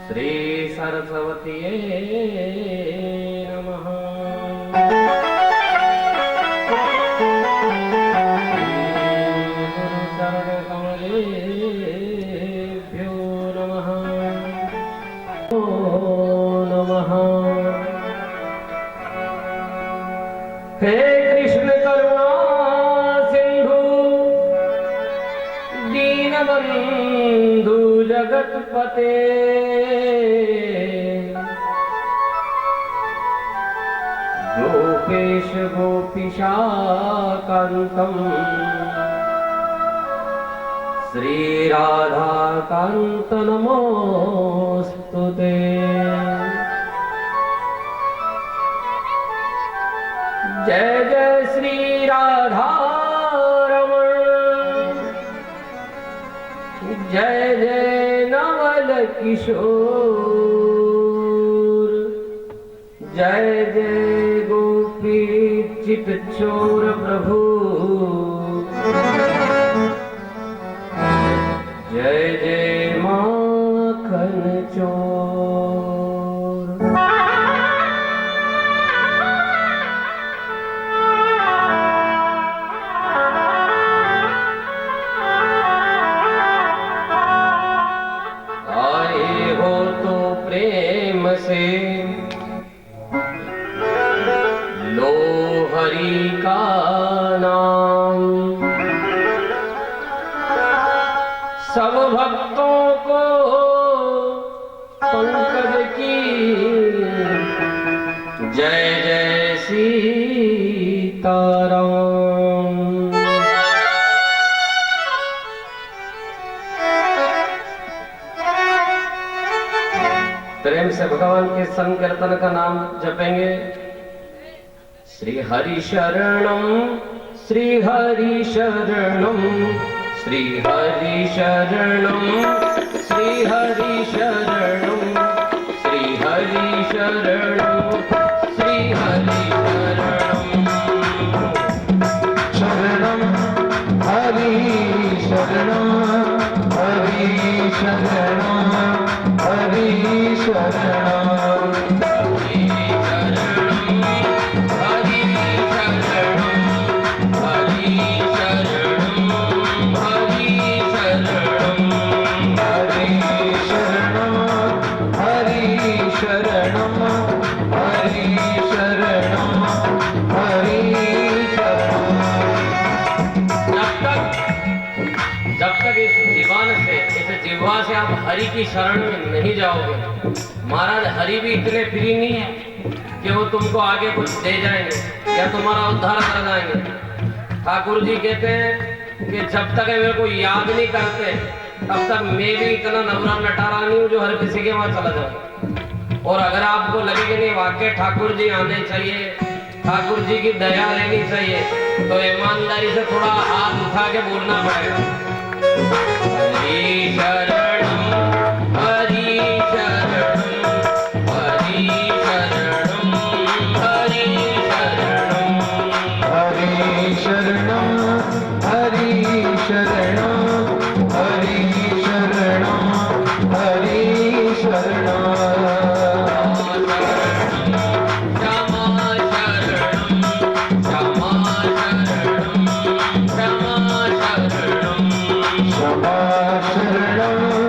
श्री सरस्वतीये नमः। गुरु चरण कमलेभ्यो नमः। ओ नमः। हे कृष्ण करुणा सिंधु दीनबंधु जगतपते गोपेश गोपीशाकान्तं श्री राधाकान्त नमोस्तुते। जय जय श्री राधा रमण, जय जय नवल किशोर, जय जय गोपी चित चोर प्रभु, जय जय माखन चोर। आए हो तो प्रेम से लो हरि का नाम, सब भक्तों को पंकज की जय जय सीताराम। प्रेम से भगवान के संकीर्तन का नाम जपेंगे। श्री हरि शरणम, श्री हरि शरणम, श्री हरि शरणम, श्री हरि शरणम, श्री हरि शरणम, श्री हरि शरणम, शरणम हरि शरणम, हरि शरणम, हरि शरणम। से आप हरि की शरण में नहीं जाओगे, महाराज हरि भी इतने फ्री नहीं है कि वो तुमको आगे कुछ दे जाएंगे या तुम्हारा उद्धार कर जाएंगे। ठाकुर जी कहते हैं कि जब तक मेरे को याद नहीं करते तब तक मैं भी इतना नवरा नटारा नहीं हूँ जो हर किसी के वहां चला जाऊँ। और अगर आपको लगे कि नहीं वाकई ठाकुर जी आने चाहिए, ठाकुर जी की दया लेनी चाहिए, तो ईमानदारी से थोड़ा हाथ उठा के बोलना पड़ेगा। हरि शरणम, हरि शरणम, हरि शरणम, हरि शरणम, हरि शरणम, हरि शरणम, हरि शरणम, हरि शरणम। शरणम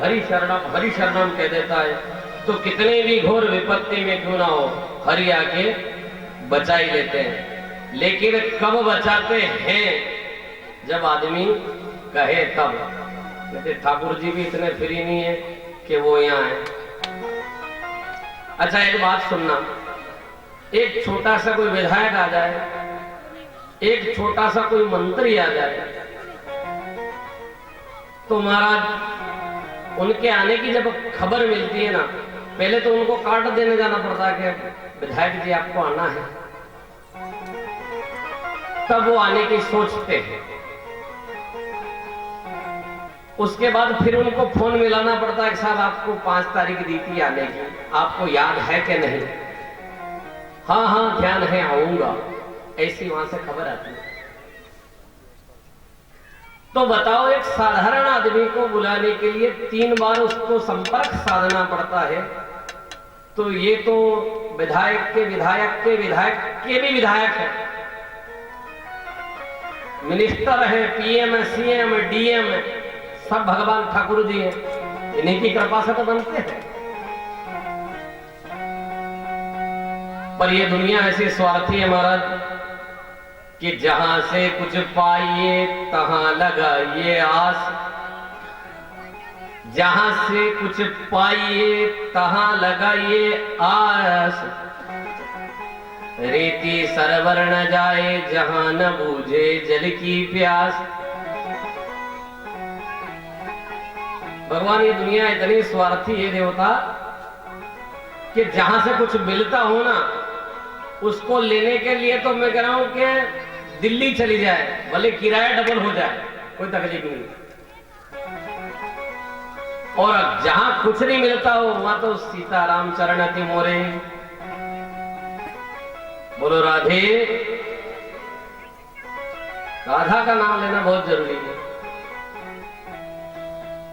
हरि शरणम कह देता है तो कितने भी घोर विपत्ति में क्यों ना हो, हरि आके बचा ही लेते हैं। लेकिन कब बचाते हैं? जब आदमी कहे तब। कहते ठाकुर जी भी इतने फ्री नहीं है कि वो यहाँ है। अच्छा एक बात सुनना, एक छोटा सा कोई विधायक आ जाए, एक छोटा सा कोई मंत्री आ जाए, तो महाराज उनके आने की जब खबर मिलती है ना, पहले तो उनको कार्ड देने जाना पड़ता है कि विधायक जी आपको आना है, तब वो आने की सोचते हैं। उसके बाद फिर उनको फोन मिलाना पड़ता है कि साहब आपको 5 तारीख दी थी आने की, आपको याद है कि नहीं? हाँ हाँ ध्यान है, आऊंगा, ऐसी वहां से खबर आती है। तो बताओ, एक साधारण आदमी को बुलाने के लिए 3 बार उसको संपर्क साधना पड़ता है, तो ये तो विधायक के विधायक के विधायक के भी विधायक है, मिनिस्टर है, पीएम है, सीएम है, डीएम है, सब भगवान ठाकुर जी हैं। इन्हीं की कृपा से तो बनते हैं। पर ये दुनिया ऐसी स्वार्थी है महाराज कि जहां से कुछ पाइए तहां लगाइए आस, जहां से कुछ पाइए तहां लगाइए आस, रेती सरवर न जाए जहां न बूझे जल की प्यास। भगवान ये दुनिया इतनी स्वार्थी है देवता कि जहां से कुछ मिलता हो ना, उसको लेने के लिए तो मैं कह रहा हूं कि दिल्ली चली जाए, भले किराया डबल हो जाए, कोई तकलीफ नहीं। और जहां कुछ नहीं मिलता हो वहां तो सीताराम चरण अति मोरे। बोलो राधे। राधा का नाम लेना बहुत जरूरी है,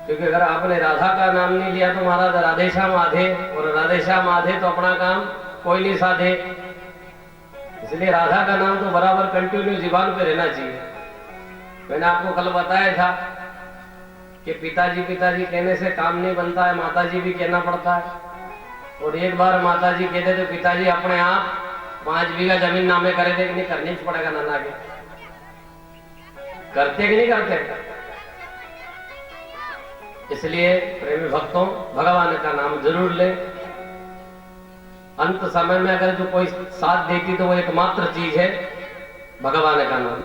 क्योंकि अगर आपने राधा का नाम नहीं लिया तो महाराज राधेश्याम आधे, और राधेश्याम आधे तो अपना काम कोई नहीं साधे। इसलिए राधा का नाम तो बराबर कंटिन्यू जीवान पे रहना चाहिए। मैंने आपको कल बताया था कि पिताजी पिताजी कहने से काम नहीं बनता है, माताजी भी कहना पड़ता है। और एक बार माताजी कहते थे पिताजी अपने आप 5 बीघा जमीन नामे करे थे कि नहीं, करनी पड़ेगा नाना के, करते कि नहीं करते। इसलिए प्रेमी भक्तों, भगवान का नाम जरूर ले। अंत समय में अगर जो कोई साथ देती तो वो एकमात्र चीज है भगवान का नाम।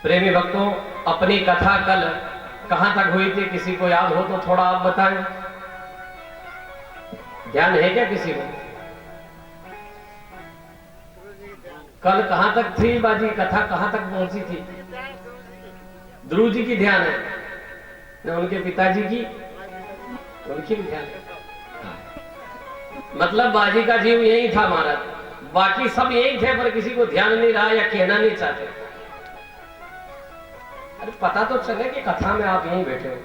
प्रेमी भक्तों, अपनी कथा कल कहां तक हुई थी, किसी को याद हो तो थोड़ा आप बताएं। ध्यान है क्या किसी को? कल कहां तक थी बाजी, कथा कहां तक पहुंची थी? ध्रुव जी की ध्यान है न, उनके पिताजी की, उनकी भी ध्यान है। मतलब बाजी का जीव यही था महाराज, बाकी सब यही थे, पर किसी को ध्यान नहीं रहा या कहना नहीं चाहते। अरे पता तो चले कि कथा में आप यहीं बैठे हो।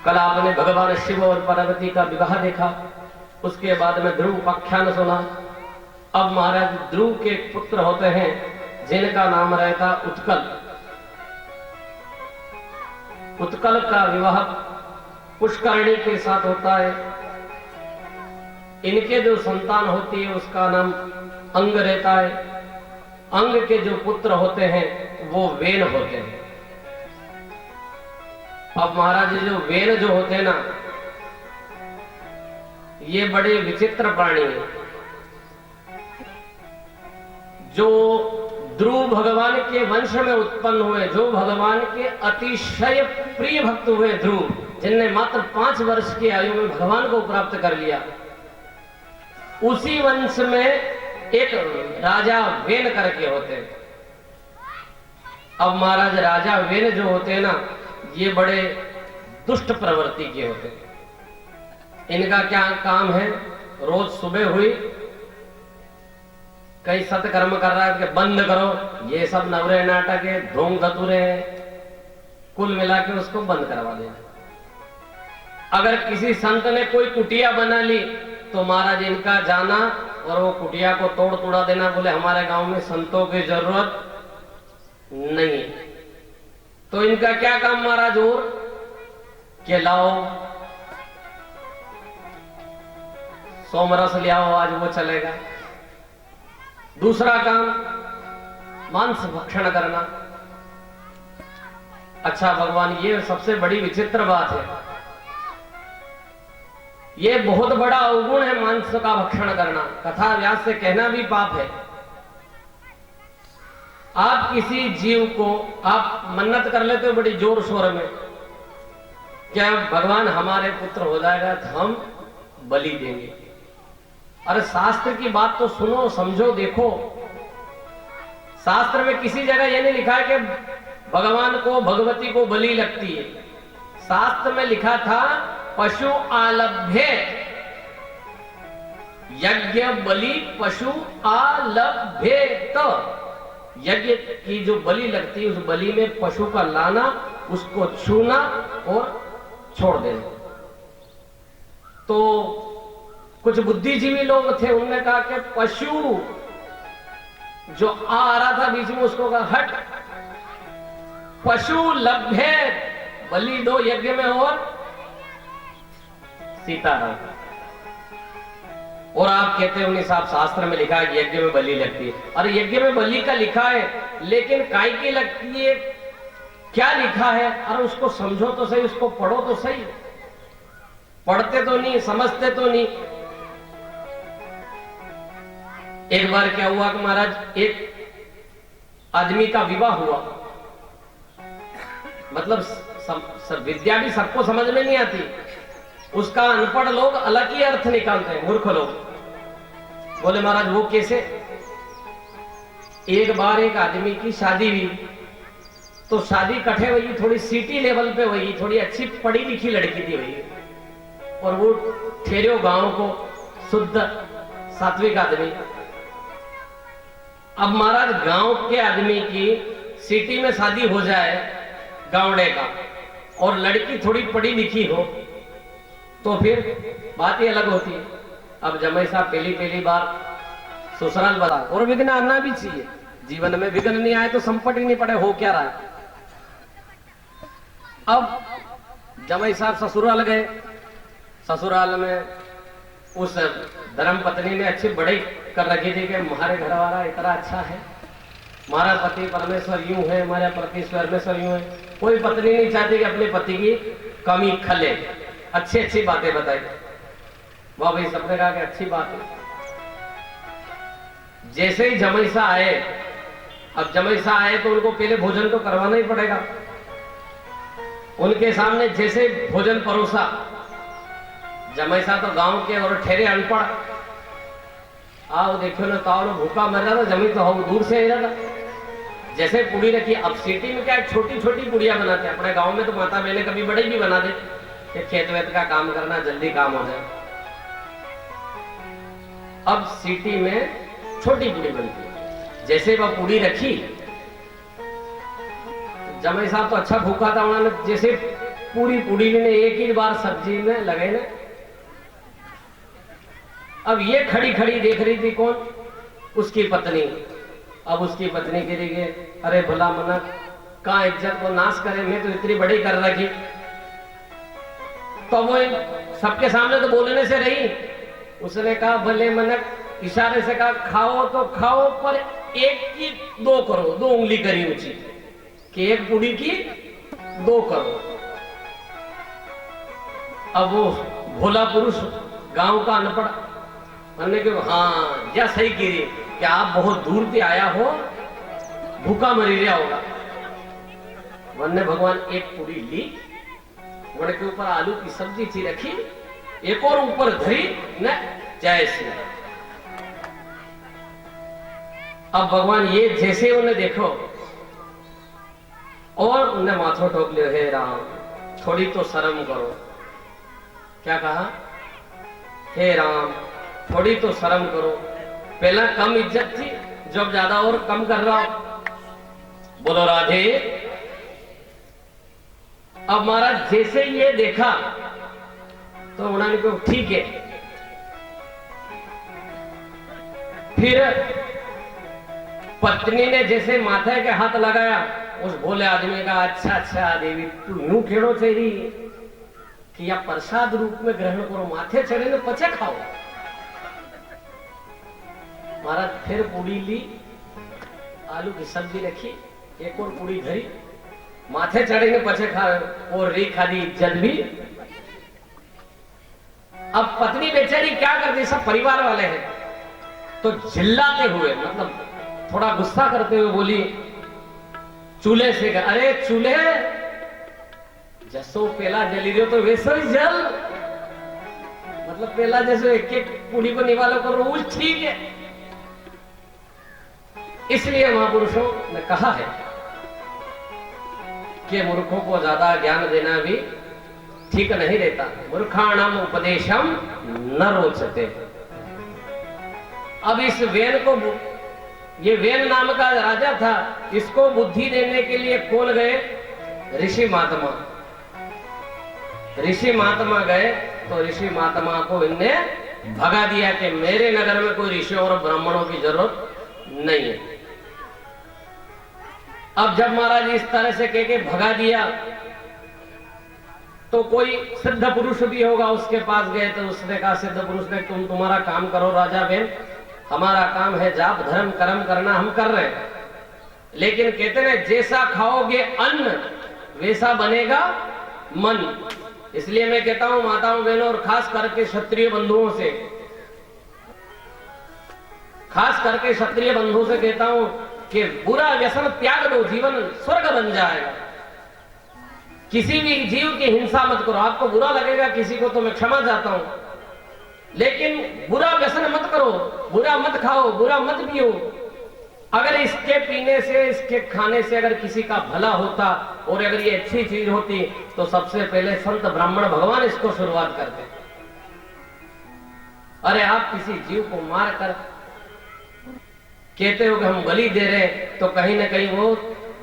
कल आपने भगवान शिव और पार्वती का विवाह देखा, उसके बाद में ध्रुव उपाख्यान सुना। अब महाराज ध्रुव के पुत्र होते हैं जिनका नाम रहता उत्कल। उत्कल का विवाह पुष्करणी के साथ होता है। इनके जो संतान होती है उसका नाम अंग रहता है। अंग के जो पुत्र होते हैं वो वेन होते हैं। अब महाराज जो वेन जो होते हैं ना, ये बड़े विचित्र प्राणी हैं। जो ध्रुव भगवान के वंश में उत्पन्न हुए, जो भगवान के अतिशय प्रिय भक्त हुए ध्रुव, जिनने मात्र 5 वर्ष की आयु में भगवान को प्राप्त कर लिया, उसी वंश में एक राजा वेन करके होते हैं। अब महाराज राजा वेन जो होते हैं ना, ये बड़े दुष्ट प्रवृत्ति के होते हैं। इनका क्या काम है, रोज सुबह हुई कई सत्कर्म कर रहा है कि बंद करो, ये सब नवरे नाटक है, ढोंग धतुरे हैं, कुल मिला के उसको बंद करवा देना। अगर किसी संत ने कोई कुटिया बना ली तो महाराज इनका जाना और वो कुटिया को तोड़ तोड़ा देना, बोले हमारे गांव में संतों की जरूरत नहीं है। तो इनका क्या काम महाराज और के लाओ सोमरस ले आओ, आज वो चलेगा। दूसरा काम मांस भक्षण करना। अच्छा भगवान, ये सबसे बड़ी विचित्र बात है, ये बहुत बड़ा अवगुण है मांस का भक्षण करना। कथा व्यास से कहना भी पाप है। आप किसी जीव को आप मन्नत कर लेते हो बड़ी जोर शोर में, क्या भगवान हमारे पुत्र हो जाएगा तो हम बलि देंगे। अरे शास्त्र की बात तो सुनो, समझो, देखो। शास्त्र में किसी जगह यह नहीं लिखा है कि भगवान को भगवती को बलि लगती है। शास्त्र में लिखा था पशु आलभ्य, यज्ञ बलि पशु आलभ्य। तो यज्ञ की जो बलि लगती है उस बलि में पशु का लाना, उसको छूना और छोड़ देना। तो कुछ बुद्धिजीवी लोग थे, उन्होंने कहा कि पशु जो आ रहा था बीच में उसको कहा हट, पशु लभ्य बलि दो यज्ञ में और सीताराम। और आप कहते हो नहीं साहब शास्त्र में लिखा है यज्ञ में बलि लगती है। अरे यज्ञ में बलि का लिखा है, लेकिन काय की लगती है, क्या लिखा है? अरे उसको समझो तो सही, उसको पढ़ो तो सही। पढ़ते तो नहीं, समझते तो नहीं। एक बार क्या हुआ कि महाराज एक आदमी का विवाह हुआ, मतलब विद्या भी सबको समझ में नहीं आती, उसका अनपढ़ लोग अलग ही अर्थ निकालते हैं, मूर्ख लोग। बोले महाराज वो कैसे? एक बार एक आदमी की शादी हुई, तो शादी कठे हुई, थोड़ी सिटी लेवल पे हुई, थोड़ी अच्छी पढ़ी लिखी लड़की थी हुई, और वो ठहरे गांव को शुद्ध सात्विक आदमी। अब महाराज गांव के आदमी की सिटी में शादी हो जाए गांवड़े का, और लड़की थोड़ी पढ़ी लिखी हो, तो फिर बात ही अलग होती है। अब जमाई साहब पहली बार ससुराल बता, और विघ्न आना भी चाहिए जीवन में। विघ्न नहीं आए तो संपट ही नहीं पड़े, हो क्या रहा है। अब जमाई साहब ससुराल गए। ससुराल में उस धर्म पत्नी ने अच्छी बड़ी कर रखी थी कि हमारे घर वाला इतना अच्छा है, हमारा पति परमेश्वर यूं है, हमारा पति परमेश्वर यूं है। कोई पत्नी नहीं चाहती कि अपने पति की कमी खले, अच्छी बातें बताई। वाह भाई, सबने कहा कि अच्छी बात है। जैसे ही जमैसा आए, अब जमैसा आए तो उनको पहले भोजन तो करवाना ही पड़ेगा। उनके सामने जैसे भोजन परोसा, जमैसा तो गांव के और ठहरे अनपढ़, आओ देखो ना, ताओ भूखा मर रहा था, जमी तो हम दूर से ही रहा था। जैसे पूड़ी रखी, अब सिटी में क्या छोटी छोटी पुड़िया बनाते हैं, अपने गांव में तो माता बहने कभी बड़ी भी बना दे कि खेत वेत का काम करना जल्दी काम हो जाए। अब सिटी में छोटी पूड़ी बनती है। जैसे वह पूड़ी रखी, जमाई साहब तो अच्छा भूखा था, उन्होंने जैसे पूड़ी ने एक ही बार सब्जी में लगे ना। अब ये खड़ी खड़ी देख रही थी, कौन? उसकी पत्नी। अब उसकी पत्नी कह रही है, अरे भला मना कहाँ इज्जत को नाश करे, मैं तो इतनी बड़ी कर रखी। तो वो सबके सामने तो बोलने से रही। उसने कहा भले मनक, इशारे से कहा खाओ तो खाओ, पर एक की दो करो, दो उंगली करी ऊंची कि एक पूड़ी की दो करो। अब वो भोला पुरुष गांव का अनपढ़ मैंने कि हाँ या सही कह रही कि आप बहुत दूर से आया हो, भूखा मरी रहा होगा। वन्ने भगवान एक पूड़ी ली, वड़ के ऊपर आलू की सब्जी थी रखी, एक और ऊपर धरी न जैसे। अब भगवान ये जैसे उन्हें देखो और उन्हें माथो ठोक लियो, हे राम थोड़ी तो शर्म करो। क्या कहा? हे राम थोड़ी तो शर्म करो। पहला कम इज्जत थी, जब ज्यादा और कम कर रहा हो। बोलो राधे। अब महाराज जैसे ये देखा तो उन्होंने कहा ठीक है। फिर पत्नी ने जैसे माथे के हाथ लगाया उस भोले आदमी का, अच्छा अच्छा देवी तू यूं खेड़ो छे री कि या प्रसाद रूप में ग्रहण करो, माथे चढ़े ने पचे खाओ। महाराज फिर पूड़ी ली, आलू की सब्जी रखी, एक और पूड़ी धरी, माथे चढ़ेंगे पचे खाओ, और री खादी इज्जत भी। अब पत्नी बेचारी क्या करती, सब परिवार वाले हैं, तो चिल्लाते हुए, मतलब थोड़ा गुस्सा करते हुए बोली चूल्हे से, अरे चूल्हे जसो पेला जली रहे हो तो वैसे ही जल, मतलब पेला जैसे एक एक पूड़ी को निवालो करो वो ठीक है। इसलिए महापुरुषों ने कहा है कि मूर्खों को ज्यादा ज्ञान देना भी ठीक नहीं रहता। मूर्खाणाम उपदेशम न रोचते। अब इस वेन को, ये वेन नाम का राजा था, इसको बुद्धि देने के लिए कौन गए? ऋषि महात्मा। ऋषि महात्मा गए तो ऋषि महात्मा को इनने भगा दिया कि मेरे नगर में कोई ऋषियों और ब्राह्मणों की जरूरत नहीं है। अब जब महाराज इस तरह से कह के भगा दिया तो कोई सिद्ध पुरुष भी होगा उसके पास गए, तो उसने कहा, सिद्ध पुरुष ने, तुम तुम्हारा काम करो राजा बेन, हमारा काम है जाप धर्म कर्म करना, हम कर रहे हैं। लेकिन कहते हैं जैसा खाओगे अन्न वैसा बनेगा मन। इसलिए मैं कहता हूं माताओं बहनों और खास करके क्षत्रिय बंधुओं से, खास करके क्षत्रिय बंधुओं से कहता हूं कि बुरा व्यसन त्याग दो, जीवन स्वर्ग बन जाएगा। किसी भी जीव की हिंसा मत करो। आपको बुरा लगेगा किसी को तो मैं क्षमा चाहता हूं, लेकिन बुरा व्यसन मत करो, बुरा मत खाओ, बुरा मत पियो। अगर इसके पीने से, इसके खाने से अगर किसी का भला होता और अगर ये अच्छी चीज होती तो सबसे पहले संत ब्राह्मण भगवान इसको शुरुआत करते। अरे आप किसी जीव को मार कर कहते हो कि हम बलि दे रहे, तो कहीं ना कहीं वो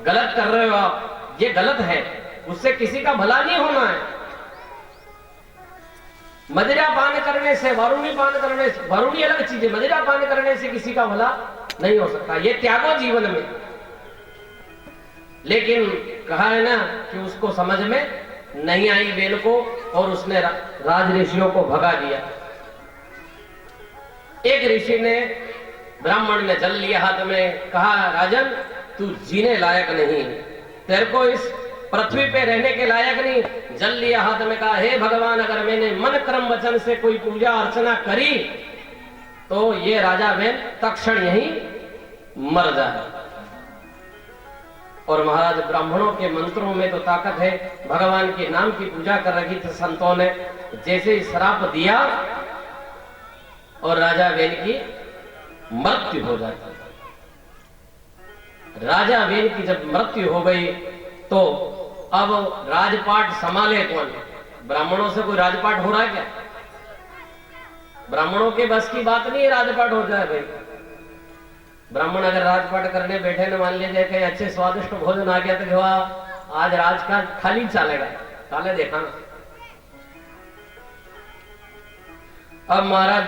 गलत कर रहे हो आप, ये गलत है, उससे किसी का भला नहीं होना है। मदिरा पान करने से, वारुणी पान करने से, वारुणी अलग चीज है, मदिरा पान करने से किसी का भला नहीं हो सकता, ये त्यागो जीवन में। लेकिन कहा है ना कि उसको समझ में नहीं आई वेल को, और उसने राज ऋषियों को भगा दिया। एक ऋषि ने, ब्राह्मण ने जल लिया हाथ में, कहा राजन तू जीने लायक नहीं, तेरे को इस पृथ्वी पे रहने के लायक नहीं। जल लिया हाथ में, कहा हे भगवान अगर मैंने मन कर्म वचन से कोई पूजा अर्चना करी तो ये राजा बहन तत्क्षण यहीं मर जाए। और महाराज ब्राह्मणों के मंत्रों में तो ताकत है, भगवान के नाम की पूजा कर रखी थी संतों ने, जैसे ही श्राप दिया और राजा बहन की मृत्यु हो जाती। राजा बहन की जब मृत्यु हो गई तो अब राजपाट संभाले कौन? ब्राह्मणों से कोई राजपाट हो रहा है क्या? ब्राह्मणों के बस की बात नहीं है राजपाट हो जाए भाई। ब्राह्मण अगर राजपाट करने बैठे न, मान लीजिए कहीं अच्छे स्वादिष्ट भोजन आ गया तो आज राज का खाली चलेगा, काले देखा। अब महाराज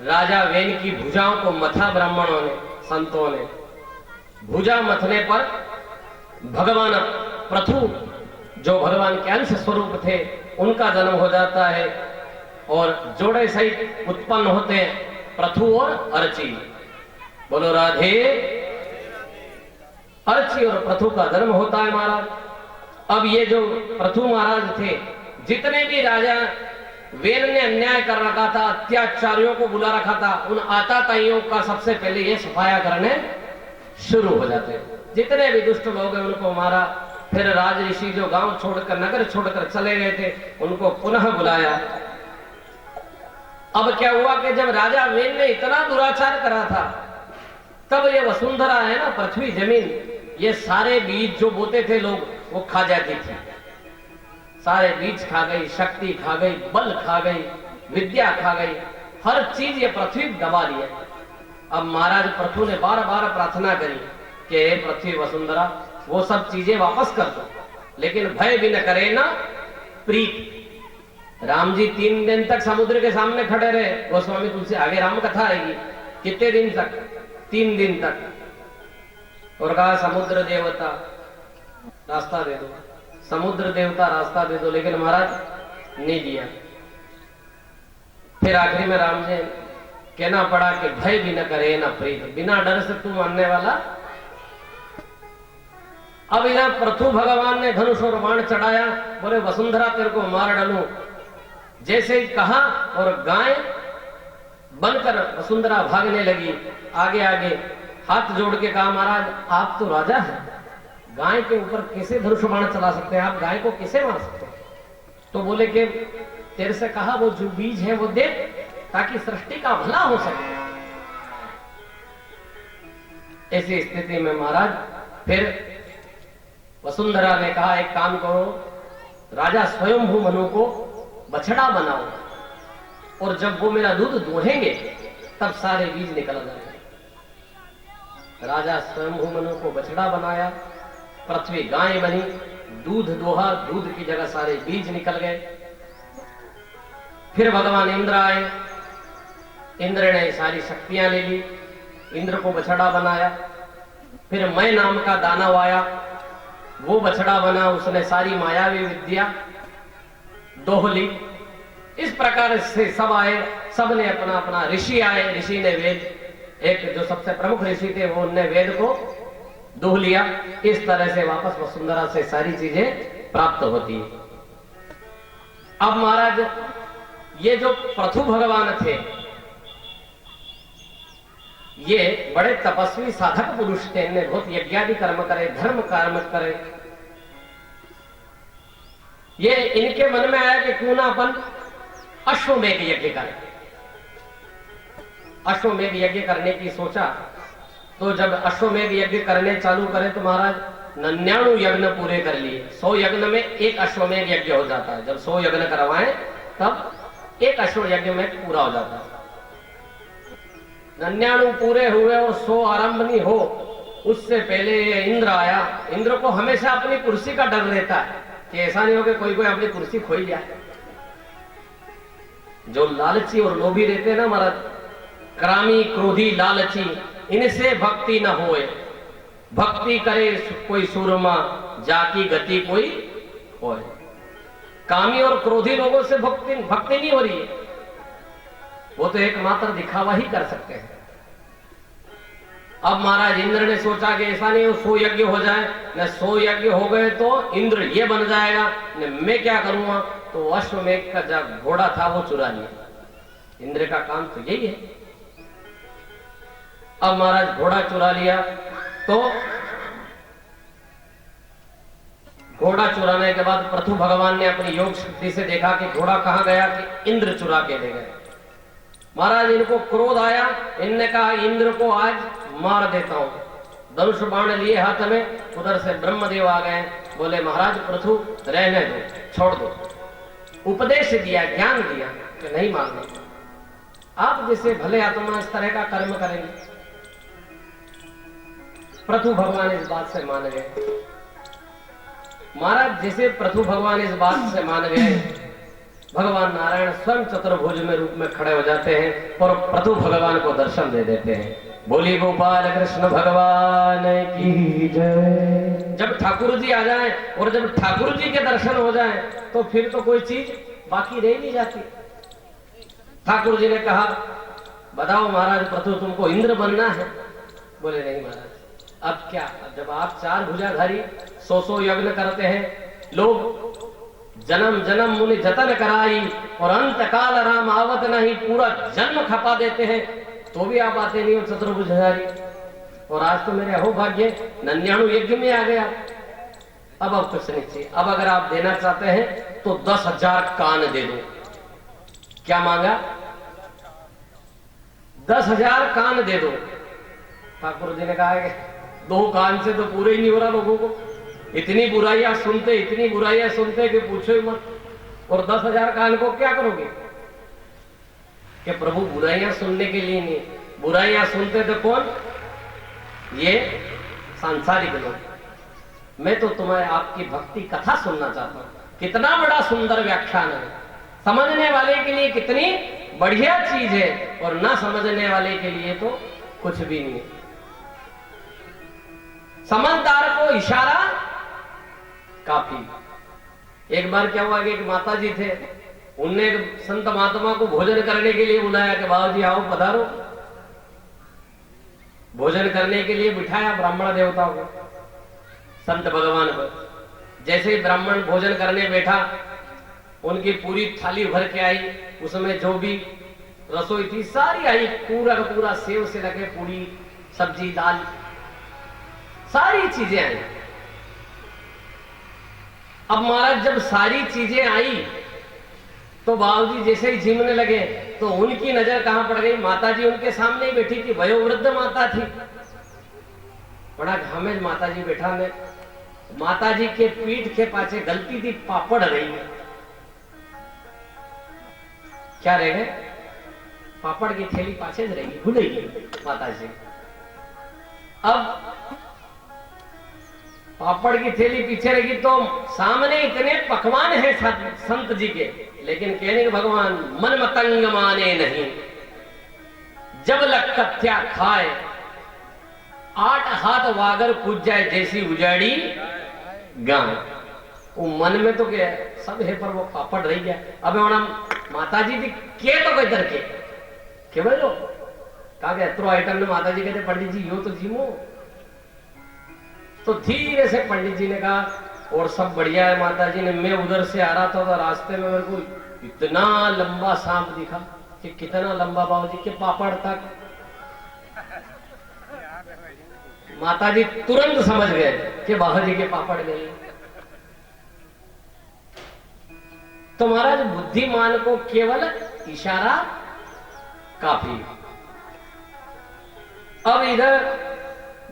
राजा वेन की भुजाओं को मथा ब्राह्मणों ने, संतों ने। भुजा मथने पर भगवान पृथु जो भगवान के अंश स्वरूप थे उनका जन्म हो जाता है, और जोड़े सहित उत्पन्न होते हैं पृथु और अर्ची। बोलो राधे। अर्ची और पृथु का जन्म होता है महाराज। अब ये जो पृथु महाराज थे, जितने भी राजा वेन ने अन्याय कर रखा था, अत्याचारियों को बुला रखा था, उन आताताइयों का सबसे पहले ये सफाया करने शुरू हो जाते। जितने भी दुष्ट लोग हैं उनको मारा। फिर राज ऋषि जो गांव छोड़कर, नगर छोड़कर चले गए थे, उनको पुनः बुलाया। अब क्या हुआ कि जब राजा वेन ने इतना दुराचार करा था, तब ये वसुंधरा है ना, पृथ्वी जमीन, ये सारे बीज जो बोते थे लोग वो खा जाती थी। सारे बीज खा गई, शक्ति खा गई, बल खा गई, विद्या खा गई, हर चीज ये पृथ्वी दबा लिया। अब महाराज पृथु ने बार बार प्रार्थना करी कि हे पृथ्वी वसुंधरा, वो सब चीजें वापस कर दो, लेकिन भय भी न करे ना प्रीत। राम जी 3 दिन तक समुद्र के सामने खड़े रहे। गोस्वामी तुलसी आगे राम कथा आएगी, कितने दिन तक? 3 दिन तक। और कहा समुद्र देवता रास्ता दे दो, समुद्र देवता रास्ता दे दो, लेकिन महाराज नहीं दिया। फिर आखिरी में राम जी कहना पड़ा कि भय भी न करे न प्रीत, बिना डर से तू मानने वाला। अब यहां पृथु भगवान ने धनुष और बाण चढ़ाया, बोले वसुंधरा तेरे को मार डालूं। जैसे ही कहा और गाय बनकर वसुंधरा भागने लगी आगे आगे, हाथ जोड़ के कहा महाराज आप तो राजा हैं, गाय के ऊपर कैसे धनुष बाण चला सकते हैं, आप गाय को कैसे मार सकते हैं। तो बोले कि तेरे से कहा वो जो बीज है वो दे ताकि सृष्टि का भला हो सके। ऐसी स्थिति में महाराज फिर वसुंधरा ने कहा एक काम करो, राजा स्वयंभू मनु को बछड़ा बनाओ और जब वो मेरा दूध दूहेंगे तब सारे बीज निकल जाएंगे। राजा स्वयंभू मनु को बछड़ा बनाया, पृथ्वी गाय बनी, दूध दोहा, दूध की जगह सारे बीज निकल गए। फिर भगवान इंद्र आए, इंद्र ने सारी शक्तियां ले ली, इंद्र को बछड़ा बनाया। फिर मैं नाम का दानव आया, वो बछड़ा बना, उसने सारी मायावी विद्या दोह ली। इस प्रकार से सब आए, सब ने अपना अपना, ऋषि आए, ऋषि ने वेद, एक जो सबसे प्रमुख ऋषि थे वो उनने वेद को दोह लिया। इस तरह से वापस वसुंधरा से सारी चीजें प्राप्त होती। अब महाराज ये जो पृथु भगवान थे ये बड़े तपस्वी साधक पुरुष थे, इन्हें बहुत यज्ञादि कर्म करे, धर्म कर्म करे। ये इनके मन में आया कि क्यों ना अपन अश्वमेध यज्ञ करें। अश्वमेध यज्ञ करने की सोचा, तो जब अश्वमेध यज्ञ करने चालू करे तो महाराज 99 यज्ञ पूरे कर लिए। 100 यज्ञ में एक अश्वमेध यज्ञ हो जाता है। जब 100 यज्ञ करवाएं तब एक अश्व यज्ञ में पूरा हो जाता है। 99 पूरे हुए और 100 आरंभ नहीं हो, उससे पहले इंद्र आया। इंद्र को हमेशा अपनी कुर्सी का डर रहता है कि ऐसा नहीं हो कि कोई अपनी कुर्सी खोई जाए। जो लालची और लोभी रहते हैं ना महाराज, क्रामी क्रोधी लालची, इनसे भक्ति न होए। भक्ति करे कोई सूरमा, जाकी गति कोई होए। कामी और क्रोधी लोगों से भक्ति नहीं हो रही है, वो तो एकमात्र दिखावा ही कर सकते हैं। अब महाराज इंद्र ने सोचा कि ऐसा नहीं हो 100 यज्ञ हो जाए, न 100 यज्ञ हो गए तो इंद्र ये बन जाएगा, न मैं क्या करूंगा। तो अश्वमेध का जब घोड़ा था वो चुरा लिया। इंद्र का काम तो यही है। अब महाराज घोड़ा चुरा लिया, तो घोड़ा चुराने के बाद पृथु भगवान ने अपनी योग शक्ति से देखा कि घोड़ा कहां गया, कि इंद्र चुरा के ले गए। महाराज इनको क्रोध आया, इनने कहा इंद्र को आज मार देता हूं। धनुष बाण लिए हाथ में, उधर से ब्रह्मदेव आ गए, बोले महाराज पृथु रहने दो, छोड़ दो। उपदेश दिया, ज्ञान दिया कि नहीं मारना, आप जैसे भले आत्मा इस तरह का कर्म करेंगे। पृथु भगवान इस बात से मान गए। महाराज जैसे पृथु भगवान इस बात से मान गए, भगवान नारायण स्वयं चतुर्भुज में रूप में खड़े हो जाते हैं और पृथु भगवान को दर्शन दे देते हैं। बोली गोपाल कृष्ण भगवान की जय। जब ठाकुर जी आ जाएं और जब ठाकुर जी के दर्शन हो जाएं तो फिर तो कोई चीज बाकी रह नहीं जाती। ठाकुर जी ने कहा बताओ महाराज पृथु तुमको इंद्र बनना है? बोले नहीं महाराज, अब क्या, अब जब आप 4 भुजाधारी 100 यज्ञ करते हैं, लोग जन्म जन्म मुनि जतन कराई और अंत काल राम आवत नहीं, पूरा जन्म खपा देते हैं तो भी आप आते नहीं हो चतुर्भुजधारी। और आज तो मेरे अहोभाग्य 99 यज्ञ में आ गया। अब कुछ नहीं चाहिए, अब अगर आप देना चाहते हैं तो 10,000 कान दे दो। क्या मांगा? 10,000 कान दे दो। ठाकुर जी ने कहा कि 2 कान से तो पूरे ही नहीं हो रहा लोगों को, इतनी बुराइयां सुनते कि पूछो ही मत। और 10,000 कान को क्या करोगे? कि प्रभु बुराइयां सुनने के लिए नहीं, बुराइयां सुनते तो कौन? ये सांसारिक लोग। मैं तो तुम्हें आपकी भक्ति कथा सुनना चाहता हूं। कितना बड़ा सुंदर व्याख्यान है, समझने वाले के लिए कितनी बढ़िया चीज है और ना समझने वाले के लिए तो कुछ भी नहीं। समझदार को इशारा काफी। एक बार क्या हुआ कि एक माता जी थे, उनने एक संत महात्मा को भोजन करने के लिए बुलाया कि बाबू जी आओ पधारो। भोजन करने के लिए बिठाया ब्राह्मण देवताओं को, संत भगवान को। जैसे ही ब्राह्मण भोजन करने बैठा, उनकी पूरी थाली भर के आई, उसमें जो भी रसोई थी सारी आई, पूरा का पूरा सेव से लगे, पूरी सब्जी दाल सारी चीजें आई। अब महाराज जब सारी चीजें आई तो बाबूजी जैसे ही झिमने लगे तो उनकी नजर कहां पड़ गई, माता जी उनके सामने ही बैठी थी, वयोवृद्ध माता थी, बड़ा घामेज माता जी बैठा में। माता जी के पीठ के पाछे गलती थी पापड़ रही है। क्या रह गए, पापड़ की थैली पाछे ज रहेगी, भूलेगी माता जी। अब पापड़ की थैली पीछे रहेगी तो सामने इतने पकवान हैं संत जी के, लेकिन कहने के भगवान मन मतंग माने नहीं, जब लग कथ्या खाए 8 हाथ वागर पूज जाए जैसी उजाड़ी गाय। वो मन में तो क्या सब है, पर वो पापड़ रही गया। अब माता जी थी के तो कोई डर के बोलो कहा एत्रो आइटम ने माता जी कहते पंडित जी यो तो जीमो। तो धीरे से पंडित जी ने कहा और सब बढ़िया है माता जी ने। मैं उधर से आ रहा था तो रास्ते में मेरे को इतना लंबा सांप दिखा कि कितना लंबा बाबूजी के पापड़ तक। माता जी तुरंत समझ गए कि बाबूजी के पापड़ नहीं। तो महाराज बुद्धिमान को केवल इशारा काफी। अब इधर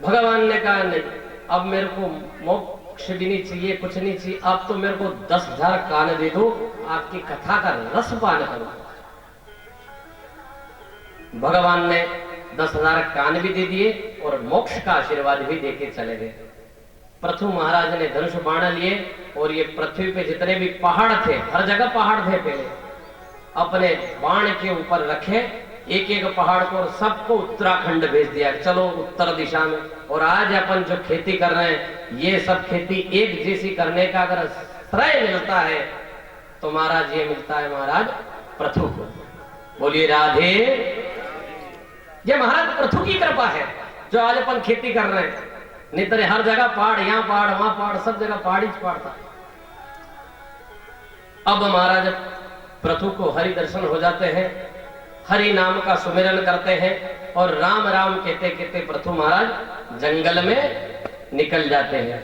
भगवान ने कहा नहीं, अब मेरे को मोक्ष भी नहीं चाहिए, कुछ नहीं चाहिए, अब तो मेरे को 10,000 कान दे दो, आपकी कथा का रस पान करो। भगवान ने 10,000 कान भी दे दिए और मोक्ष का आशीर्वाद भी देके चले गए। पृथु महाराज ने धनुष बाण लिए और ये पृथ्वी पे जितने भी पहाड़ थे, हर जगह पहाड़ थे पहले, अपने बाण के ऊपर रखे एक एक पहाड़ को और सबको उत्तराखंड भेज दिया, चलो उत्तर दिशा में। और आज अपन जो खेती कर रहे हैं, ये सब खेती एक जैसी करने का अगर श्रेय मिलता है तो महाराज ये मिलता है महाराज पृथु को। बोलिए राधे। ये महाराज पृथु की कृपा है जो आज अपन खेती कर रहे हैं। नहीं तो हर जगह पहाड़, यहाँ पहाड़ वहां पहाड़, सब जगह पहाड़ ही पहाड़ था। अब महाराज पृथु को हरि दर्शन हो जाते हैं, हरि नाम का सुमिरन करते हैं और राम राम कहते कहते पृथु महाराज जंगल में निकल जाते हैं।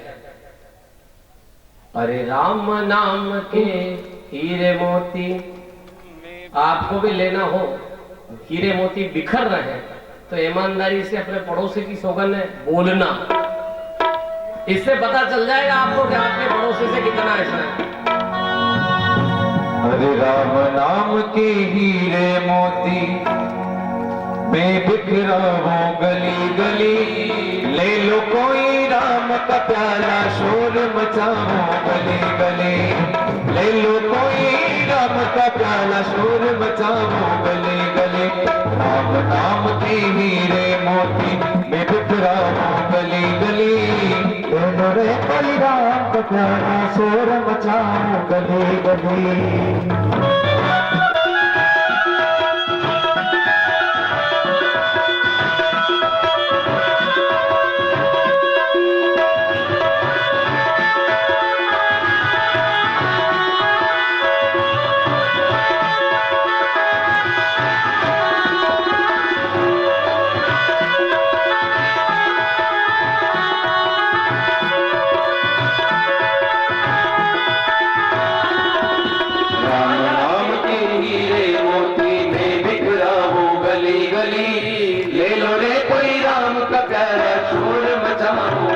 अरे राम नाम के हीरे मोती, आपको भी लेना हो, हीरे मोती बिखर रहे हैं तो ईमानदारी से अपने पड़ोसी की सौगंध है बोलना, इससे पता चल जाएगा आपको कि आपके पड़ोसी से कितना ऐसा है। हरे राम नाम के हीरे मोती मैं बिखराऊं गली गली, ले लो कोई राम का प्याला शोर मचाऊं गली गली, ले लो कोई राम का प्याला शोर मचाऊं गली गली। राम नाम के हीरे मोती मैं बिखराऊं गली गली, ले लो रे कोई राम का प्याला शोर मचाऊं गली गली।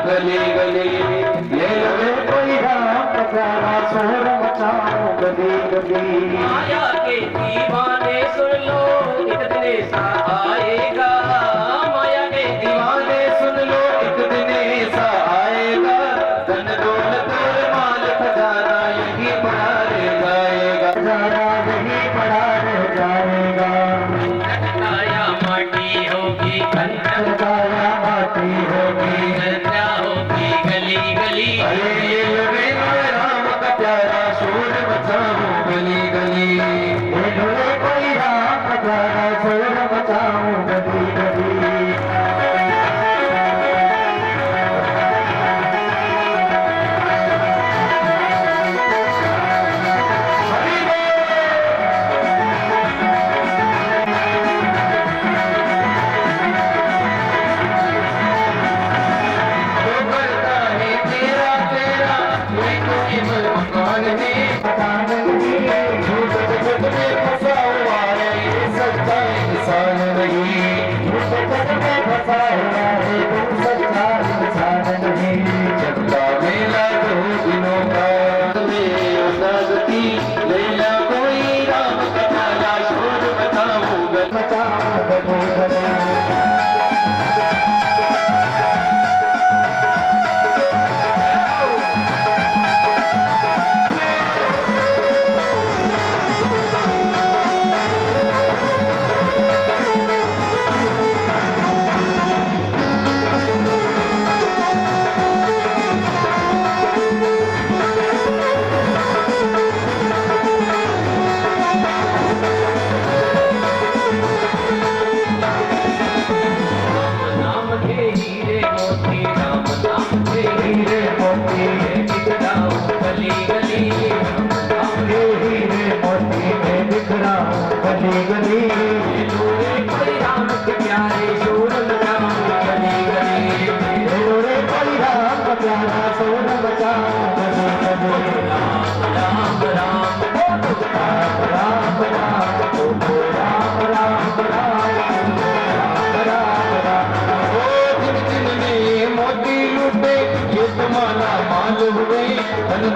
गली गली ले लो कोई राम का प्यारा शोर मचाऊं गली गली। माया के दीवाने सुन लो एक दिन ऐसा आएगा, माया के दीवाने सुन लो एक दिन ऐसा आएगा, धन दौलत और माल खजाना यही पड़ा रह जाएगा, खजाना यही पड़ा रह जाएगा। काया माटी होगी, काया माटी होगी, चर्चा होगी गली गली। अरे शोर मचाऊं गली गली, ले लो रे कोई राम का प्यारा शोर मचाऊं गली गली।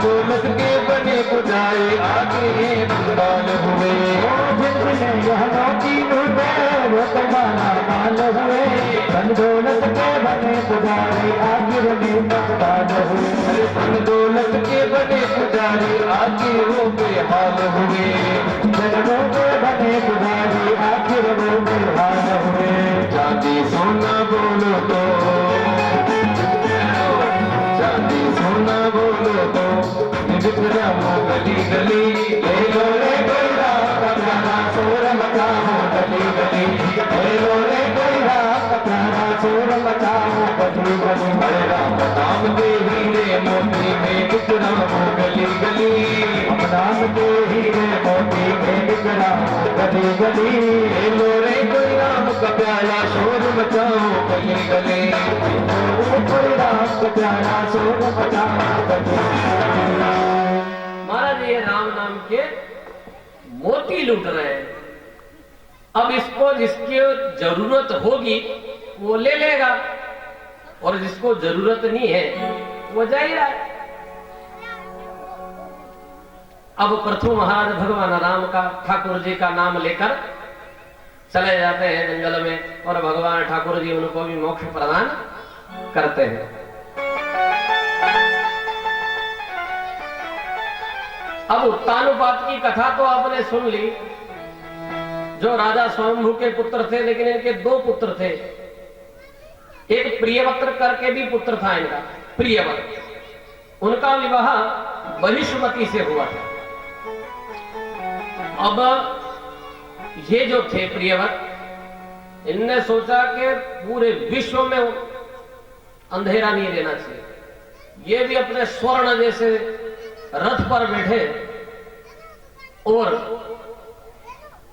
दौलत के बने पुजारी आगे बाल हुए, यह नौकी लूटे वो तुम्हारा माल हुए। धन दौलत के बने पुजारी आगे बाल हुए, धन दौलत के बने पुजारी आगे वो बेहाल हुए। जनों के बने पुजारी आखिर वो बेहाल हुए। चांदी सोना बोलो तो, चांदी सोना बोलो तो बिखराऊं गली गली, ले लो रे कोई राम का प्यारा शोर मचाऊं गली गली, ले लो रे कोई राम का प्यारा शोर मचाऊं गली गली। हरे राम नाम के हीरे मोती में बिखराऊं गली गली, हम नाम के हीरे मोती में बिखराऊं गली गली, ले लो रे कोई राम का प्यारा शोर मचाऊं गली गली, कोई राम का प्यारा शोर मचाऊं गली गली। महाराज ये राम नाम के मोती लूट रहे हैं। अब इसको जिसकी जरूरत होगी वो ले लेगा और जिसको जरूरत नहीं है वो जा ही रहा है। अब प्रथु महाराज भगवान राम का ठाकुर जी का नाम लेकर चले जाते हैं जंगल में और भगवान ठाकुर जी उनको भी मोक्ष प्रदान करते हैं। अब उत्तानुपात की कथा तो आपने सुन ली, जो राजा स्वयंभू के पुत्र थे, लेकिन इनके दो पुत्र थे। एक प्रियवत्र करके भी पुत्र था इनका, प्रियवत्र, उनका विवाह बहिष्मती से हुआ था। अब ये जो थे प्रियवत, इनने सोचा कि पूरे विश्व में अंधेरा नहीं रहना चाहिए। ये भी अपने स्वर्ण जैसे रथ पर बैठे और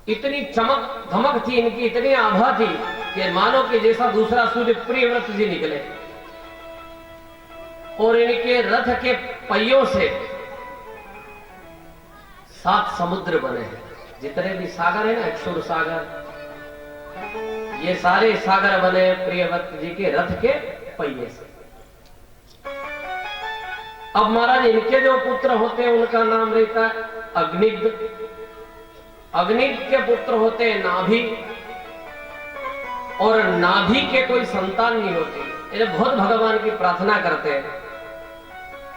इतनी चमक धमक थी इनकी, इतनी आभा थी कि मानो कि जैसा दूसरा सूर्य प्रियव्रत जी निकले। और इनके रथ के पहियों से 7 समुद्र बने हैं। जितने भी सागर है ना, क्षुर सागर, ये सारे सागर बने प्रियव्रत जी के रथ के पहिए से। अब महाराज इनके जो पुत्र होते हैं उनका नाम रहता है अग्निग्ध, अग्निग्ध के पुत्र होते हैं नाभि, और नाभि के कोई संतान नहीं होती। ये बहुत भगवान की प्रार्थना करते हैं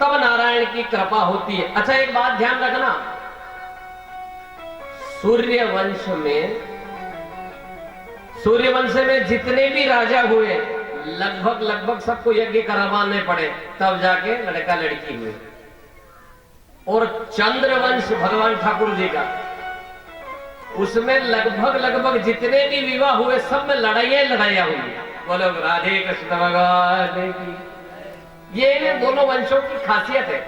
तब नारायण की कृपा होती है। अच्छा एक बात ध्यान रखना, सूर्यवंश में जितने भी राजा हुए लगभग सबको यज्ञ करवाने पड़े, तब जाके लड़का लड़की हुए। और चंद्रवंश भगवान ठाकुर जी का, उसमें लगभग जितने भी विवाह हुए सब में लड़ाइयां हुई। बोलो राधे कृष्ण भगवान की। ये इन दोनों वंशों की खासियत है।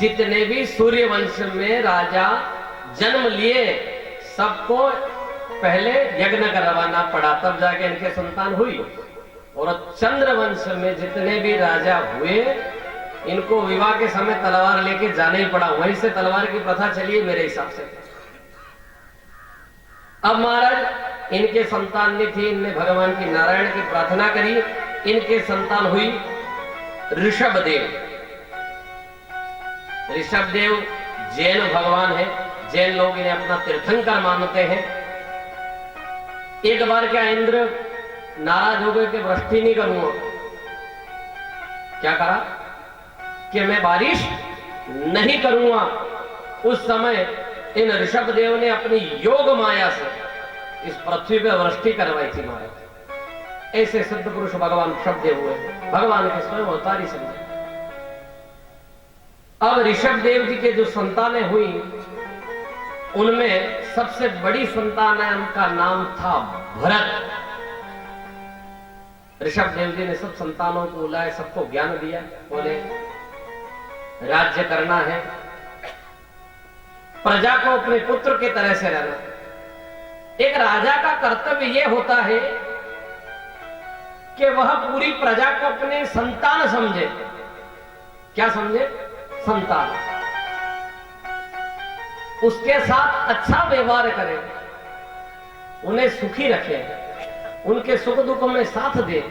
जितने भी सूर्य वंश में राजा जन्म लिए सबको पहले यज्ञ करवाना पड़ा, तब जाके इनके संतान हुई। और चंद्रवंश में जितने भी राजा हुए इनको विवाह के समय तलवार लेके जाना ही पड़ा, वहीं से तलवार की प्रथा चली है मेरे हिसाब से। अब महाराज इनके संतान नहीं थी, इनने भगवान की नारायण की प्रार्थना करी, इनके संतान हुई ऋषभदेव। ऋषभदेव जैन भगवान है, जैन लोग इन्हें अपना तीर्थंकर मानते हैं। एक बार क्या इंद्र नाराज हो गए कि वृष्टि नहीं करूंगा। क्या करा कि मैं बारिश नहीं करूंगा। उस समय इन ऋषभदेव ने अपनी योग माया से इस पृथ्वी पर वृष्टि करवाई थी महाराज। ऐसे सिद्ध पुरुष भगवान ऋषभदेव हुए, भगवान के स्वयं अवतारी समझे। अब ऋषभदेव जी के जो संतानें हुई उनमें सबसे बड़ी संतान है, उनका नाम था भरत। ऋषभदेव जी ने सब संतानों को बुलाए, सबको ज्ञान दिया, बोले राज्य करना है, प्रजा को अपने पुत्र की तरह से रहना। एक राजा का कर्तव्य यह होता है कि वह पूरी प्रजा को अपने संतान समझे। क्या समझे? संतान। उसके साथ अच्छा व्यवहार करे, उन्हें सुखी रखे, उनके सुख दुख में साथ दे।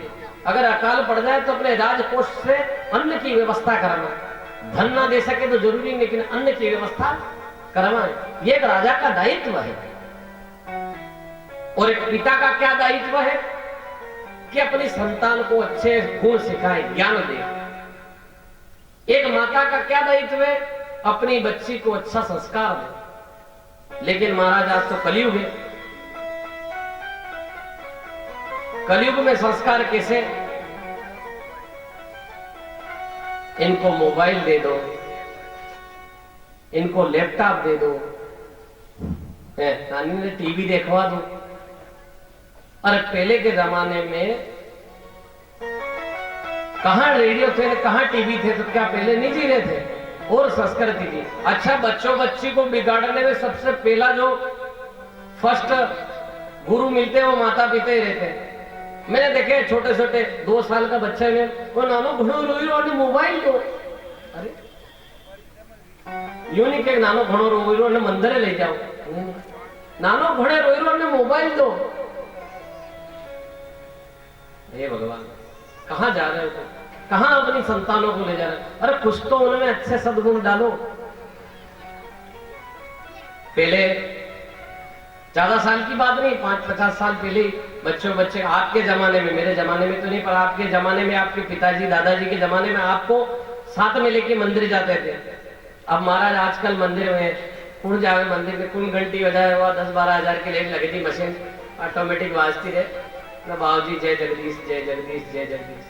अगर अकाल पड़ जाए तो अपने राजकोष से अन्न की व्यवस्था करना। धन ना दे सके तो जरूरी, लेकिन अन्न की व्यवस्था करवाएं। ये एक राजा का दायित्व है। और एक पिता का क्या दायित्व है कि अपनी संतान को अच्छे गुण सिखाए, ज्ञान दे। एक माता का क्या दायित्व है? अपनी बच्ची को अच्छा संस्कार दे। लेकिन महाराज आज तो कलयुग है। कलयुग में संस्कार कैसे? इनको मोबाइल दे दो, इनको लैपटॉप दे दो, नानी ने टीवी देखवा दो। और पहले के जमाने में कहां रेडियो थे, कहां टीवी थे, तो क्या पहले नहीं जी रहे थे? और संस्कृति थी। अच्छा, बच्चों बच्ची को बिगाड़ने में सबसे पहला जो फर्स्ट गुरु मिलते हैं वो माता पिता ही रहते हैं। मैंने देखे छोटे छोटे 2 साल का बच्चा में वो नानो घणो रोई मोबाइल दो। अरे यूं नहीं के नानो घणो रोई मंदिर ले जाओ, नानो घणे रोई मोबाइल दो। हे भगवान, कहां जा रहे हो तुम? कहां अपनी संतानों को ले जा रहे हो? अरे कुछ तो उनमें अच्छे सद्गुण डालो। पहले ज्यादा साल की बात नहीं, 5-50 साल पहले बच्चे आपके जमाने में, मेरे जमाने में तो नहीं, पर आपके जमाने में, आपके पिताजी दादाजी के जमाने में आपको साथ में लेके मंदिर जाते थे। अब महाराज आजकल मंदिर में कौन जावे? मंदिर में कौन घंटी बजाया हुआ 10-12 हजार की लेट लगी थी, मशीन ऑटोमेटिक बाजती रहे ना, बाबूजी जय जगदीश जय जगदीश जय जगदीश।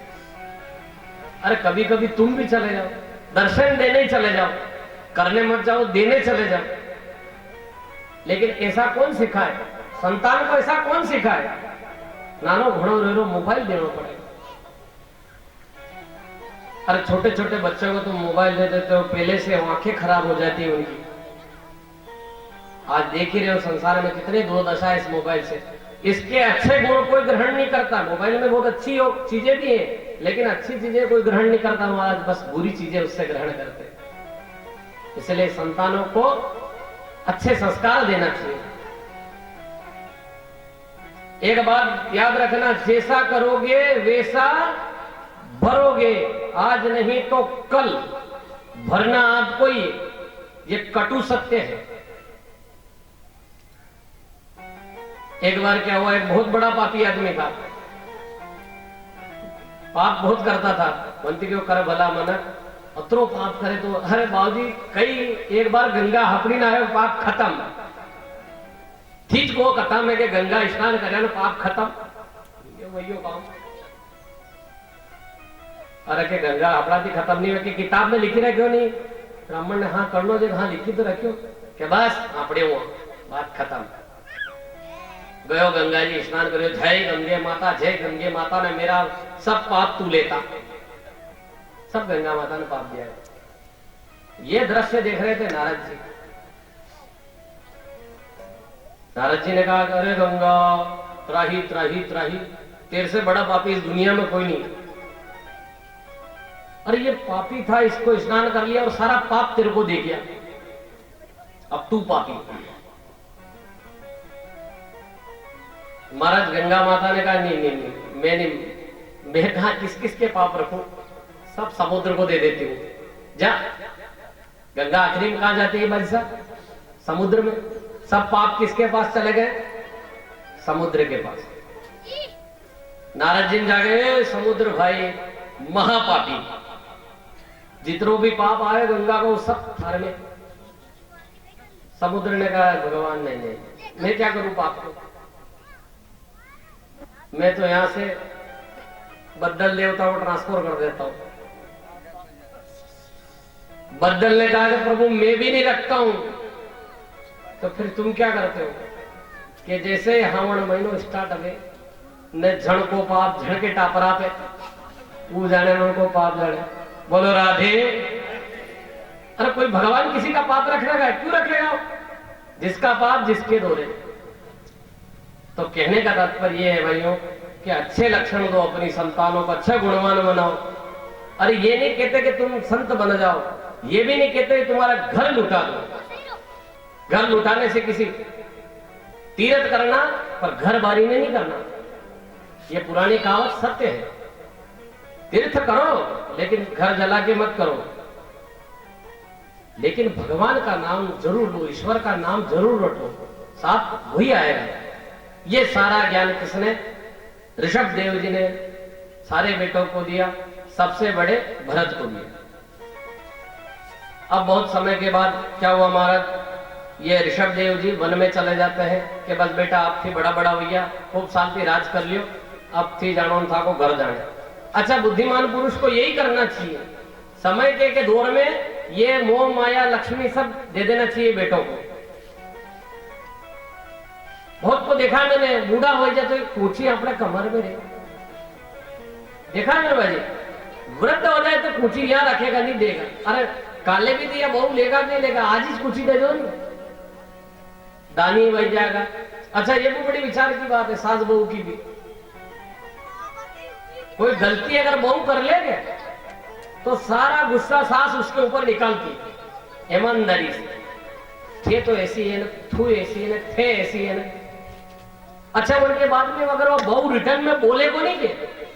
अरे कभी कभी तुम भी चले जाओ, दर्शन देने ही चले जाओ, करने मत जाओ, देने चले जाओ। लेकिन ऐसा कौन सिखाए? संतान को ऐसा कौन सिखाए? नानो घणो रेरो मोबाइल देना पड़ेगा। अरे छोटे छोटे बच्चों को तुम मोबाइल दे देते हो, पहले से आंखें खराब हो जाती है उनकी। आज देख ही रहे हो संसार में कितनी दुर्दशा है इस मोबाइल से। इसके अच्छे गुण कोई ग्रहण नहीं करता। मोबाइल में बहुत अच्छी चीजें भी हैं, लेकिन अच्छी चीजें कोई ग्रहण नहीं करता महाराज, बस बुरी चीजें उससे ग्रहण करते। इसलिए संतानों को अच्छे संस्कार देना चाहिए। एक बात याद रखना, जैसा करोगे वैसा भरोगे, आज नहीं तो कल भरना आपको ही। ये कटु सत्य है। एक बार क्या हुआ, एक बहुत बड़ा पापी आदमी था, पाप बहुत करता था। बनती क्यों कर भला मनक, अतरो पाप करे तो अरे बाबूजी कई एक बार गंगा हपड़ी ना है, पाप खत्म। ठीक को खत्म है कि गंगा स्नान करे ना पाप खत्म, ये वही काम। अरे के गंगा अपना थी खत्म नहीं हुई कि किताब में लिखी रख्यो नहीं। ब्राह्मण ने हाँ कर लो जो हाँ लिखी तो रखियो के बस आपड़े हुआ बात खत्म। गयो गंगा जी स्नान करो, जय गंगे माता, जय गंगे माता ने मेरा सब पाप तू लेता। सब गंगा माता ने पाप दिया। ये दृश्य देख रहे थे नारद जी। नारद जी ने कहा अरे गंगा त्राही त्राही त्राही, तेरे से बड़ा पापी इस दुनिया में कोई नहीं। अरे ये पापी था, इसको स्नान कर लिया और सारा पाप तेरे को दे गया, अब तू पापी। महाराज गंगा माता ने कहा नहीं नहीं नहीं, मैं नहीं, मैं कहा किस किस के पाप रखूं, सब समुद्र को दे देती हूं। जा गंगा आखिरी में कहा जाती है भाई साहब, समुद्र में। सब पाप किसके पास चले गए? समुद्र के पास। नारद जी जागे, समुद्र भाई महापापी, जितनो भी पाप आए गंगा को सब थार में। समुद्र ने कहा भगवान नहीं नहीं, मैं क्या करूं पाप को, मैं तो यहां से बद्दल देवता को ट्रांसफर कर देता हूं। बद्दल ने कहा कि प्रभु मैं भी नहीं रखता हूं, तो फिर तुम क्या करते हो कि जैसे हावण महीनो स्टार्ट हुए ने झण को पाप झण के टापरा पे वो जाने मन को पाप जाने। बोलो राधे। अरे कोई भगवान किसी का पाप रख रहा है, क्यों रख लेगा? जिसका पाप जिसके दोरे। तो कहने का तात्पर्य यह है भाइयों कि अच्छे लक्षण दो अपनी संतानों को, अच्छे गुणवान बनाओ। अरे ये नहीं कहते कि तुम संत बन जाओ, ये भी नहीं कहते कि तुम्हारा घर लुटा दो। घर लुटाने से किसी तीर्थ करना पर घर बारी में नहीं करना, ये पुरानी कहावत सत्य है। तीर्थ करो लेकिन घर जला के मत करो, लेकिन भगवान का नाम जरूर लो, ईश्वर का नाम जरूर रटो, साथ वही आएगा। ये सारा ज्ञान किसने? ऋषभ देव जी ने सारे बेटों को दिया, सबसे बड़े भरत को दिया। अब बहुत समय के बाद क्या हुआ महाराज, ये ऋषभ देव जी वन में चले जाते हैं कि बस बेटा आप थी बड़ा बड़ा भैया, खूब शांति राज कर लियो, अब थी जानो था को घर जाने। अच्छा बुद्धिमान पुरुष को यही करना चाहिए, समय के दौर में ये मोह माया लक्ष्मी सब दे देना चाहिए बेटों को। बहुत को देखा मैंने, बूढ़ा हो जाए तो पूछी अपने कमर में रहे, देखा मेरे भाई, वृद्ध हो जाए तो कुची यहाँ रखेगा नहीं देगा। अरे काले भी दिया बहू लेगा नहीं लेगा, आज ही कुची दे दो, दानी बन जाएगा। अच्छा ये भी बड़ी विचार की बात है, सास बहू की भी। कोई गलती अगर बहू कर लेगे तो सारा गुस्सा सास उसके ऊपर निकालती ईमानदारी से। ये तो ऐसी है ना, थू ऐसी है ना, थे ऐसी है ना। अच्छा उनके बाद में अगर वो बहू रिटर्न में बोले को नहीं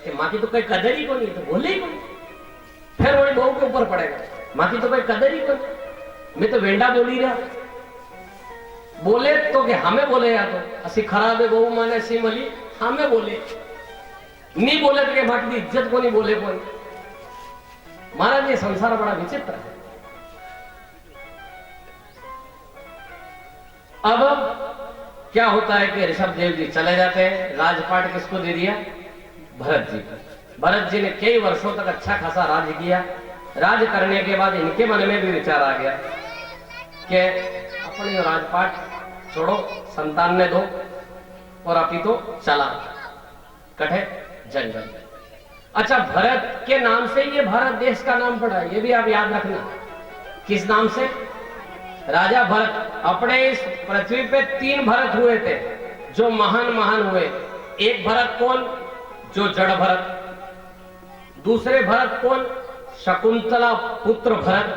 कि माँ की तो कोई कदर ही को नहीं, तो बोले ही को नहीं, फिर वही बहू के ऊपर पड़ेगा, माँ की तो कोई कदर ही को नहीं, मैं तो वेंडा बोली रहा। बोले तो कि हमें बोले या तो असी खराब है बहू माने सी मली, हमें बोले नहीं बोले तो माँ की इज्जत को नहीं बोले कोई। महाराज ये संसार बड़ा विचित्र है। अब क्या होता है कि ऋषभ देव जी चले जाते हैं, राजपाट किसको दे दिया? भरत जी को। भरत जी ने कई वर्षों तक अच्छा खासा राज किया। राज करने के बाद इनके मन में भी विचार आ गया कि अपने राजपाट छोड़ो, संतान ने दो, और अभी तो चला कठे जंगल। अच्छा भरत के नाम से ये भारत देश का नाम पड़ा, ये भी आप याद रखना। किस नाम से? राजा भरत। अपने इस पृथ्वी पे 3 भरत हुए थे जो महान महान हुए। एक भरत कौन? जो जड़ भरत। दूसरे भरत कौन? शकुंतला पुत्र भरत।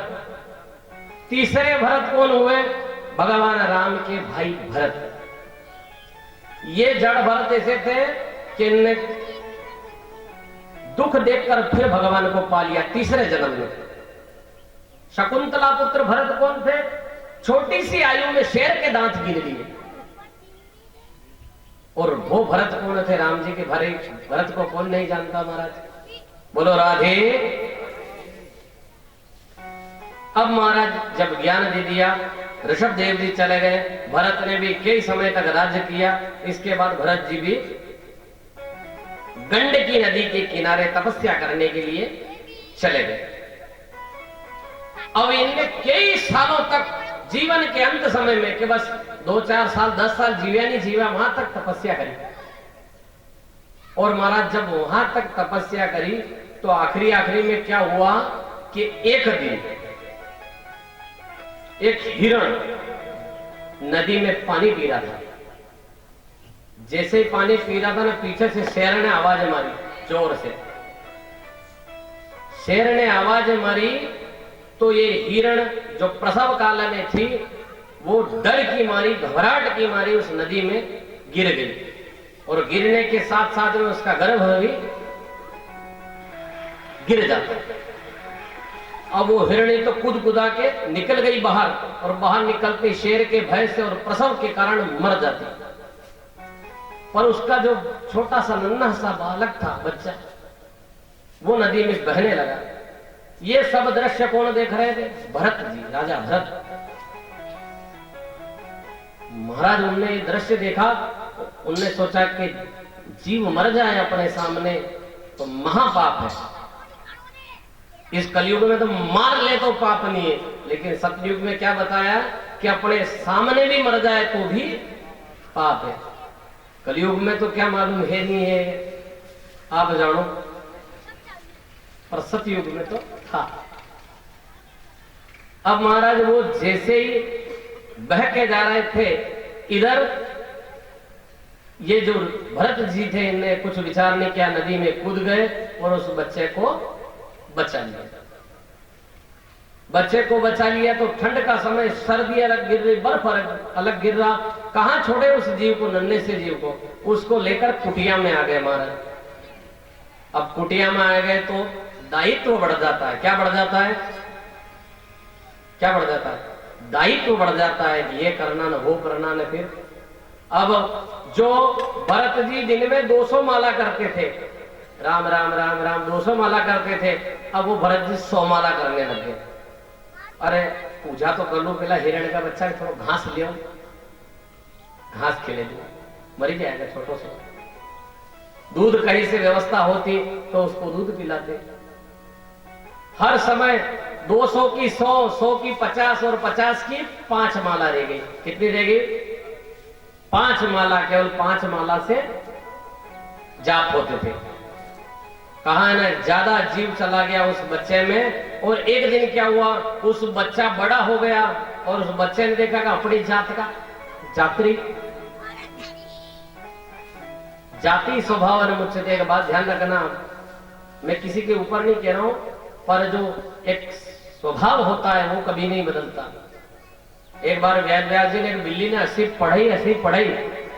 तीसरे भरत कौन हुए? भगवान राम के भाई भरत। ये जड़ भरत ऐसे थे कि इनने दुख देखकर फिर भगवान को पा लिया तीसरे जन्म में। शकुंतला पुत्र भरत कौन थे? छोटी सी आयु में शेर के दांत गिर लिए। और वो भरत कौन थे? राम जी के भाई भरत को कौन नहीं जानता महाराज? बोलो राधे। अब महाराज जब ज्ञान दे दिया, ऋषभ देव जी चले गए, भरत ने भी कई समय तक राज्य किया। इसके बाद भरत जी भी गंडकी नदी के किनारे तपस्या करने के लिए चले गए। अब इनने कई सालों तक जीवन के अंत समय में कि बस 2-4 साल 10 साल जीव्या नहीं जीवा, वहां तक तपस्या करी। और महाराज जब वहां तक तपस्या करी तो आखिरी में क्या हुआ कि एक दिन एक हिरण नदी में पानी पी रहा था। जैसे ही पानी पी रहा था ना, पीछे से शेर ने आवाज मारी जोर से। शेर ने आवाज मारी तो ये हिरण जो प्रसव काल में थी वो डर की मारी, घबराहट की मारी उस नदी में गिर गई। और गिरने के साथ साथ में उसका गर्भ भी गिर जाता। अब वो हिरणी तो कूद कुदा के निकल गई बाहर, और बाहर निकलते शेर के भय से और प्रसव के कारण मर जाती। पर उसका जो छोटा सा नन्हा सा बालक था, बच्चा, वो नदी में बहने लगा। ये सब दृश्य कौन देख रहे थे? भरत जी, राजा भरत। महाराज उनने ये दृश्य देखा, उनने सोचा कि जीव मर जाए अपने सामने तो महापाप है। इस कलयुग में तो मार ले तो पाप नहीं है, लेकिन सतयुग में क्या बताया कि अपने सामने भी मर जाए तो भी पाप है। कलयुग में तो क्या मालूम है नहीं है, आप जानो, पर सतयुग में तो था। अब महाराज वो जैसे ही बह के जा रहे थे, इधर ये जो भरत जी थे इनने कुछ विचार नहीं किया, नदी में कूद गए और उस बच्चे को बचा लिया। बच्चे को बचा लिया तो ठंड का समय, सर्दी अलग गिर रही, बर्फ अलग गिर रहा, कहां छोड़े उस जीव को, नन्हे से जीव को? उसको लेकर कुटिया में आ गए महाराज। अब कुटिया में आ गए तो दायित्व बढ़ जाता है। क्या बढ़ जाता है? क्या बढ़ जाता है? दायित्व बढ़ जाता है कि ये करना न वो करना न। फिर अब जो भरत जी दिन में 200 माला करते थे, राम राम राम राम 200 माला करते थे, अब वो भरत जी 100 माला करने लगे। अरे पूजा तो कर लो, पहला हिरण का बच्चा थोड़ा घास ले आओ, घास खिले दो, मर जाएगा छोटो सा। दूध कहीं से व्यवस्था होती तो उसको दूध पिलाते। हर समय 200 की 100, 100 की 50 और 50 की 5 माला रह गई। कितनी रह गई? 5 माला। केवल 5 माला से जाप होते थे। कहा है ना, ज्यादा जीव चला गया उस बच्चे में। और एक दिन क्या हुआ, उस बच्चा बड़ा हो गया और उस बच्चे ने देखा कि अपनी जात का जात्री जाति स्वभाव मुझसे। एक बात ध्यान रखना, मैं किसी के ऊपर नहीं कह रहा हूं, पर जो एक स्वभाव होता है वो कभी नहीं बदलता। एक बार वेद व्यास जी ने, एक बिल्ली ने ऐसी पढ़ाई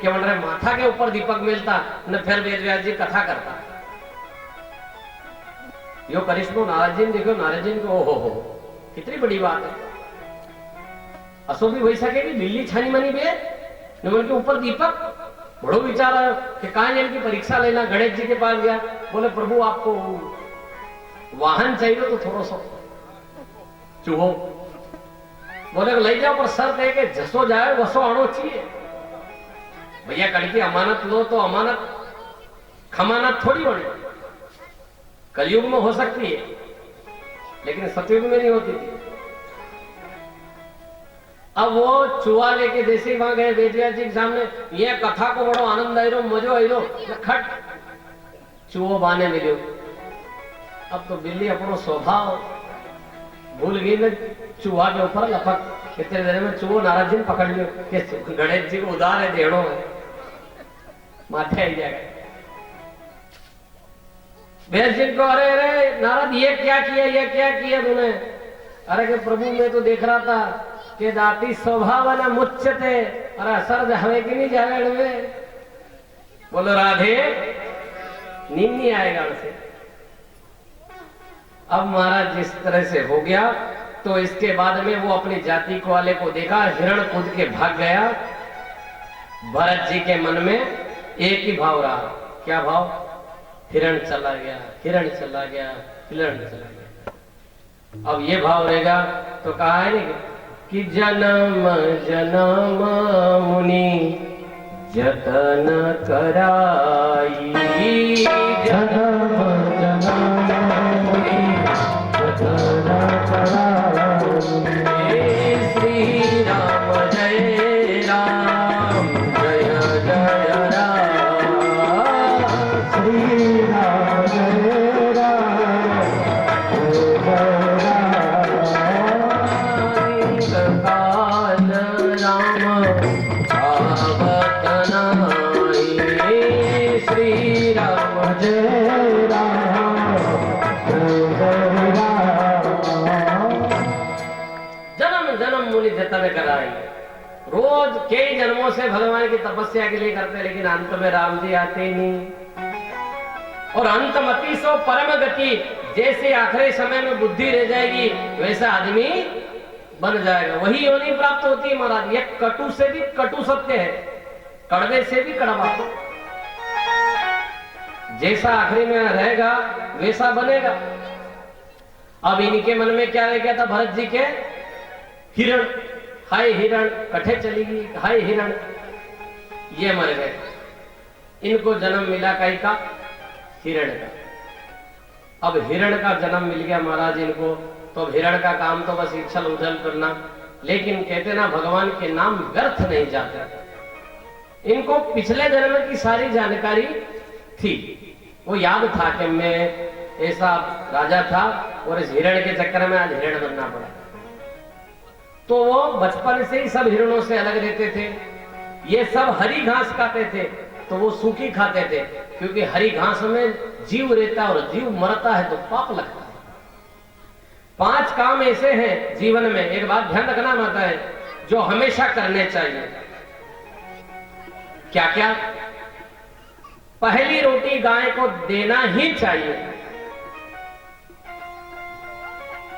कि बोल रहे माथा के ऊपर दीपक मिलता न। फिर वेद व्यास जी कथा करता, यो करिश्मो नारद जी ने देखो, नारद जी को हो कितनी बड़ी बात है। असो भी वही सकेगी, बिल्ली छानी मनी बे न के ऊपर दीपक। बड़ो विचार आयो कि कहां इनकी परीक्षा लेना। गणेश जी के पास गया, बोले प्रभु आपको वाहन चाहिए तो थोड़ा सा चूहो। बोले ले जाओ, पर शर्त है कि जसो जाए वसो आनो चाहिए। भैया कल की अमानत लो तो अमानत खमानत थोड़ी होनी। कलयुग में हो सकती है, लेकिन सतयुग में नहीं होती थी। अब वो चूहा लेके जैसे वहां गए वेदव्यास जी के सामने, ये कथा को बड़ो आनंद आयो, मजो आयो, खट चूहो बाने मिलो। अब तो बिल्ली अपनो स्वभाव भूल गई न, चूहा के ऊपर लपक। कितने देर में चूहो नारद जी ने पकड़ लियो कि गणेश जी को उधार है, देड़ो है, माथे आई जाएगा। व्यास जी को, अरे अरे नारद ये क्या किया तूने? अरे कि प्रभु मैं तो देख रहा था कि दाती स्वभाव न मुच्यते, अरे असर जावे कि नहीं जावे। बोलो राधे, नींद नहीं आएगा उसे। अब महाराज जिस तरह से हो गया तो इसके बाद में वो अपनी जाति को वाले को देखा, हिरण कूद के भाग गया। भरत जी के मन में एक ही भाव रहा। क्या भाव? हिरण चला गया, हिरण चला गया, हिरण चला गया। अब ये भाव रहेगा तो कहा है नहीं कि जन्म जन्म मुनि जतन कराई, जन्म जन्म मुनि श्री राम जय राम जय जय राम श्री राम जय राम काल राम आवत नाई श्री राम जय राम जय राम। जन्म जन्म मुनि जतन कराई। रोज कई जन्मों से भगवान की तपस्या के लिए करते, लेकिन अंत में राम जी आते ही नहीं। और अंतमति सो परम गति, जैसे आखिरी समय में बुद्धि रह जाएगी वैसा आदमी बन जाएगा, वही योनि प्राप्त होती है महाराज। यह कटु से भी कटु सत्य है, कड़वे से भी कड़वा। जैसा आखिरी में रहेगा वैसा बनेगा। अब इनके मन में क्या रह गया था भरत जी के? हिरण, हाय हिरण, कठे चली गई, हाय हिरण, ये मर गए। इनको जन्म मिला कहीं का? हिरण का। अब हिरण का जन्म मिल गया महाराज इनको, तो हिरण का काम तो बस इच्छल उछल करना। लेकिन कहते ना भगवान के नाम व्यर्थ नहीं जाते। इनको पिछले जन्म की सारी जानकारी थी, वो याद था कि मैं ऐसा राजा था और इस हिरण के चक्कर में आज हिरण बनना पड़ा। तो वो बचपन से ही सब हिरणों से अलग रहते थे। ये सब हरी घास खाते थे, तो वो सूखी खाते थे, क्योंकि हरी घास में जीव रहता है और जीव मरता है तो पाप लगता है। 5 काम ऐसे हैं जीवन में, एक बात ध्यान रखना माता है, जो हमेशा करने चाहिए। क्या क्या? पहली रोटी गाय को देना ही चाहिए।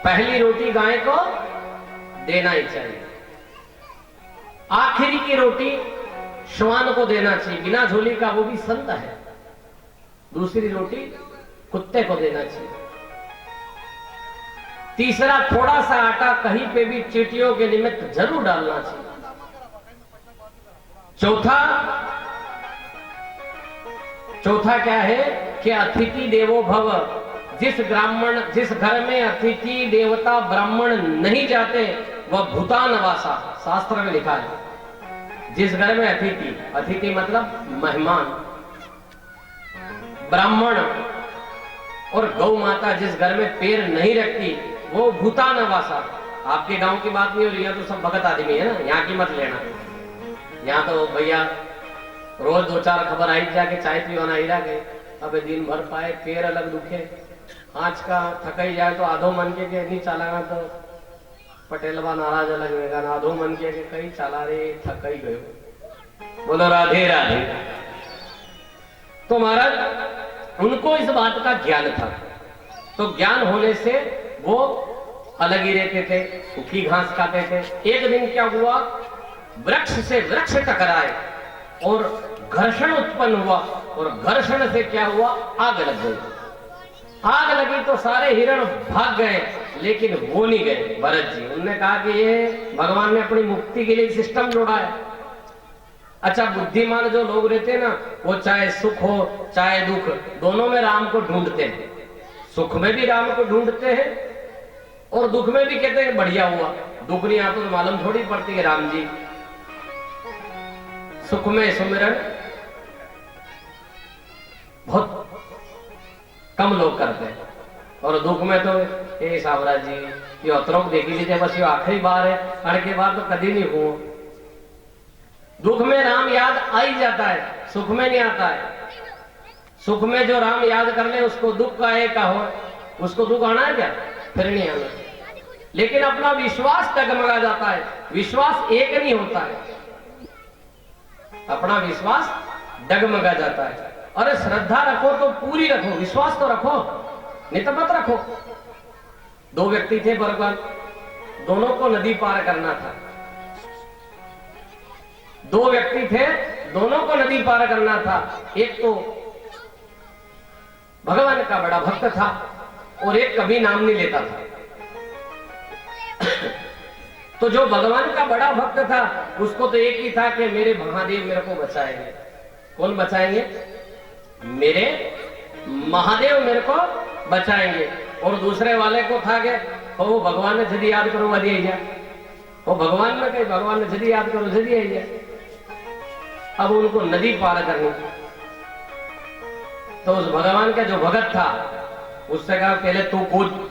पहली रोटी गाय को देना ही चाहिए। आखिरी की रोटी श्वान को देना चाहिए, बिना झोली का, वो भी संत है। दूसरी रोटी कुत्ते को देना चाहिए। तीसरा, थोड़ा सा आटा कहीं पे भी चींटियों के निमित्त जरूर डालना चाहिए। चौथा क्या है कि अतिथि देवो भव। जिस घर में अतिथि देवता ब्राह्मण नहीं जाते वह भूतान वासा, शास्त्र में लिखा है। जिस घर में अतिथि मतलब मेहमान, ब्राह्मण और गौ माता जिस घर में पैर नहीं रखती वो भूतान वासा। आपके गांव की बात नहीं हो रही है, तो सब भगत आदमी है ना, यहाँ की मत लेना। यहाँ तो भैया रोज 2-4 खबर आई जाके चाय पीवाना ही रह गए। अब दिन भर पाए, पैर अलग दुखे, आज का थकाई जाए तो आधो मन के नहीं चलाना, तो पटेलवा नाराज अलग रहेगा ना। आधो मन के कई चला रे, थकाई गयो। बोलो राधे राधे। तो महाराज उनको इस बात का ज्ञान था, तो ज्ञान होने से वो अलग ही रहते थे, सूखी घास खाते थे। एक दिन क्या हुआ, वृक्ष से वृक्ष टकराए और घर्षण उत्पन्न हुआ, और घर्षण से क्या हुआ, आग लग गई। आग लगी तो सारे हिरण भाग गए, लेकिन वो नहीं गए भरत जी। उन्होंने कहा कि ये भगवान ने अपनी मुक्ति के लिए सिस्टम जोड़ा है। अच्छा, बुद्धिमान जो लोग रहते हैं ना, वो चाहे सुख हो चाहे दुख, दोनों में राम को ढूंढते हैं। सुख में भी राम को ढूंढते हैं और दुख में भी कहते हैं बढ़िया हुआ। दुख नहीं आता तो मालूम थोड़ी पड़ती है राम जी। सुख में सुमिरन बहुत कम लोग करते हैं, और दुख में तो ये सावरा जी ये अतरों देखी लीजिए, बस ये आखिरी बार है, अड़ के बाद तो कभी नहीं हुआ। दुख में राम याद आ ही जाता है, सुख में नहीं आता है। सुख में जो राम याद कर ले उसको दुख का एक का हो, उसको दुख आना है क्या? फिर नहीं आना। लेकिन अपना विश्वास डगमगा जाता है, विश्वास एक नहीं होता है, अपना विश्वास डगमगा जाता है। अरे श्रद्धा रखो तो पूरी रखो, विश्वास तो रखो, नहीं तो मत रखो। 2 व्यक्ति थे बरगद, दोनों को नदी पार करना था। 2 व्यक्ति थे, दोनों को नदी पार करना था। एक तो भगवान का बड़ा भक्त था और एक कभी नाम नहीं लेता था। तो जो भगवान का बड़ा भक्त था उसको तो एक ही था कि मेरे महादेव मेरे को बचाएंगे। कौन बचाएंगे? मेरे महादेव मेरे को बचाएंगे। और दूसरे वाले को था के वो भगवान ने जदी याद करो वधी जा, वो भगवान ने कही भगवान ने जदी याद करो जदी आई जा। अब उनको नदी पार करनी, तो उस भगवान का जो भगत था उससे कहा पहले तू कूद।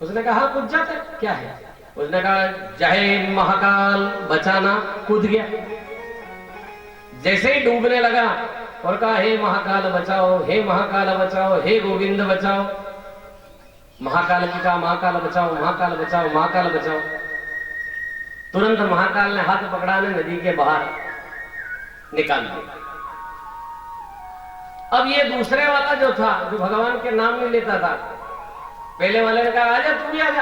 उसने कहा हाँ कूद जाते क्या है। उसने कहा जय महाकाल बचाना, कूद गया। जैसे ही डूबने लगा और कहा हे महाकाल बचाओ, हे महाकाल बचाओ, हे गोविंद बचाओ। महाकाल की कहा महाकाल बचाओ, महाकाल बचाओ, महाकाल बचाओ। तुरंत महाकाल ने हाथ पकड़ा ने नदी के बाहर निकाल दिया। अब ये दूसरे वाला जो था, जो भगवान के नाम नहीं लेता था, पहले वाले ने कहा आजा तू भी आजा।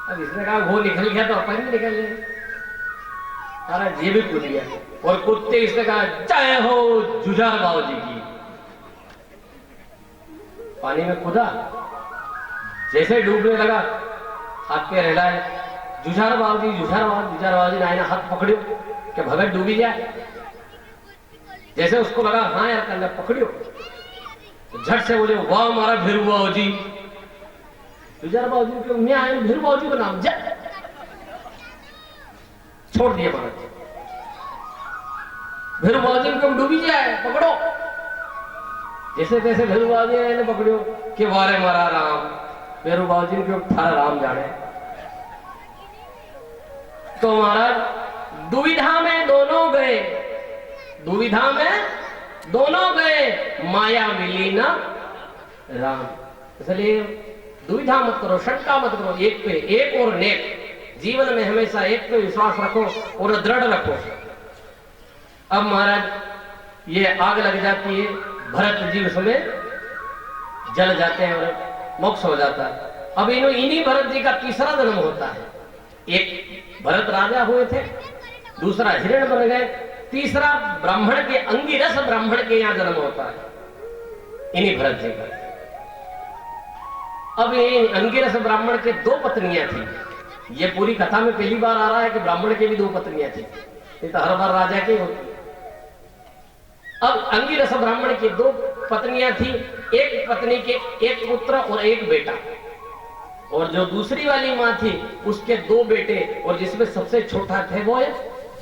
अब इसने कहा वो निकल गया तो अपन भी निकल गए। अरे ये भी कूद गया और कूदते इसने कहा जय हो जुझार बाबू जी की। पानी में कूदा, जैसे डूबने लगा हाथ पे हिलाए जुझार बाबू जी, जुझार बाबू जी ने हाथ पकड़ियो कि भगत डूबी जाए। जैसे उसको लगा हाँ यार करना पकड़ियो, तो झट से बोले वाह हमारा भिरू बाबू जी। जुझार बाबू जी के मैं आए भिरू बाबू जी का नाम जा छोड़ दिए भगत। भिरू बाबू जी को डूबी जाए पकड़ो। जैसे तैसे भिरू बाबू जी ने पकड़ियो कि वारे मारा राम, भिरू बाबू जी के थारा राम जाने। तो महाराज दुविधा में दोनों गए, दुविधा में दोनों गए, माया मिली ना राम। इसलिए दुविधा मत करो, शंका मत करो, एक पे एक और नेक। जीवन में हमेशा एक पे विश्वास रखो और दृढ़ रखो। अब महाराज ये आग लग जाती है, भरत जी उसमें जल जाते हैं और मोक्ष हो जाता है। अब इन्हीं भरत जी का तीसरा जन्म होता है। एक भरत राजा हुए थे, दूसरा हिरण बन गए, तीसरा ब्राह्मण के अंगिरस ब्राह्मण के यहां जन्म होता है इन्हीं भरत जी का। अब ये अंगिरस ब्राह्मण के दो पत्नियां थी। ये पूरी कथा में पहली बार आ रहा है कि ब्राह्मण के भी दो पत्नियां थी, ये तो हर बार राजा की होती। अब अंगिरस ब्राह्मण की दो पत्नियां थी, एक पत्नी के एक पुत्र और एक बेटा, और जो दूसरी वाली मां थी उसके दो बेटे, और जिसमें सबसे छोटा थे वो है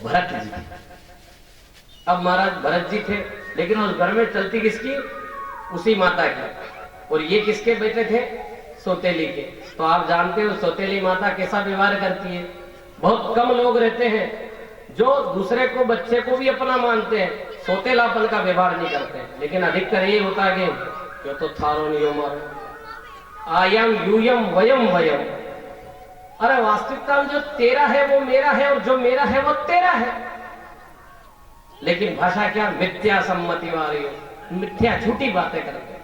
भरत जी। अब महाराज भरत जी थे, लेकिन उस घर में चलती किसकी, उसी माता की। और ये किसके बेटे थे, सौतेली के। तो आप जानते हो सौतेली माता कैसा व्यवहार करती है। बहुत कम लोग रहते हैं जो दूसरे को, बच्चे को भी अपना मानते हैं, सौतेलापन का व्यवहार नहीं करते। लेकिन अधिकतर ये होता है कि तो थारो नियो मारो, आयम यूयम वयम वयम। अरे वास्तविकता में जो तेरा है वो मेरा है, और जो मेरा है वो तेरा है। लेकिन भाषा क्या, मिथ्या सम्मति वाली, मिथ्या झूठी बातें करते हैं।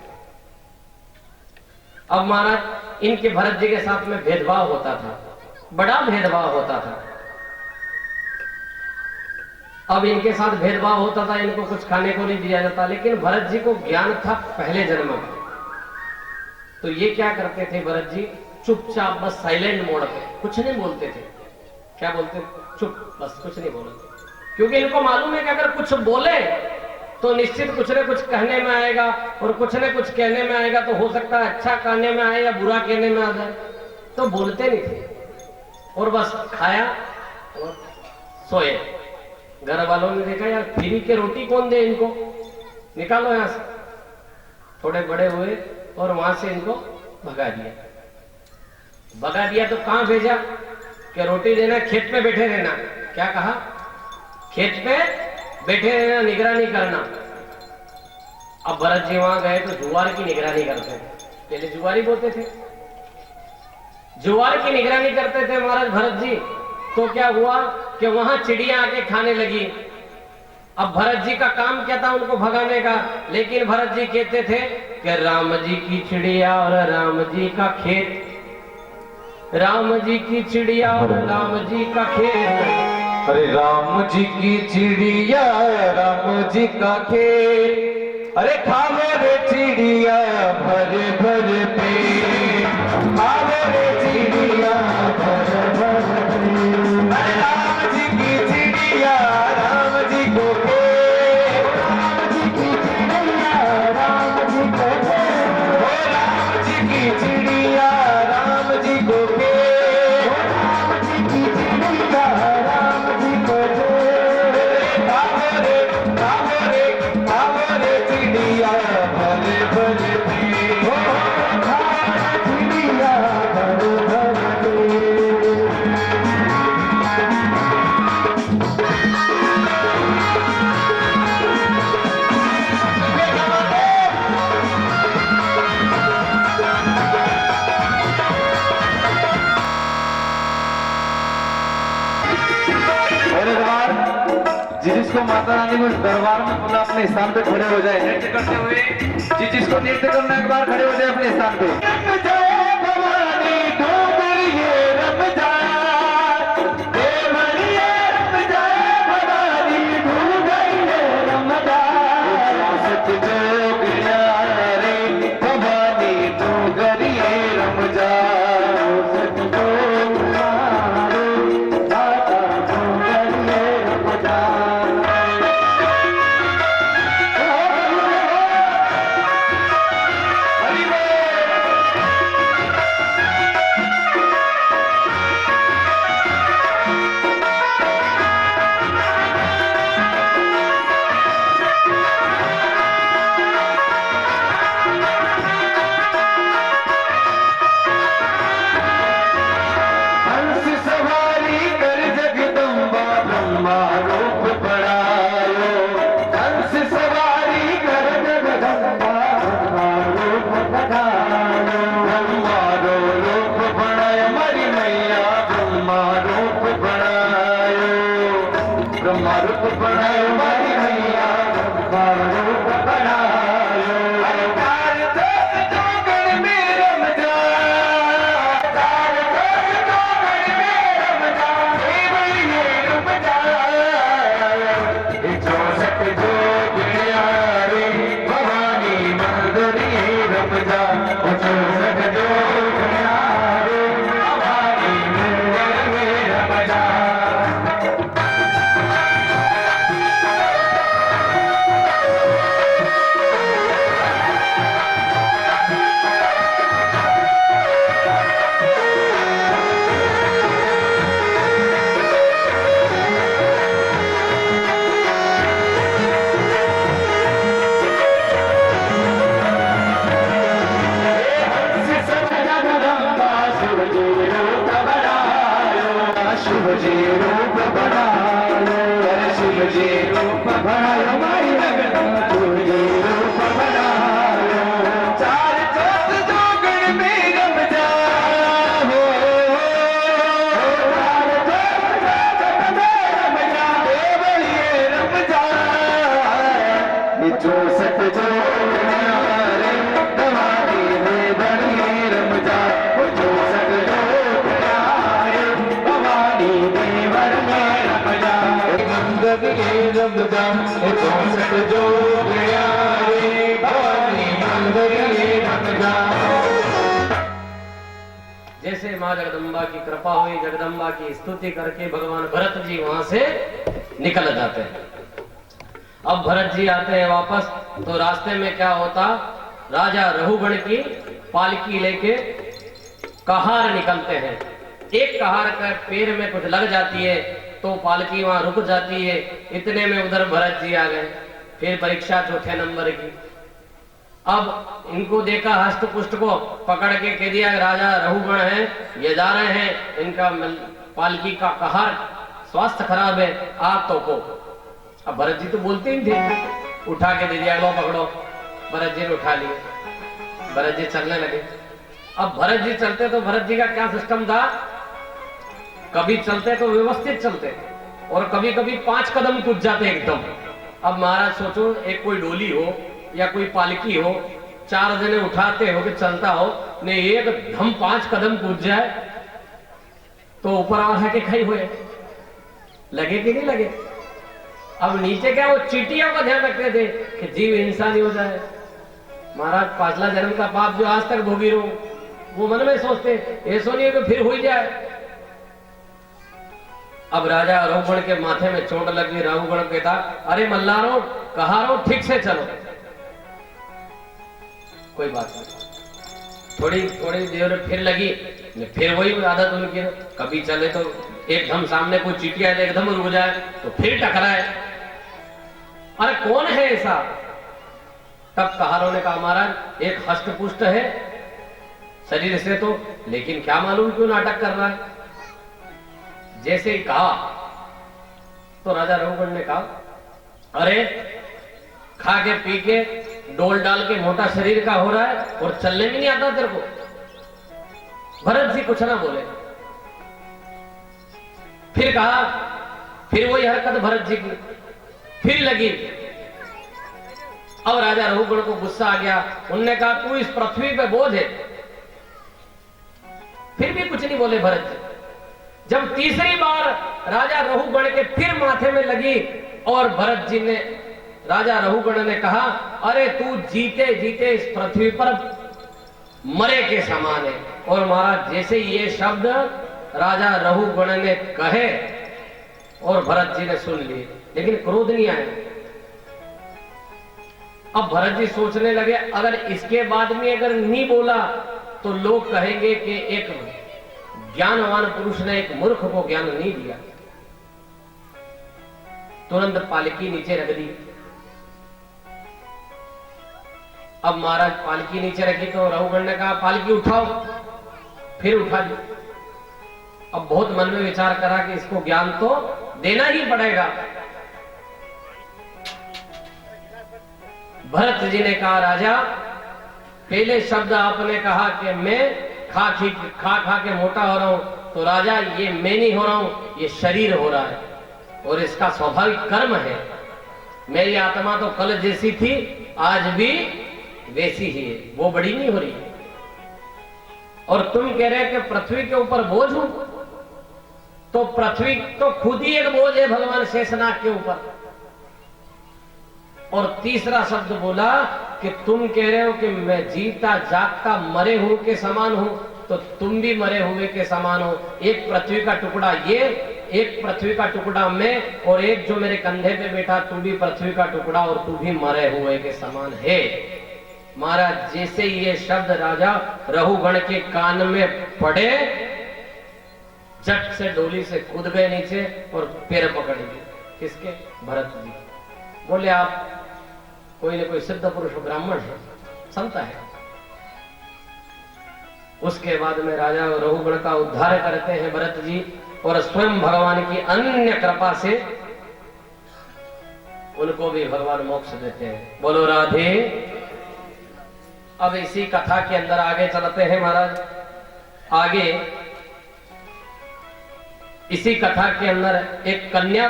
अब महाराज इनके भरत जी के साथ में भेदभाव होता था, बड़ा भेदभाव होता था। अब इनके साथ भेदभाव होता था, इनको कुछ खाने को नहीं दिया जाता। लेकिन भरत जी को ज्ञान था पहले जन्म में, तो ये क्या करते थे भरत जी, चुपचाप बस साइलेंट मोड पे कुछ नहीं बोलते थे। क्या बोलते, चुप, बस कुछ नहीं बोलते। क्योंकि इनको मालूम है कि अगर कुछ बोले तो निश्चित कुछ न कुछ कहने में आएगा, और कुछ न कुछ कहने में आएगा तो हो सकता है अच्छा कहने में आए या बुरा कहने में आ जाए। तो बोलते नहीं थे, और बस खाया और सोए। घर वालों ने देखा यार फ्री के रोटी कौन दे इनको, निकालो यहां से। थोड़े बड़े हुए और वहां से इनको भगा दिया। भगा दिया तो कहां भेजा कि रोटी देना, खेत पे बैठे रहना। क्या कहा, खेत पे बैठे रहना, निगरानी करना। अब भरत जी वहां गए तो जुआर की निगरानी करते थे। पहले जुआरी बोलते थे, जुआर की निगरानी करते थे महाराज भरत जी। तो क्या हुआ कि वहां चिड़िया आके खाने लगी। अब भरत जी का काम क्या था, उनको भगाने का। लेकिन भरत जी कहते थे कि राम जी की चिड़िया और राम जी का खेत, राम जी की चिड़िया और राम जी का खेत। अरे राम जी की चिड़िया, राम जी का खेत, अरे खावे रे चिड़िया भर भर पेट, खावे रे चिड़िया भर भर पेट। अरे राम जी की चिड़िया, राम जी को खेत, राम जी की चिड़िया, राम जी को खेत। जिसको माता रानी को दरबार में बोला अपने स्थान पे खड़े हो जाए नृत्य करते हुए, जिसको नृत्य करना एक बार खड़े हो जाए अपने स्थान पे। रम जाए भवानी डोगरिए रम जाए, देवरिए रम जाए भवानी डोगरिए रम जाए, सत जोगिया रे भवानी डोगरिए रम जाए, सत जोगिया रे दाता डोगरिए रम जाए। हंस सवारी कर जगदम्बा ब्रह्मा रूप बढ़ायो, हंस सवारी कर जगदम्बा ब्रह्मा रूप बढ़ायो, ब्रह्मा रो रूप बढ़ायो हमारी मैया, ब्रह्मा रूप बढ़ायो, ब्रह्मा रूप बढ़ायो हमारी मैया, ब्रह्मा रूप बढ़ायो। अवतार जोगण में रम जा, अवतार जोगण में रम जा, देवरिए रम जा, चौसठ जोगिया रे भवानी मंदिरिए रम जा, चौसठ जोगिया रे भवानी मंदिरिए रम जा। शिवजी रूप बनायो, शिवजी रूप बनायो मारी लगन, शिवजी रूप बनायो, चार चौथ जोगण में रम जाओ, चार चौथ जोगण में रम जा, देवरिए रम जा, चौसठ जोगणिया रे भवानी देवरिए रम जा, चौसठ जोगणिया रे भवानी देवरिए रम जा, मंदिरिए रम जा, चौसठ जोगिया रे भवानी मंदिरिए रम जा। जैसे माँ जगदम्बा की कृपा हुई, जगदम्बा की स्तुति करके भगवान भरत जी वहां से निकल जाते हैं। अब भरत जी आते हैं वापस, तो रास्ते में क्या होता, राजा रहुगण की पालकी लेके कहार निकलते हैं। एक कहार का पैर में कुछ लग जाती है तो पालकी वहां रुक जाती है। इतने में उधर भरत जी आ गए, फिर परीक्षा चौथे नंबर की। अब इनको देखा हस्त पुष्ट को पकड़ के कह दिया राजा रहुगण है, ये जा रहे हैं, इनका पालकी का कहार स्वास्थ्य खराब है, आप तो को। अब भरत जी तो बोलते ही थे, उठा के दे दिया, लो पकड़ो। भरत जी ने उठा लिए, भरत जी चलने लगे। अब भरत जी चलते तो भरत जी का क्या सिस्टम था, कभी चलते तो व्यवस्थित चलते और कभी कभी 5 कदम कूद जाते एकदम। अब महाराज सोचो, एक कोई डोली हो या कोई पालकी हो, 4 जने उठाते हो कि चलता हो ने, एकदम 5 कदम कूद जाए तो ऊपर आवाज के खाई हुए लगे कि नहीं लगे। अब नीचे क्या वो चीटियों का ध्यान रखते थे कि जीव इंसानी हो जाए। महाराज पाछला जन्म का पाप जो आज तक भोगी रहो, वो मन में सोचते ऐसा नहीं हो कि फिर हो जाए। अब राजा रहुगण के माथे में चोट लगी। रहुगण कहता, अरे मल्लारो कहारो ठीक से चलो। कोई बात नहीं, थोड़ी देर फिर लगी, फिर वही आदत उनकी, कभी चले तो एकदम सामने कोई चीटिया है एकदम रुक जाए तो फिर टकराए। अरे कौन है ऐसा? तब कहारों ने कहा, महाराज एक हष्ट पुष्ट है शरीर से तो, लेकिन क्या मालूम क्यों नाटक कर रहा है। जैसे ही कहा तो राजा रहुगण ने कहा, अरे खा के पी के डोल डाल के मोटा शरीर का हो रहा है और चलने भी नहीं आता तेरे को। भरत जी कुछ ना बोले। फिर कहा, फिर वही हरकत भरत जी की, फिर लगी। अब राजा रहुगण को गुस्सा आ गया। उनने कहा तू इस पृथ्वी पे बोझ है। फिर भी कुछ नहीं बोले भरत जी। जब तीसरी बार राजा रहुगण के फिर माथे में लगी और भरत जी ने, राजा रहुगण ने कहा अरे तू जीते जीते इस पृथ्वी पर मरे के समान है। और महाराज जैसे ये शब्द राजा रहुगण ने कहे और भरत जी ने सुन लिए, लेकिन क्रोध नहीं आया। अब भरत जी सोचने लगे अगर इसके बाद में अगर नहीं बोला तो लोग कहेंगे कि एक ज्ञानवान पुरुष ने एक मूर्ख को ज्ञान नहीं दिया। तुरंत पालकी नीचे रख दी। अब महाराज पालकी नीचे रखी तो रहुगण ने कहा पालकी उठाओ। फिर उठा दी। अब बहुत मन में विचार करा कि इसको ज्ञान तो देना ही पड़ेगा। भरत जी ने कहा राजा पहले शब्द आपने कहा कि मैं खा खा के मोटा हो रहा हूं, तो राजा ये मैं नहीं हो रहा हूं, ये शरीर हो रहा है और इसका स्वाभाविक कर्म है। मेरी आत्मा तो कल जैसी थी आज भी वैसी ही है, वो बड़ी नहीं हो रही। और तुम कह रहे कि पृथ्वी के ऊपर बोझ हूं, तो पृथ्वी तो खुद ही एक बोझ है भगवान शेषनाग के ऊपर। और तीसरा शब्द बोला कि तुम कह रहे हो कि मैं जीता जागता मरे हुए के समान हूं, तो तुम भी मरे हुए के समान हो। एक पृथ्वी का टुकड़ा ये, एक पृथ्वी का टुकड़ा मैं, और एक जो मेरे कंधे पे बैठा तू भी पृथ्वी का टुकड़ा और तू भी मरे हुए के समान है। महाराज जैसे ये शब्द राजा रहुगण के कान में पड़े, झट से डोली से कूद गए नीचे और पैर पकड़ लिए। किसके? भरत जी। बोले आप कोई न कोई सिद्ध पुरुष ब्राह्मण है, संत है। उसके बाद में राजा रहुगण का उद्धार करते हैं भरत जी, और स्वयं भगवान की अन्य कृपा से उनको भी भगवान मोक्ष देते हैं। बोलो राधे। अब इसी कथा के अंदर आगे चलते हैं महाराज। आगे इसी कथा के अंदर एक कन्या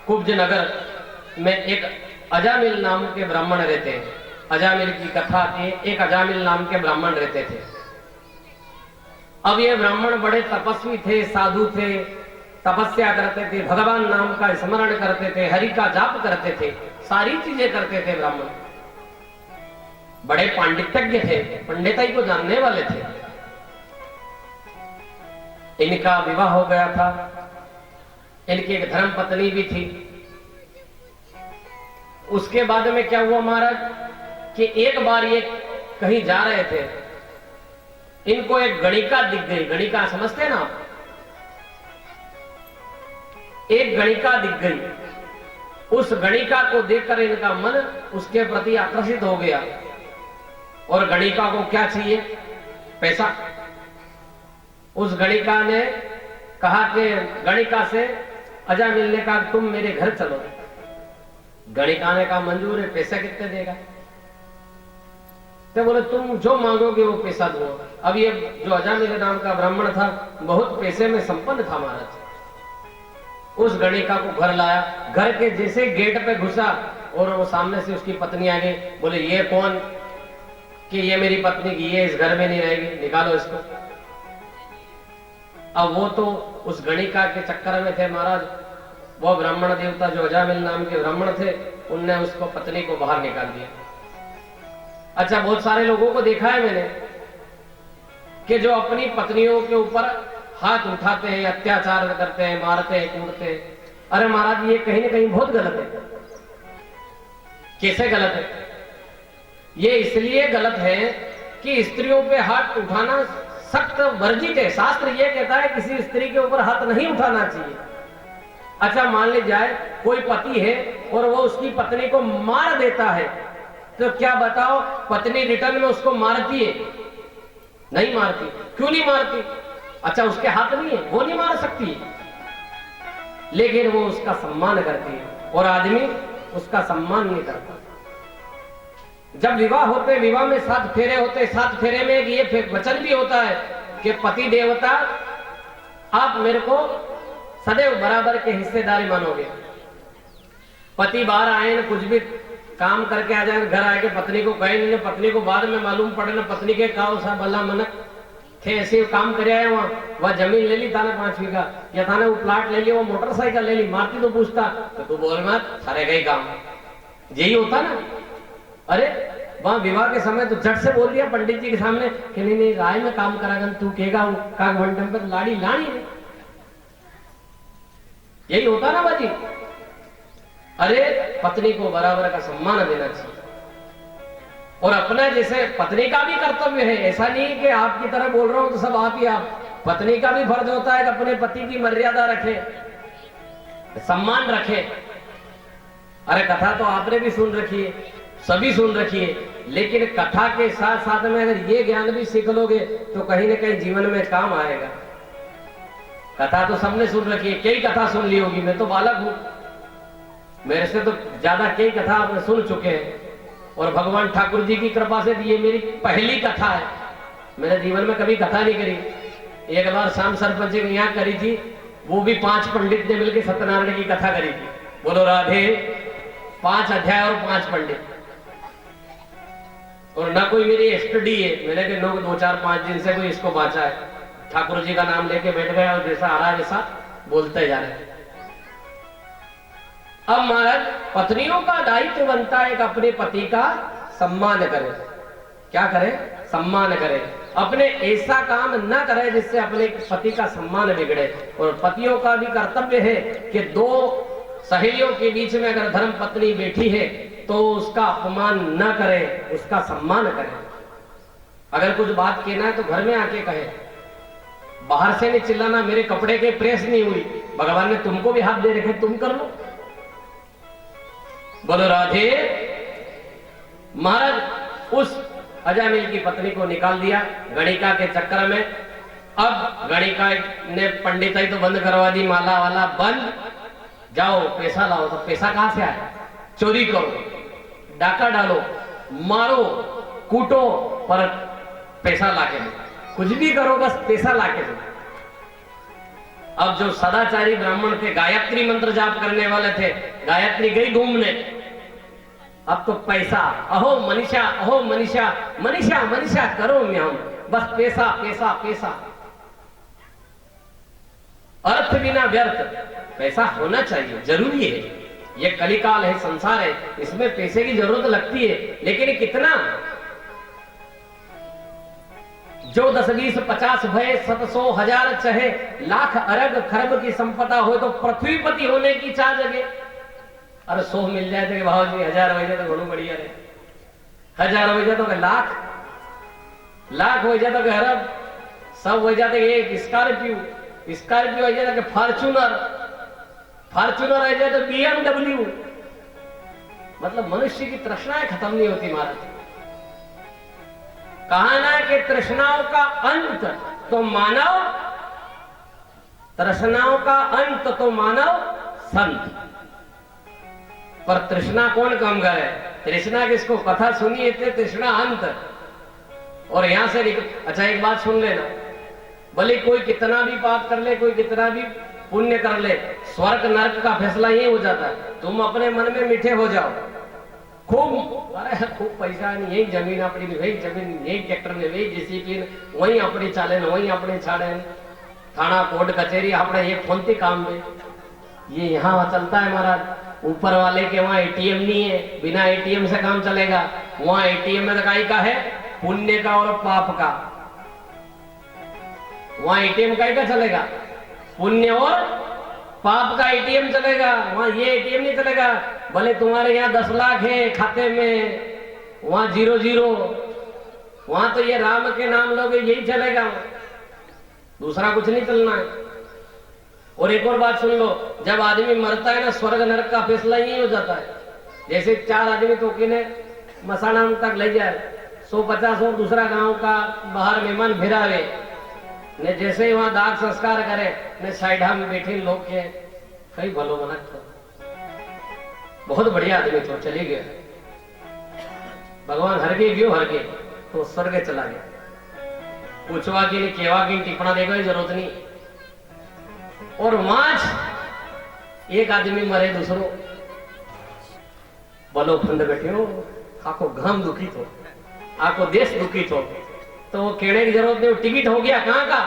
कुब्ज नगर में एक अजामिल नाम के ब्राह्मण रहते हैं। अजामिल की कथा आती है। एक अजामिल नाम के ब्राह्मण रहते थे। अब ये ब्राह्मण बड़े तपस्वी थे, साधु थे, तपस्या करते थे, भगवान नाम का स्मरण करते थे, हरि का जाप करते थे, सारी चीजें करते थे। ब्राह्मण बड़े पांडित्यज्ञ थे, पंडिताई को जानने वाले थे। इनका विवाह हो गया था। इनकी एक धर्म पत्नी भी थी। उसके बाद में क्या हुआ महाराज कि एक बार ये कहीं जा रहे थे, इनको एक गणिका दिख गई। गणिका समझते हैं ना आप? एक गणिका दिख गई। उस गणिका को देखकर इनका मन उसके प्रति आकर्षित हो गया। और गणिका को क्या चाहिए? पैसा। उस गणिका ने कहा कि गणिका से अजामिल ने कहा तुम मेरे घर चलो। गणिका ने कहा मंजूर है, पैसा कितने देगा? तो बोले तुम जो मांगोगे वो पैसा दूंगा। अब ये जो अजामिल नाम का ब्राह्मण था बहुत पैसे में संपन्न था महाराज। उस गणिका को घर लाया। घर के जैसे गेट पे घुसा और वो सामने से उसकी पत्नी आ गई। बोले ये कौन? कि ये मेरी पत्नी की, ये इस घर में नहीं रहेगी, निकालो इसको। अब वो तो उस गणिका के चक्कर में थे महाराज। वो ब्राह्मण देवता जो अजामिल नाम के ब्राह्मण थे, उनने उसको पत्नी को बाहर निकाल दिया। अच्छा, बहुत सारे लोगों को देखा है मैंने कि जो अपनी पत्नियों के ऊपर हाथ उठाते हैं, अत्याचार करते हैं, मारते हैं, कूटते हैं। अरे महाराज ये कहीं ना कहीं बहुत गलत है। कैसे गलत है? ये इसलिए गलत है कि स्त्रियों पे हाथ उठाना सख्त वर्जित है। शास्त्र ये कहता है किसी स्त्री के ऊपर हाथ नहीं उठाना चाहिए। अच्छा, मान ली जाए कोई पति है और वो उसकी पत्नी को मार देता है, तो क्या बताओ पत्नी रिटर्न में उसको मारती है? नहीं मारती। क्यों नहीं मारती? अच्छा, उसके हाथ नहीं है, वो नहीं मार सकती, लेकिन वो उसका सम्मान करती है और आदमी उसका सम्मान नहीं करता। जब विवाह होते, विवाह में 7 फेरे होते, 7 फेरे में एक ये वचन भी होता है कि पति देवता आप मेरे को सदैव बराबर के हिस्सेदारी मानोगे। पति बाहर आए ना, कुछ भी काम करके आ जाए, घर आके पत्नी को कहे नहीं, पत्नी को बाद में मालूम पड़े ना पत्नी के काव सा भला मनक थे ऐसे काम करे आए वह जमीन ले ली थाने 5 बीघा या थाने वो प्लाट ले लिया, वो मोटरसाइकिल ले ली, मारती तो पूछता तो तू बोल मत, सारे गई काम। यही होता ना। अरे वहां विवाह के समय तो झट से बोल दिया पंडित जी के सामने कि नहीं नहीं राय में काम करागन, तू केगा काग वंटम पर लाड़ी लानी। यही होता ना बाजी। अरे पत्नी को बराबर का सम्मान देना चाहिए, और अपना जैसे पत्नी का भी कर्तव्य है, ऐसा नहीं कि आपकी तरह बोल रहा हूं तो सब आप ही आप। पत्नी का भी फर्ज होता है कि अपने पति की मर्यादा रखे, सम्मान रखे। अरे कथा तो आपने भी सुन रखी है, सभी सुन रखी है, लेकिन कथा के साथ साथ में अगर ये ज्ञान भी सीख लोगे तो कहीं ना कहीं जीवन में काम आएगा। कथा तो सबने सुन रखी है, कई कथा सुन ली होगी, मैं तो बालक हूं, मेरे से तो ज्यादा कई कथा आपने सुन चुके हैं। और भगवान ठाकुर जी की कृपा से ये मेरी पहली कथा है, मेरे जीवन में कभी कथा नहीं करी। एक बार शाम सरपंच जी यहाँ करी थी, वो भी 5 पंडित ने मिलकर सत्यनारायण की कथा करी थी। बोलो राधे। 5 अध्याय और 5 पंडित, और ना कोई मेरी स्टडी है, मैंने के लोग 2-4-5 दिन से कोई इसको बांचा है। ठाकुर जी का नाम लेके बैठ गया और जैसा आ रहा है वैसा बोलते जा रहे। अब महाराज पत्नियों का दायित्व बनता है कि अपने पति का सम्मान करे। क्या करे? सम्मान करे। अपने ऐसा काम न करे जिससे अपने पति का सम्मान बिगड़े। और पतियों का भी कर्तव्य है कि 2 सहेलियों के बीच में अगर धर्म पत्नी बैठी है तो उसका अपमान न करे, उसका सम्मान करे। अगर कुछ बात कहना है तो घर में आके कहे, बाहर से नहीं चिल्लाना, मेरे कपड़े के प्रेस नहीं हुई, भगवान ने तुमको भी हाथ दे रखे, तुम कर लो। बोलो राधे। महाराज उस अजामिल की पत्नी को निकाल दिया गणिका के चक्कर में। अब गणिका ने पंडिताई तो बंद करवा दी, माला वाला बंद, जाओ पैसा लाओ। तो पैसा कहां से आया? चोरी करो, डाका डालो, मारो, कूटो, पर पैसा लाके दो। कुछ भी करो, बस पैसा लाके दो। अब जो सदाचारी ब्राह्मण थे, गायत्री मंत्र जाप करने वाले थे, गायत्री गई घूमने। अब तो पैसा, अहो मनीषा, अहो मनीषा, मनीषा मनीषा करो में हम, बस पैसा पैसा पैसा। अर्थ बिना व्यर्थ, पैसा होना चाहिए, जरूरी है। ये कलिकाल है, संसार है, इसमें पैसे की जरूरत लगती है, लेकिन कितना? जो 10, 20, 50 भय 100, 1000 चाहे लाख अरब खरब की संपदा हो तो पृथ्वीपति होने की चाह जगे। अरे 100 मिल जाए तो भाव जी 1000 हो जाए तो घणो बढ़िया रहे, 1000 हो जाए तो लाख, लाख हो जाए तो अरब, सब हो जाते एक स्कॉर्पियो, स्कॉर्पियो हो जाए तो फॉर्च्यूनर, फॉर्च्यूनर हो जाए तो BMW। मतलब मनुष्य की तृष्णाएं खत्म नहीं होती महाराज। कहा ना कि तृष्णाओं का अंत तो मानव, तृष्णाओं का अंत तो मानव संत। पर तृष्णा कौन कम करे? तृष्णा किसको? कथा सुनिए थे तृष्णा अंत। और यहां से अच्छा एक बात सुन लेना, भले कोई कितना भी पाप कर ले, कोई कितना भी पुण्य कर ले, स्वर्ग नरक का फैसला यही हो जाता है। तुम अपने मन में मीठे हो जाओ, खूब, अरे खूब पैसा नहीं, यही जमीन अपनी, वही जमीन, यही ट्रैक्टर में, वही जेसीबी, वही अपनी चाले, वही अपने छाड़े, थाना कोर्ट कचहरी अपने ये फोनती काम में। ये यहाँ चलता है महाराज। ऊपर वाले के वहां एटीएम नहीं है, बिना एटीएम से काम चलेगा। वहां एटीएम में काई का है? पुण्य का और पाप का। वहां एटीएम काई का चलेगा? पुण्य और पाप का एटीएम चलेगा। वहां ये एटीएम नहीं चलेगा। भले तुम्हारे यहाँ 10 लाख है खाते में, वहां 0-0। वहां तो ये राम के नाम लोगे, यही चलेगा, दूसरा कुछ नहीं चलना है। और एक और बात सुन लो, जब आदमी मरता है ना, स्वर्ग नरक का फैसला यही हो जाता है। जैसे 4 आदमी तो किने मसाना तक ले जाए, 150 और दूसरा गांव का बाहर मेहमान फिरावे ने, जैसे ही वहां दाग संस्कार करे ने, साइडा में बैठे लोग के कई भलो मनक तो बहुत बढ़िया आदमी तो चले गए, भगवान हर के गयो, हर के तो स्वर्ग चला गया। पूछवा की नहीं, केवा की टिप्पणा देगा जरूरत नहीं। और वहां एक आदमी मरे, दूसरो भलो फंड बैठो आको गाम दुखी थो आको देश दुखी थो तो वो कहने की जरूरत नहीं, टिकट हो गया कहाँ का,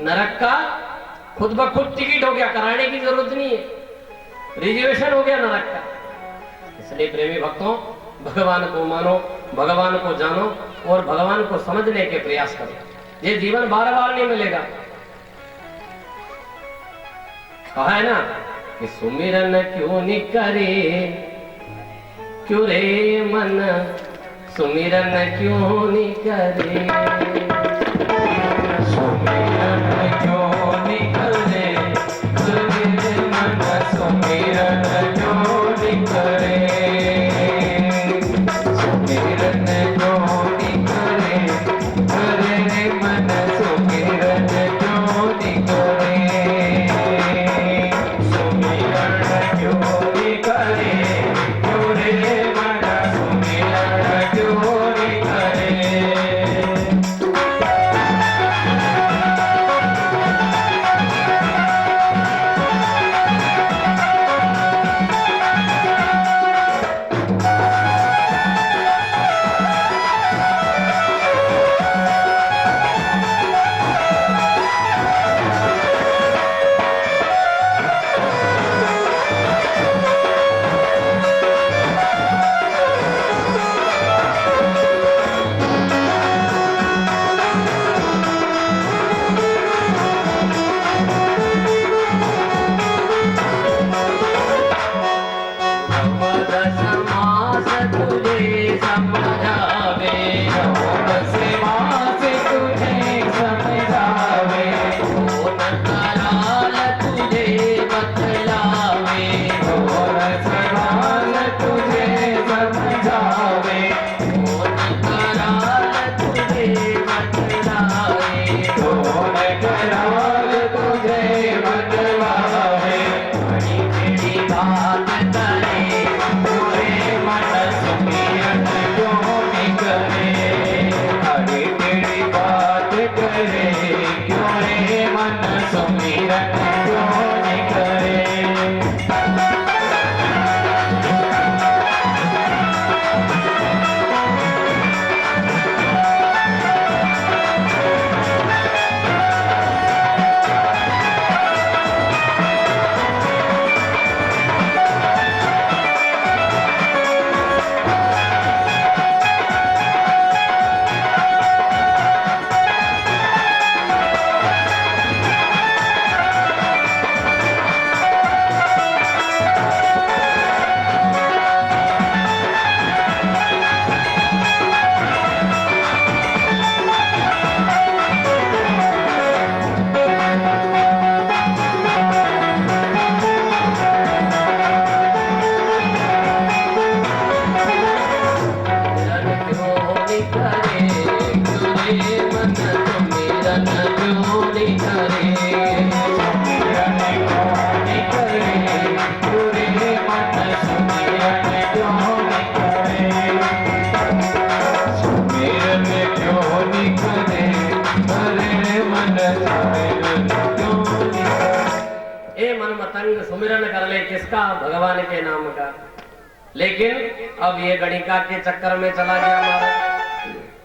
नरक का खुद ब खुद टिकट हो गया, कराने की जरूरत नहीं है, रिजर्वेशन हो गया नरक का। इसलिए प्रेमी भक्तों भगवान को मानो, भगवान को जानो और भगवान को समझने के प्रयास करो। ये जीवन बार बार नहीं मिलेगा। कहा है ना कि सुमिरन क्यों नहीं करे, क्यों रे मन सुमिरन क्यों नहीं करे, सुमिरन क्यों नहीं करे, मन सुमिरन क्यों नहीं करे, सुमिरन क्यों नहीं करे, करे मन सुमिरन क्यों नहीं करे, सुमिरन क्यों नहीं करे, क्यों रे मन सुमिरन क्यों नहीं करे। सुमिरन कर ले किसका, भगवान के नाम का। लेकिन अब ये गणिका के चक्कर में चला गया हमारा,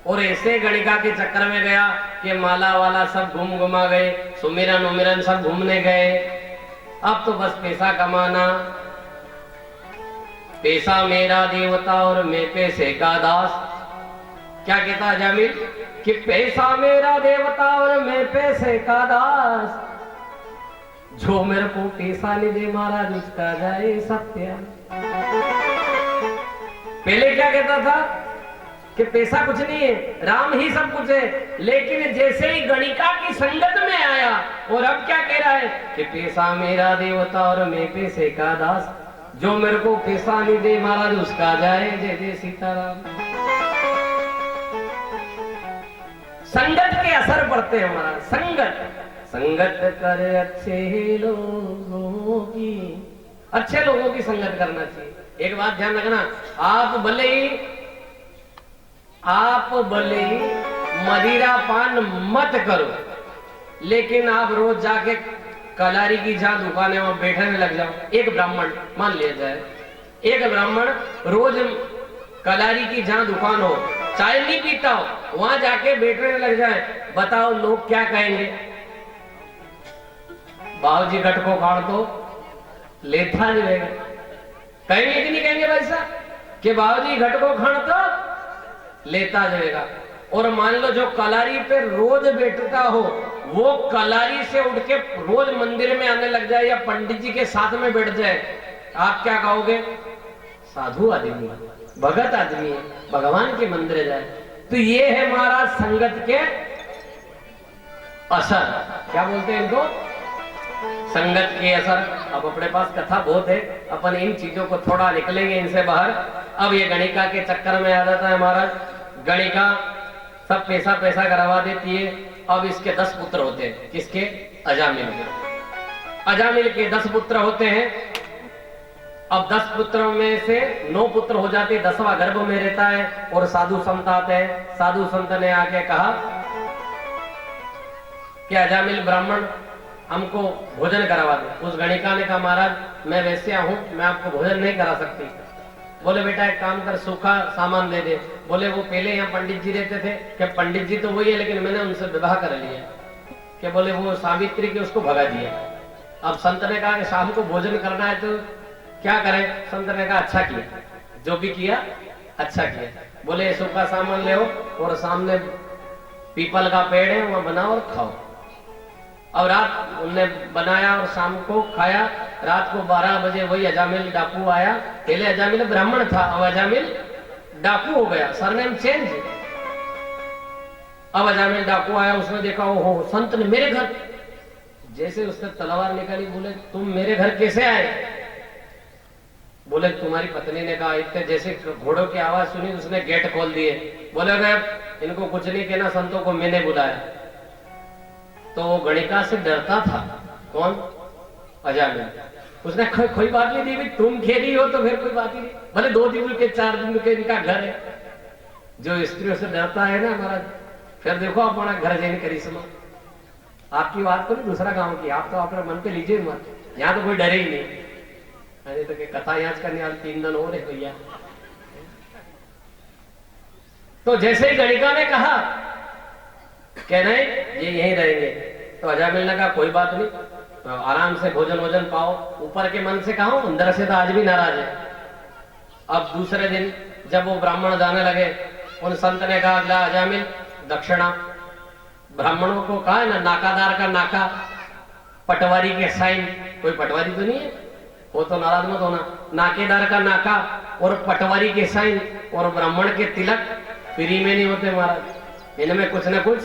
और ऐसे गणिका के चक्कर में गया कि माला वाला सब घुमा गए, सुमिरन उमिरन सब घूमने गए। अब तो बस पैसा कमाना, पैसा मेरा देवता और मैं पैसे का दास। क्या कहता जामिल कि पैसा मेरा देवता और मैं पैसे का दास, जो मेरे को पैसा नहीं दे महाराज उसका जाए सत्या। पहले क्या कहता था कि पैसा कुछ नहीं है, राम ही सब कुछ है। लेकिन जैसे ही गणिका की संगत में आया, और अब क्या कह रहा है कि पैसा मेरा देवता और मैं पैसे का दास, जो मेरे को पैसा नहीं दे महाराज उसका जाए जय जय सीताराम। संगत के असर पड़ते हैं महाराज, संगत कर अच्छे लोगों की, अच्छे लोगों की संगत करना चाहिए। एक बात ध्यान रखना, आप भले ही मदिरा पान मत करो, लेकिन आप रोज जाके कलारी की जहां दुकान है वहां बैठने लग जाओ। एक ब्राह्मण मान लिया जाए एक ब्राह्मण रोज कलारी की जहां दुकान हो, चाय नहीं पीता हो, वहां जाके बैठने लग जाए, बताओ लोग क्या कहेंगे? बाबूजी घट को खाड़ तो लेथा जाएगा, कहेंगे कि नहीं कहेंगे भाई साहब कि बाबूजी घट को खाड़ तो लेता जाएगा। और मान लो जो कलारी पे रोज बैठता हो, वो कलारी से उठ के रोज मंदिर में आने लग जाए या पंडित जी के साथ में बैठ जाए, आप क्या कहोगे? साधु आदमी है, भगत आदमी है, भगवान के मंदिर जाए। तो ये है महाराज संगत के असर, क्या बोलते हैं इनको? संगत के असर। अब अपने पास कथा बहुत है, अपन इन चीजों को थोड़ा निकलेंगे इनसे बाहर। अब ये गणिका के चक्कर में आ जाता है महाराज। गणिका सब पैसा पैसा करवा देती है। अब इसके 10 पुत्र होते हैं, किसके? अजामिल के। अजामिल के 10 पुत्र होते हैं। अब 10 पुत्रों में से 9 पुत्र हो जाते, 10वां गर्भ में रहता है। और साधु संत आते हैं। साधु संत ने आके कहा कि अजामिल ब्राह्मण हमको भोजन करवा दे। उस गणिका ने कहा महाराज मैं वैश्या हूं, मैं आपको भोजन नहीं करा सकती। बोले बेटा एक काम कर, सूखा सामान दे दे। बोले वो पहले यहाँ पंडित जी रहते थे। क्या पंडित जी तो वही है, लेकिन मैंने उनसे विवाह कर लिया। क्या बोले वो सावित्री के उसको भगा दिया। अब संत ने कहा कि शाम को भोजन करना है तो क्या करें? संत ने कहा अच्छा किया, जो भी किया अच्छा किया। बोले सूखा सामान ले और सामने पीपल का पेड़ है, वहां बनाओ और खाओ। अब रात उनने बनाया और शाम को खाया। रात को 12 बजे वही अजामिल डाकू आया। पहले अजामिल ब्राह्मण था, अब अजामिल डाकू हो गया, सरनेम चेंज। अब अजामिल डाकू आया, उसने देखा ओहो संत ने मेरे घर। जैसे उसने तलवार निकाली, बोले तुम मेरे घर कैसे आए? बोले तुम्हारी पत्नी ने कहा। इतने जैसे घोड़ों की आवाज सुनी, उसने गेट खोल दिए। बोले इनको कुछ नहीं कहना, संतों को मैंने बुलाया। तो वो गणिका से डरता था। कौन? अजामिल। उसने कोई बात नहीं दी, तुम खेली हो तो फिर कोई बात ही नहीं, भले 2 दिन के 4 दिन के इनका घर है। जो स्त्रियों से डरता है ना महाराज, फिर देखो अपना घर जाने करिश्मा। आपकी बात को नहीं, दूसरा काम की, आप तो अपने मन पे लीजिए मत। यहाँ तो कोई डरे ही नहीं। अरे तो कथा याद करने वाले 3 दिन हो रहे भैया। तो जैसे ही गणिका ने कहा कह रहे ये यहीं रहेंगे, तो अजामिल ने कहा कोई बात नहीं, तो आराम से भोजन वोजन पाओ। ऊपर के मन से कहा, अंदर से तो आज भी नाराज है। अब दूसरे दिन जब वो ब्राह्मण जाने लगे, उन संत ने कहा अगला अजामिल दक्षिणा। ब्राह्मणों को कहा ना, नाकादार का नाका, पटवारी के साइन। कोई पटवारी तो नहीं है, वो तो नाराज मत होना। नाकेदार का नाका और पटवारी के साइन और ब्राह्मण के तिलक फ्री में नहीं होते महाराज, इनमें कुछ ना कुछ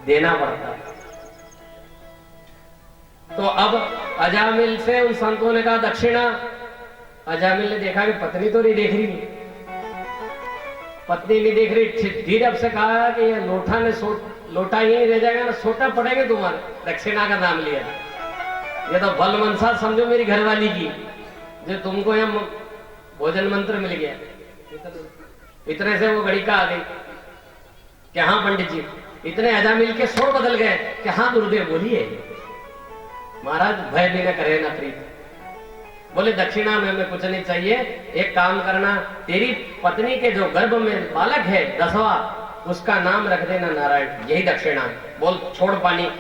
देना पड़ता है। तो अब अजामिल से उन संतों ने कहा दक्षिणा। अजामिल ने देखा कि पत्नी तो नहीं देख रही, पत्नी नहीं देख रही। धीरे से कहा कि ये लोटा यहीं रह जाएगा ना, सोटा पड़ेगा तुम्हारे, दक्षिणा का नाम लिया। ये तो बल मनसा समझो मेरी घरवाली की, जो तुमको यहाँ भोजन मंत्र मिल गया। इतने से वो गणिका आ गई कि हाँ पंडित जी। इतने अजामिल के सुर बदल गए कि हाँ गुरुदेव बोलिए। महाराज भय भी न करे न प्रीत। बोले दक्षिणा में कुछ नहीं चाहिए, एक काम करना, तेरी पत्नी के जो गर्भ में बालक है 10वां, उसका नाम रख देना नारायण, यही दक्षिणा। बोल छोड़ पानी।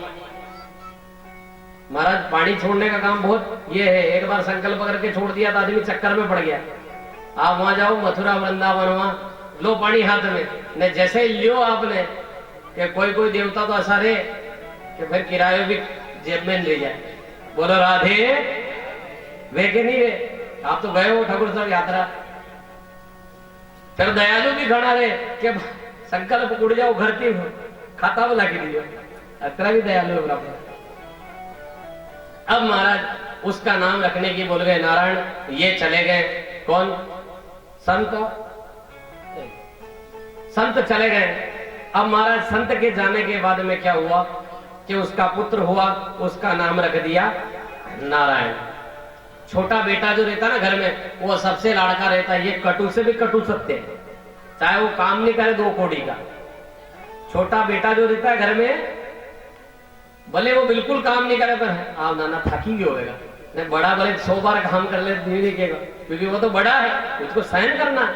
महाराज पानी छोड़ने का काम बहुत ये है, एक बार संकल्प करके छोड़ दिया तो आदमी चक्कर में पड़ गया। आप वहां जाओ मथुरा वृंदावन, वहां लो पानी हाथ में, न जैसे लियो आपने कि कोई देवता तो ऐसा रहे कि फिर किराए भी जेब में ले जाए। बोलो राधे वे के नहीं वे, आप तो गए हो ठाकुर साहब यात्रा। फिर दयालु भी खड़ा रहे कि संकल्प उड़ जाओ घर की खाता वाला के लिए, अतरा भी दयालु है बराबर। अब महाराज उसका नाम रखने की बोल गए नारायण। ये चले गए कौन? संत चले गए। अब महाराज संत के जाने के बाद में क्या हुआ कि उसका पुत्र हुआ, उसका नाम रख दिया नारायण। छोटा बेटा जो रहता ना घर में, वो सबसे लाड़का रहता है। ये कटु से भी कटु सत्य है, चाहे वो काम नहीं करे 2 कौड़ी का। छोटा बेटा जो रहता है घर में, भले वो बिल्कुल काम नहीं करे, पर आप नाना थकी भी होगा, नहीं, बड़ा भले 100 बार काम कर ले नहीं दिखेगा, क्योंकि वो तो बड़ा है, उसको सहन करना है।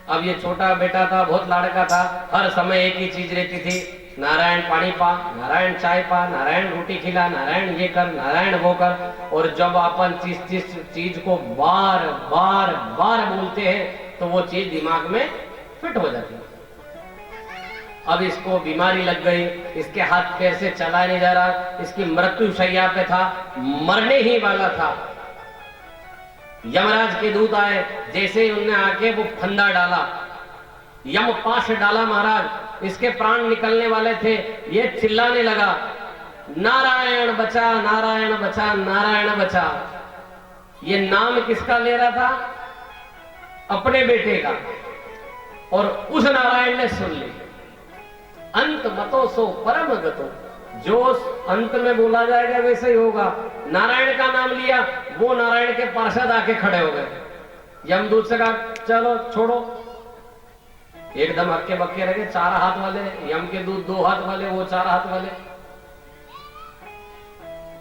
अब ये छोटा बेटा था, बहुत लाड़का था, हर समय एक ही चीज रहती थी, नारायण पानी पा, नारायण चाय पा, नारायण रोटी खिला, नारायण ये कर, नारायण वो कर। और जब अपन जिस चीज को बार बार बार बोलते हैं तो वो चीज दिमाग में फिट हो जाती है। अब इसको बीमारी लग गई, इसके हाथ पैर से चला नहीं जा रहा, इसकी मृत्यु शैया पे था, मरने ही वाला था। यमराज के दूत आए, जैसे ही उनने आके वो फंदा डाला, यम पाश डाला महाराज, इसके प्राण निकलने वाले थे। ये चिल्लाने लगा, नारायण बचा, नारायण बचा, नारायण बचा। ये नाम किसका ले रहा था? अपने बेटे का। और उस नारायण ने सुन ली, अंत मतो सो परम गतो, जो अंत में बोला जाएगा वैसे ही होगा। नारायण का नाम लिया, वो नारायण के पार्षद आके खड़े हो गए। यमदूत से कहा चलो छोड़ो, एकदम हक्के बक्के रहे, 4 हाथ वाले, यम के दूत 2 हाथ वाले, वो 4 हाथ वाले।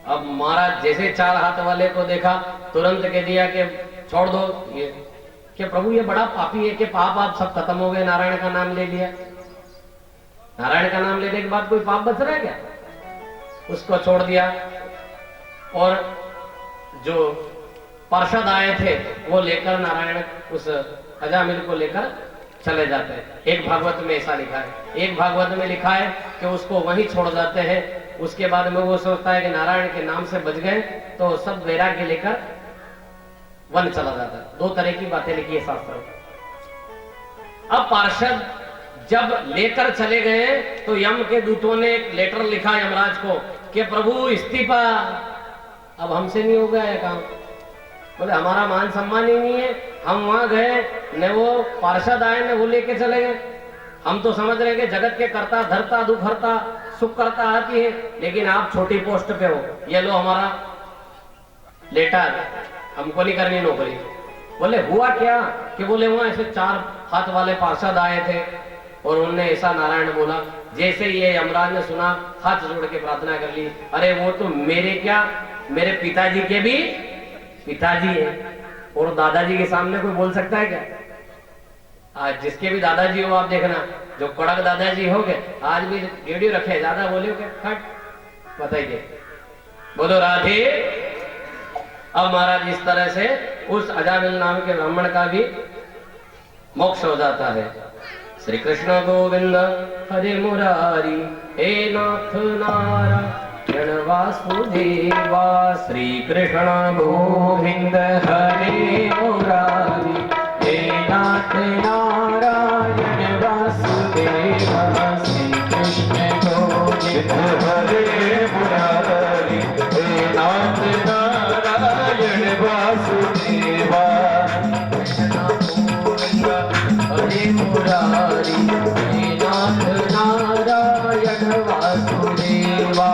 अब महाराज जैसे 4 हाथ वाले को देखा, तुरंत कह दिया कि छोड़ दो ये, कि प्रभु ये बड़ा पापी है कि पाप आप सब खत्म हो गए, नारायण का नाम ले लिया। नारायण का नाम लेने के बाद कोई पाप बच रहा है क्या? उसको छोड़ दिया। और जो पार्षद आए थे वो लेकर नारायण उस अजामिल को लेकर चले जाते हैं। एक भागवत में ऐसा लिखा है, एक भागवत में लिखा है कि उसको वहीं छोड़ जाते हैं। उसके बाद में वो सोचता है कि नारायण के नाम से बच गए, तो सब वैराग्य लेकर वन चला जाता है। 2 तरह की बातें लिखी है शास्त्र में। अब पार्षद जब लेकर चले गए तो यम के दूतों ने एक लेटर लिखा यमराज को कि प्रभु इस्तीफा, अब हमसे नहीं होगा यह काम। बोले हमारा मान सम्मान ही नहीं है, हम वहां गए न, वो पार्षद आए न वो लेके चले गए। हम तो समझ रहे हैं कि जगत के कर्ता धरता दुख हरता सुख करता आती है, लेकिन आप छोटी पोस्ट पे हो, ये लो हमारा लेटर, हमको नहीं करनी नौकरी। बोले हुआ क्या? कि बोले वहां ऐसे 4 हाथ वाले पार्षद आए थे और उन्होंने ऐसा नारायण बोला। जैसे ये यमराज ने सुना, हाथ जोड़ के प्रार्थना कर ली, अरे वो तो मेरे क्या, मेरे पिताजी के भी पिताजी है, और दादाजी के सामने कोई बोल सकता है क्या? आज जिसके भी दादाजी हो आप देखना, जो कड़क दादाजी हो गए, आज भी रेडियो रखे, ज्यादा बोले क्या खट बताइए, बोलो राधे। अब महाराज इस तरह से उस अजामिल नाम के ब्राह्मण का भी मोक्ष हो जाता है। श्री कृष्ण गोविंद हरे मुरारी, हे नाथ नारायण वासुदेवा। श्री कृष्ण गोविंद हरे मुरारी, हे नाथ नारायण वासुदेवा। श्री कृष्ण गोविंद हरे मुरारी, हे नाथ नारायण वासुदेवा। हरे मुरारी, हे नाथ नारायण वासुदेवा।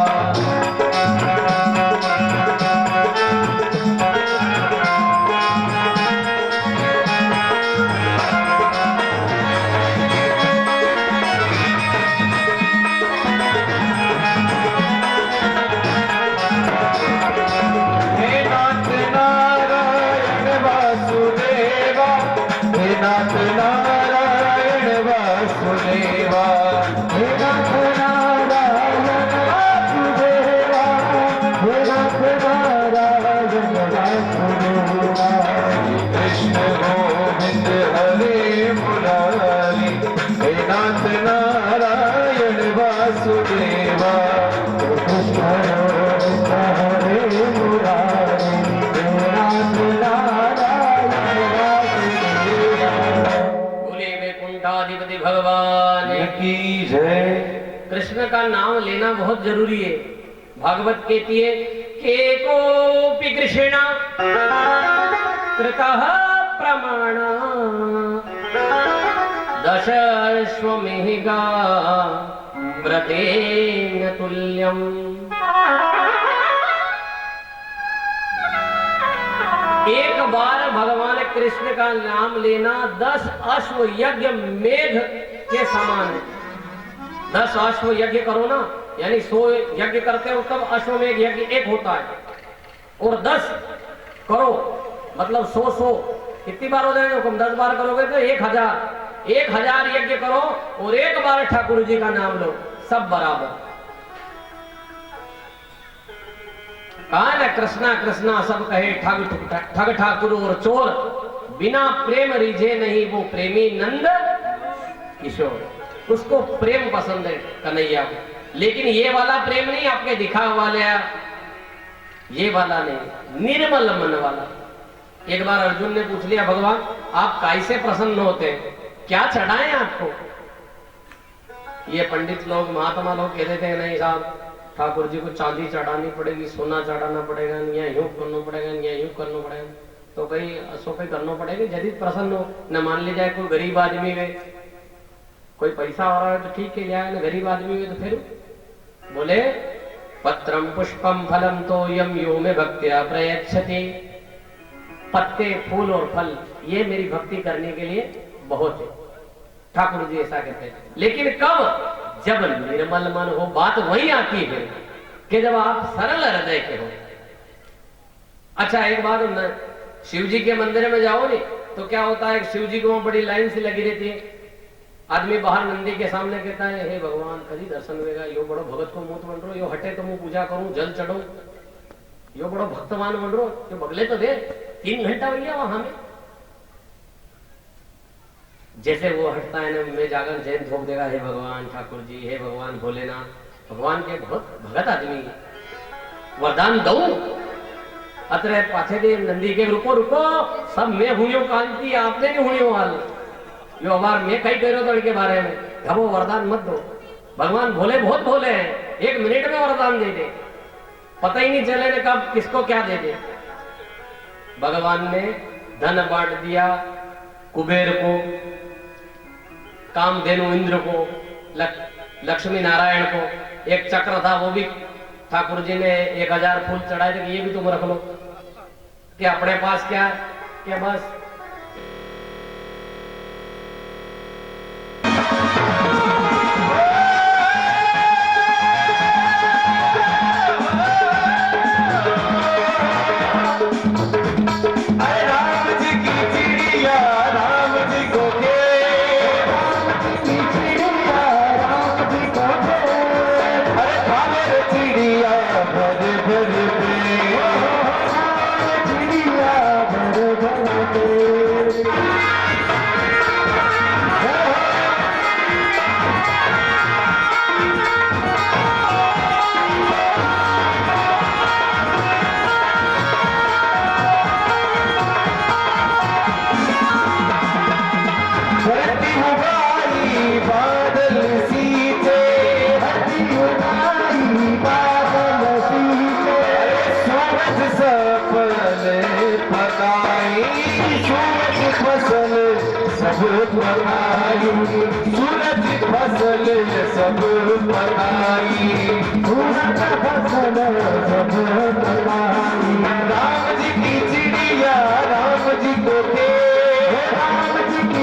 भगवान की जय। कृष्ण का नाम लेना बहुत जरूरी है। भागवत कहती है के कोपि कृष्ण कृतः प्रमाण दशश्वमेघा व्रतेन तुल्यम। एक बार भगवान कृष्ण का नाम लेना 10 अश्व यज्ञ मेघ के समान है। 10 अश्व यज्ञ करो ना, यानी 100 यज्ञ करते हो तब अश्वमेघ यज्ञ एक होता है। और 10 करो, मतलब 100 कितनी बार हो जाएगा हुक्म? 10 बार करोगे तो 1000 यज्ञ करो और एक बार ठाकुर जी का नाम लो, सब बराबर। कहा है ना, कृष्णा कृष्णा सब कहे ठग ठाकुर और चोर, बिना प्रेम रिझे नहीं वो प्रेमी नंद किशोर। उसको प्रेम पसंद है कन्हैया को, लेकिन ये वाला प्रेम नहीं आपके दिखावा वाला, ये वाला नहीं, निर्मल मन वाला। एक बार अर्जुन ने पूछ लिया, भगवान आप कैसे प्रसन्न होते हैं, क्या चढ़ाएं आपको? ये पंडित लोग महात्मा लोग कह देते हैं नहीं साहब, ठाकुर जी को चांदी चढ़ानी पड़ेगी, सोना चढ़ाना पड़ेगा, या यूं करना पड़ेगा, या यूं करना पड़ेगा। तो कहीं असो पे करना पड़ेगा यदि प्रसन्न हो। न मान लीजिए कोई गरीब आदमी है, कोई पैसा हो रहा है तो ठीक है, न गरीब आदमी है तो फिर बोले पत्रम पुष्पम फलम तो यम यो में भक्त्या प्रयच्छति। पत्ते फूल और फल ये मेरी भक्ति करने के लिए बहुत है, ठाकुर जी ऐसा कहते हैं। लेकिन कब? जब निर्मल मन हो। बात वही आती है कि जब आप सरल हृदय के हो। अच्छा एक बार शिव जी के मंदिर में जाओ नहीं तो क्या होता है, शिव जी को बड़ी लाइन से लगी रहती है। आदमी बाहर नंदी के सामने कहता है, हे भगवान कभी दर्शन होगा, यो बड़ो भगत को मुंह बन रो, यो हटे तो मुंह पूजा करूं, जल चढ़ू, यो बड़ो भक्तमान बन रो, यो बगले तो दे, 3 घंटा हो गया वहां में। जैसे वो हटता है ना, मैं जाकर जैन ठोक देगा, हे भगवान ठाकुर जी, हे भगवान भोलेनाथ, भगवान के बहुत भगत आदमी वरदान दो। अतरे पाछे दे नंदी के रुको रुको, सब मैं हुई कांति, आपने नहीं हुई हाल, यो हमार मैं कहीं कह रहा था इनके बारे में, घबो वरदान मत दो। भगवान भोले बहुत भोले हैं, 1 मिनट में वरदान दे दे, पता ही नहीं चले कब किसको क्या दे दे। भगवान ने धन बांट दिया कुबेर को, कामधेनु इंद्र को, लक्ष्मी नारायण को। एक चक्र था वो भी ठाकुर जी ने 1000 फूल चढ़ाए थे, ये भी तुम रख लो, कि अपने पास क्या क्या बस सूरज फसल सब पकाई, सूरज फसल सब पकाई। राम जी की चिड़िया राम जी को के, राम जी की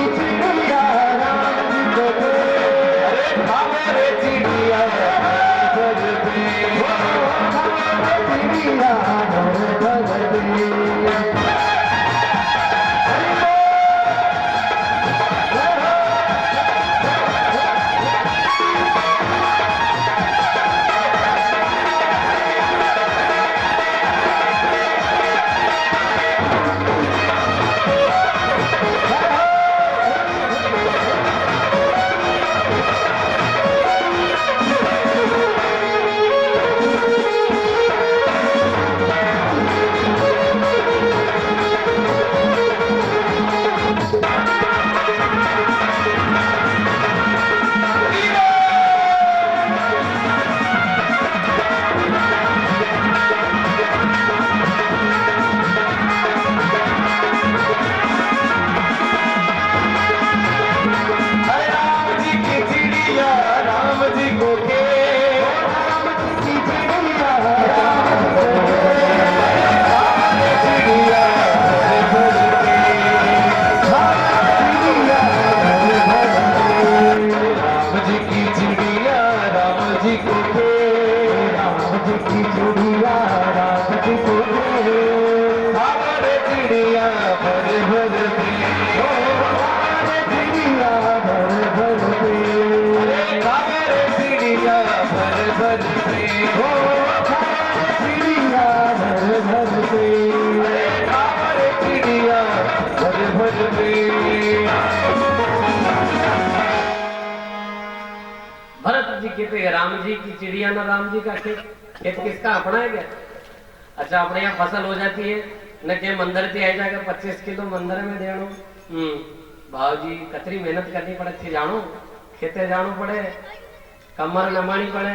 चिड़िया राम जी को के, अरे हमारे चिड़िया घर पे, हमारे चिड़िया घर पे। राम जी को भर पे, हो चिड़िया भर भर पे, चिड़िया भर भर पे। भरत जी कहते हैं राम जी की चिड़िया ना राम जी का खेत। खेत किसका? अपना है क्या? अच्छा, अपने यहाँ फसल हो जाती है न के मंदिर थी आई जाकर 25 किलो मंदिर में देणो। भावजी कतरी मेहनत करनी पड़े थी जानो, खेते जानो पड़े, कमर नमानी पड़े,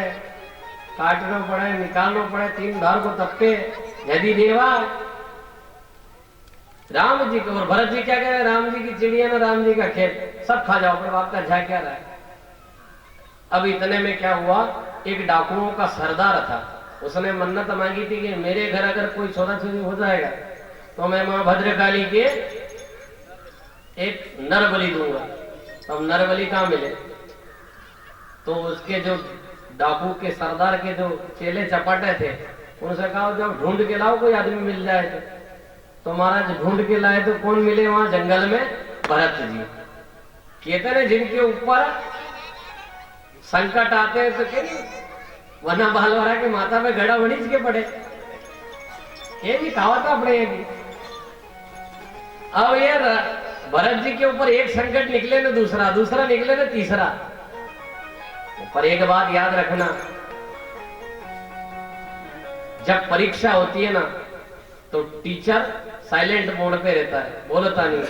काटना पड़े, निकालना पड़े, 3 धार को तपके यदि देवा। राम जी को और भरत जी क्या कह रहे हैं? राम जी की चिड़िया ना राम जी का खेत, सब खा जाओ, पर आपका झा क्या रहा है? अब इतने में क्या हुआ, एक डाकुओं का सरदार था, उसने मन्नत मांगी थी कि मेरे घर अगर कोई छोरा छोरी हो जाएगा तो मैं मां भद्रकाली के एक नर बलि दूंगा। तो अब नर बलि कहां मिले? तो उसके जो डाकू के सरदार के जो चेले चपाटे थे उनसे कहा जब ढूंढ के लाओ कोई आदमी मिल जाए। तो महाराज ढूंढ के लाए तो कौन मिले वहां जंगल में? भरत जी। कहते हैं जिनके ऊपर संकट आते हैं तो क्या वना बालवारा के माथा में गड़ा वणीज के पड़े, ये भी कहावत अपने की। अब ये भरत जी के ऊपर एक संकट निकले ना दूसरा, दूसरा निकले ना तीसरा। पर एक बात याद रखना, जब परीक्षा होती है ना तो टीचर साइलेंट मोड पे रहता है, बोलता नहीं।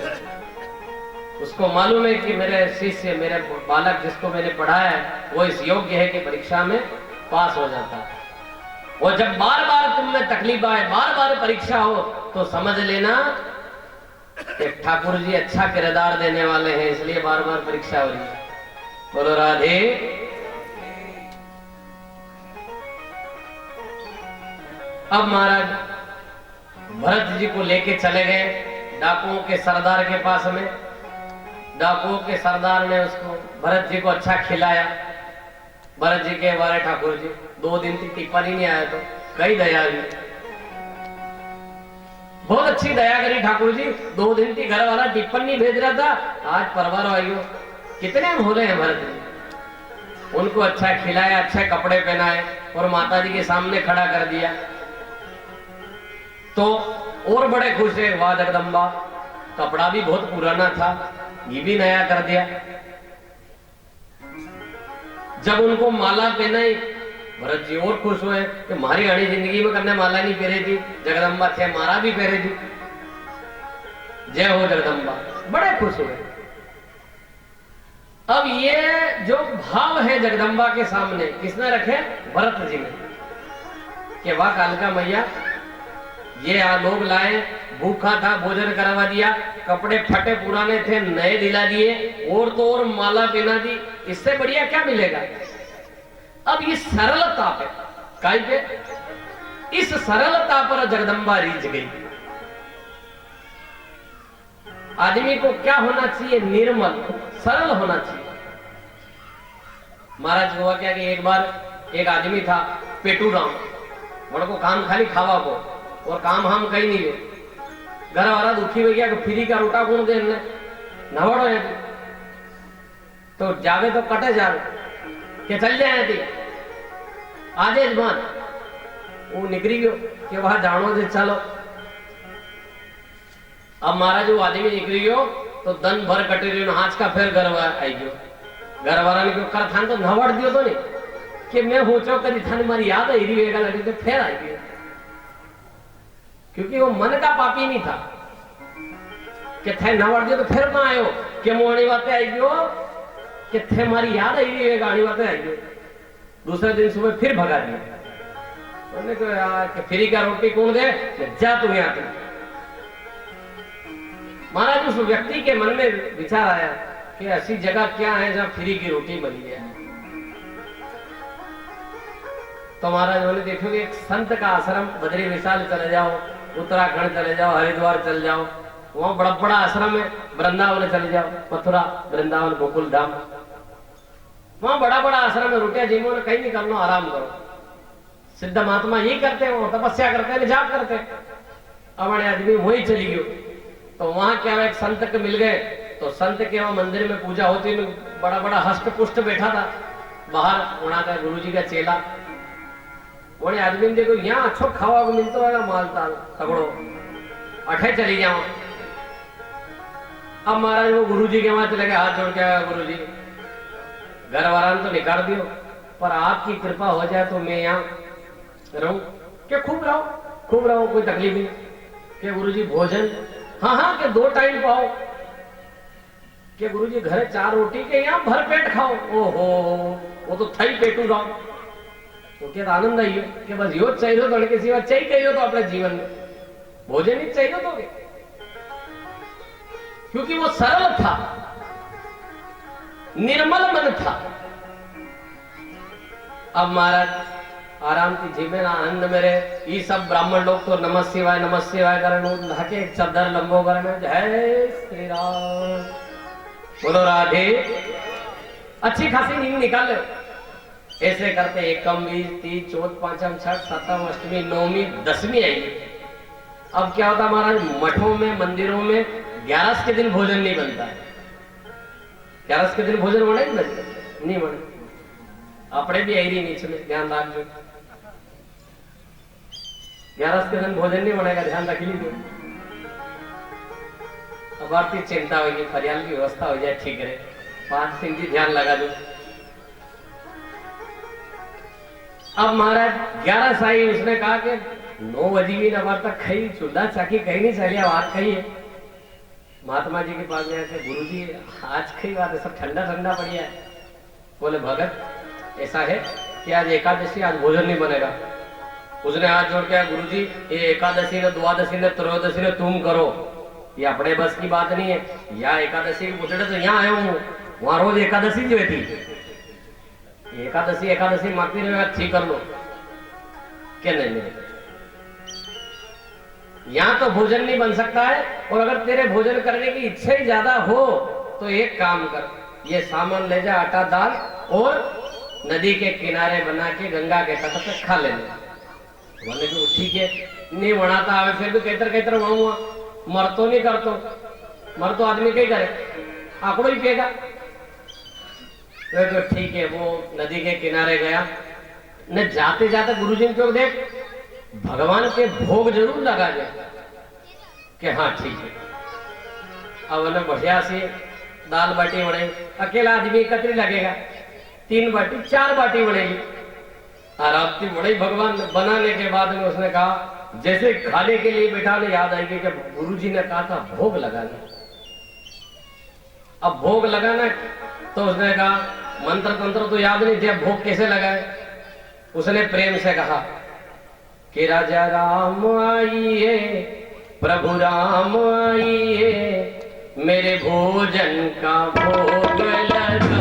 उसको मालूम है कि मेरे शिष्य, मेरे बालक जिसको मैंने पढ़ाया है वो इस योग्य है कि परीक्षा में पास हो जाता है। और जब बार बार तुम में तकलीफ आए, बार बार परीक्षा हो, तो समझ लेना कि ठाकुर जी अच्छा किरदार देने वाले हैं, इसलिए बार बार परीक्षा हो रही है। बोलो राधे। अब महाराज भरत जी को लेके चले गए डाकुओं के सरदार के पास में। डाकुओं के सरदार ने उसको भरत जी को अच्छा खिलाया। भरत जी के बारे ठाकुर जी 2 दिन की टिप्पणी नहीं आया तो कई दया हुई, बहुत अच्छी दया करी ठाकुर जी। 2 दिन की घर वाला टिप्पणी भेज रहा था, आज परवार आइयो। कितने भोले हैं भरत जी। उनको अच्छा खिलाया, अच्छे कपड़े पहनाए और माता जी के सामने खड़ा कर दिया। तो और बड़े खुश है, वाह जगदम्बा, कपड़ा भी बहुत पुराना था, ये भी नया कर दिया। जब उनको माला पहनाई, भरत जी और खुश हुए कि मारी आनी जिंदगी में करने माला नहीं पहरे थी, जगदम्बा थे मारा भी पहरे थी। जय हो जगदम्बा, बड़े खुश हुए। अब ये जो भाव है जगदम्बा के सामने किसने रखे? भरत जी ने, कि वाह कालिका मैया, ये लोग लाए, भूखा था भोजन करवा दिया, कपड़े फटे पुराने थे नए दिला दिए, और तो और माला पहना दी, इससे बढ़िया क्या मिलेगा? अब ये सरलता पे काई पे, इस सरलता पर जगदम्बा रीझ गई। आदमी को क्या होना चाहिए? निर्मल, सरल होना चाहिए। महाराज हुआ क्या कि एक बार एक आदमी था पेटूराम, बड़े को काम खाली खावा को और काम हम कहीं नहीं ले। घर वाला दुखी हो गया कि फ्री का रोटा कौन दे नवड़ो है तो जावे तो कटे जावे के चल जाए थी आज जबान वो निकली गयो कि वहां जानो जे चलो। अब महाराज वो आदमी निकली गयो तो दन भर कटे रही हाथ का फिर घर आई गयो। घर वाला ने क्यों कर थान तो नवड़ दियो तो नहीं कि मैं सोचो कभी थाने मारी याद आई रही वेगा लड़ी तो फिर आई गई, क्योंकि वो मन का पापी नहीं था कि थे नवड़ दियो तो फिर ना आयो कि मोनी बातें आई गयो कि थे मारी याद आई रही है गाड़ी बातें आई गयो। दूसरे दिन सुबह फिर भगा दिया। उन्होंने कहा यार कि फ्री का रोटी कौन दे, जा तू यहाँ तू। महाराज उस व्यक्ति के मन में विचार आया कि ऐसी जगह क्या है जहां फ्री की रोटी बनी है। तो महाराज उन्होंने देखो कि एक संत का आश्रम बद्री विशाल चले जाओ, उत्तराखंड चले जाओ, हरिद्वार चले जाओ, वहां बड़ा बड़ा आश्रम है। वृंदावन चले जाओ, मथुरा वृंदावन गोकुल धाम, वहां बड़ा बड़ा आश्रम है। रोटियां जिमो ने कहीं नहीं करना, आराम करो। सिद्ध महात्मा यही करते हैं, वो तपस्या करते हैं, जाप करते हैं। अब आदमी वही चली गयो तो वहां क्या एक संत के मिल गए। तो संत के वहां मंदिर में पूजा होती, बड़ा बड़ा हष्ट पुष्ट बैठा था। बाहर वहां का गुरुजी का चेला बोले आदमी ने देखो यहाँ अच्छो खावा को मिलता होगा मालताल तगड़ो अठे चली जाओ। अब महाराज वो गुरुजी के वहां चले गए, हाथ जोड़ के आया गुरुजी घर वारान तो निकाल दियो पर आपकी कृपा हो जाए तो मैं यहाँ रहूं। क्या खूब रहो कोई तकलीफ नहीं। क्या गुरुजी भोजन हाँ हाँ के 2 टाइम पाओ। क्या गुरुजी घरे 4 रोटी के यहाँ भर पेट खाओ। ओहो वो तो थई पेटू रहो तो क्या आनंद आई है कि बस यो चाहिए तो के सिवा चाहिए तो अपने जीवन में भोजन ही चाहिए तो क्योंकि वो सरल था, निर्मल मन था। अब महाराज आराम की जीवन आनंद में रहे। ये सब ब्राह्मण लोग तो नमः शिवाय करन हके एक चद्दर लंबो करने जय श्री राम बोलो राधे। अच्छी खासी नींद निकाल लो। ऐसे करते एकम 20 30 चौथ पांचम छठ सातम अष्टमी नवमी 10वीं आई। अब क्या होता महाराज मठों में मंदिरों में 11 के दिन भोजन नहीं बनता है। 11 के दिन भोजन बने नहीं बने अपने भी आई रही नीचे में ध्यान रख जो 11 के दिन भोजन नहीं बनेगा ध्यान रख लीजिए। अब आपकी चिंता होगी फरियाल की व्यवस्था हो जाए ठीक है 5 दिन की ध्यान लगा दो। अब महाराज 11 साई उसने कहा कि 9 बजी भी नवार तक खाई चूल्हा चाकी कहीं नहीं चलिए बात खाई है। महात्मा जी के पास गए थे गुरुजी आज खाई बात है सब ठंडा ठंडा बढ़िया है। बोले भगत ऐसा है कि आज एकादशी आज भोजन नहीं बनेगा। उसने हाथ जोड़ के गुरुजी ये एकादशी ने द्वादशी ने त्रयोदशी ने तुम करो ये अपने बस की बात नहीं है। या एकादशी की पूछे तो यहाँ आया हूँ वहां रोज एकादशी जो थी एकादशी मारती रहेगा ठीक कर लो क्या नहीं यहाँ तो भोजन नहीं बन सकता है। और अगर तेरे भोजन करने की इच्छा ही ज्यादा हो तो एक काम कर ये सामान ले जा आटा दाल और नदी के किनारे बना के गंगा के तट पे खा लेना। बोले तो ठीक है नहीं बनाता आवे फिर भी कहतर वहां मर तो नहीं करतो मर तो आदमी कहीं करे आंकड़ो ही पिएगा। तो ठीक है वो नदी के किनारे गया न जाते जाते गुरुजी को देख भगवान के भोग जरूर लगा दे कि हाँ ठीक है। अब उन्हें बढ़िया से दाल बाटी बनाई। अकेला आदमी कतरी लगेगा 3 बाटी 4 बाटी बनेगी आराम से बड़ी भगवान बनाने के बाद में उसने कहा जैसे खाने के लिए बैठाने याद आएगी कि गुरुजी ने कहा था भोग लगाना। अब भोग लगाना तो उसने कहा मंत्र तंत्र तो याद नहीं थे भोग कैसे लगाए। उसने प्रेम से कहा कि राजा राम आइए प्रभु राम आइए मेरे भोजन का भोग लगाइए।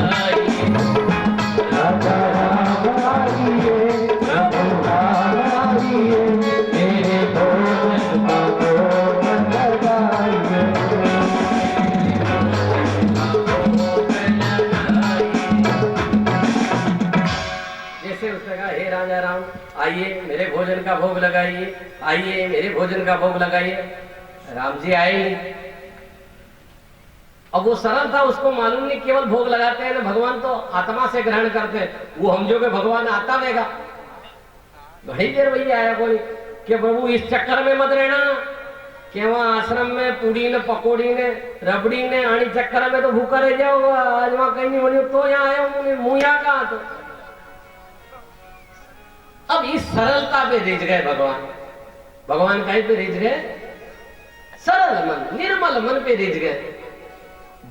राजा राम आइए प्रभु राम आइए मेरे भोजन का भोग लगाइए। जैसे उसने कहा हे राजा राम आइए मेरे भोजन का भोग लगाइए आइए मेरे भोजन का भोग लगाइए। राम जी आए नहीं। अब वो सरल था उसको मालूम नहीं केवल भोग लगाते हैं ना भगवान तो आत्मा से ग्रहण करते हैं। वो हम जो के भगवान आता रहेगा घड़ी देर वही आया बोली कि प्रभु इस चक्कर में मत रहना कि वहां आश्रम में पूड़ी ने पकौड़ी ने रबड़ी ने आनी चक्कर में तो भूखा रह जाओ आज वहां कहीं नहीं बोली तो यहाँ आया मुंह यहाँ कहा तो। अब इस सरलता पे रिझ गए भगवान कहीं पे रिझ गए सरल मन निर्मल मन पे रिझ गए।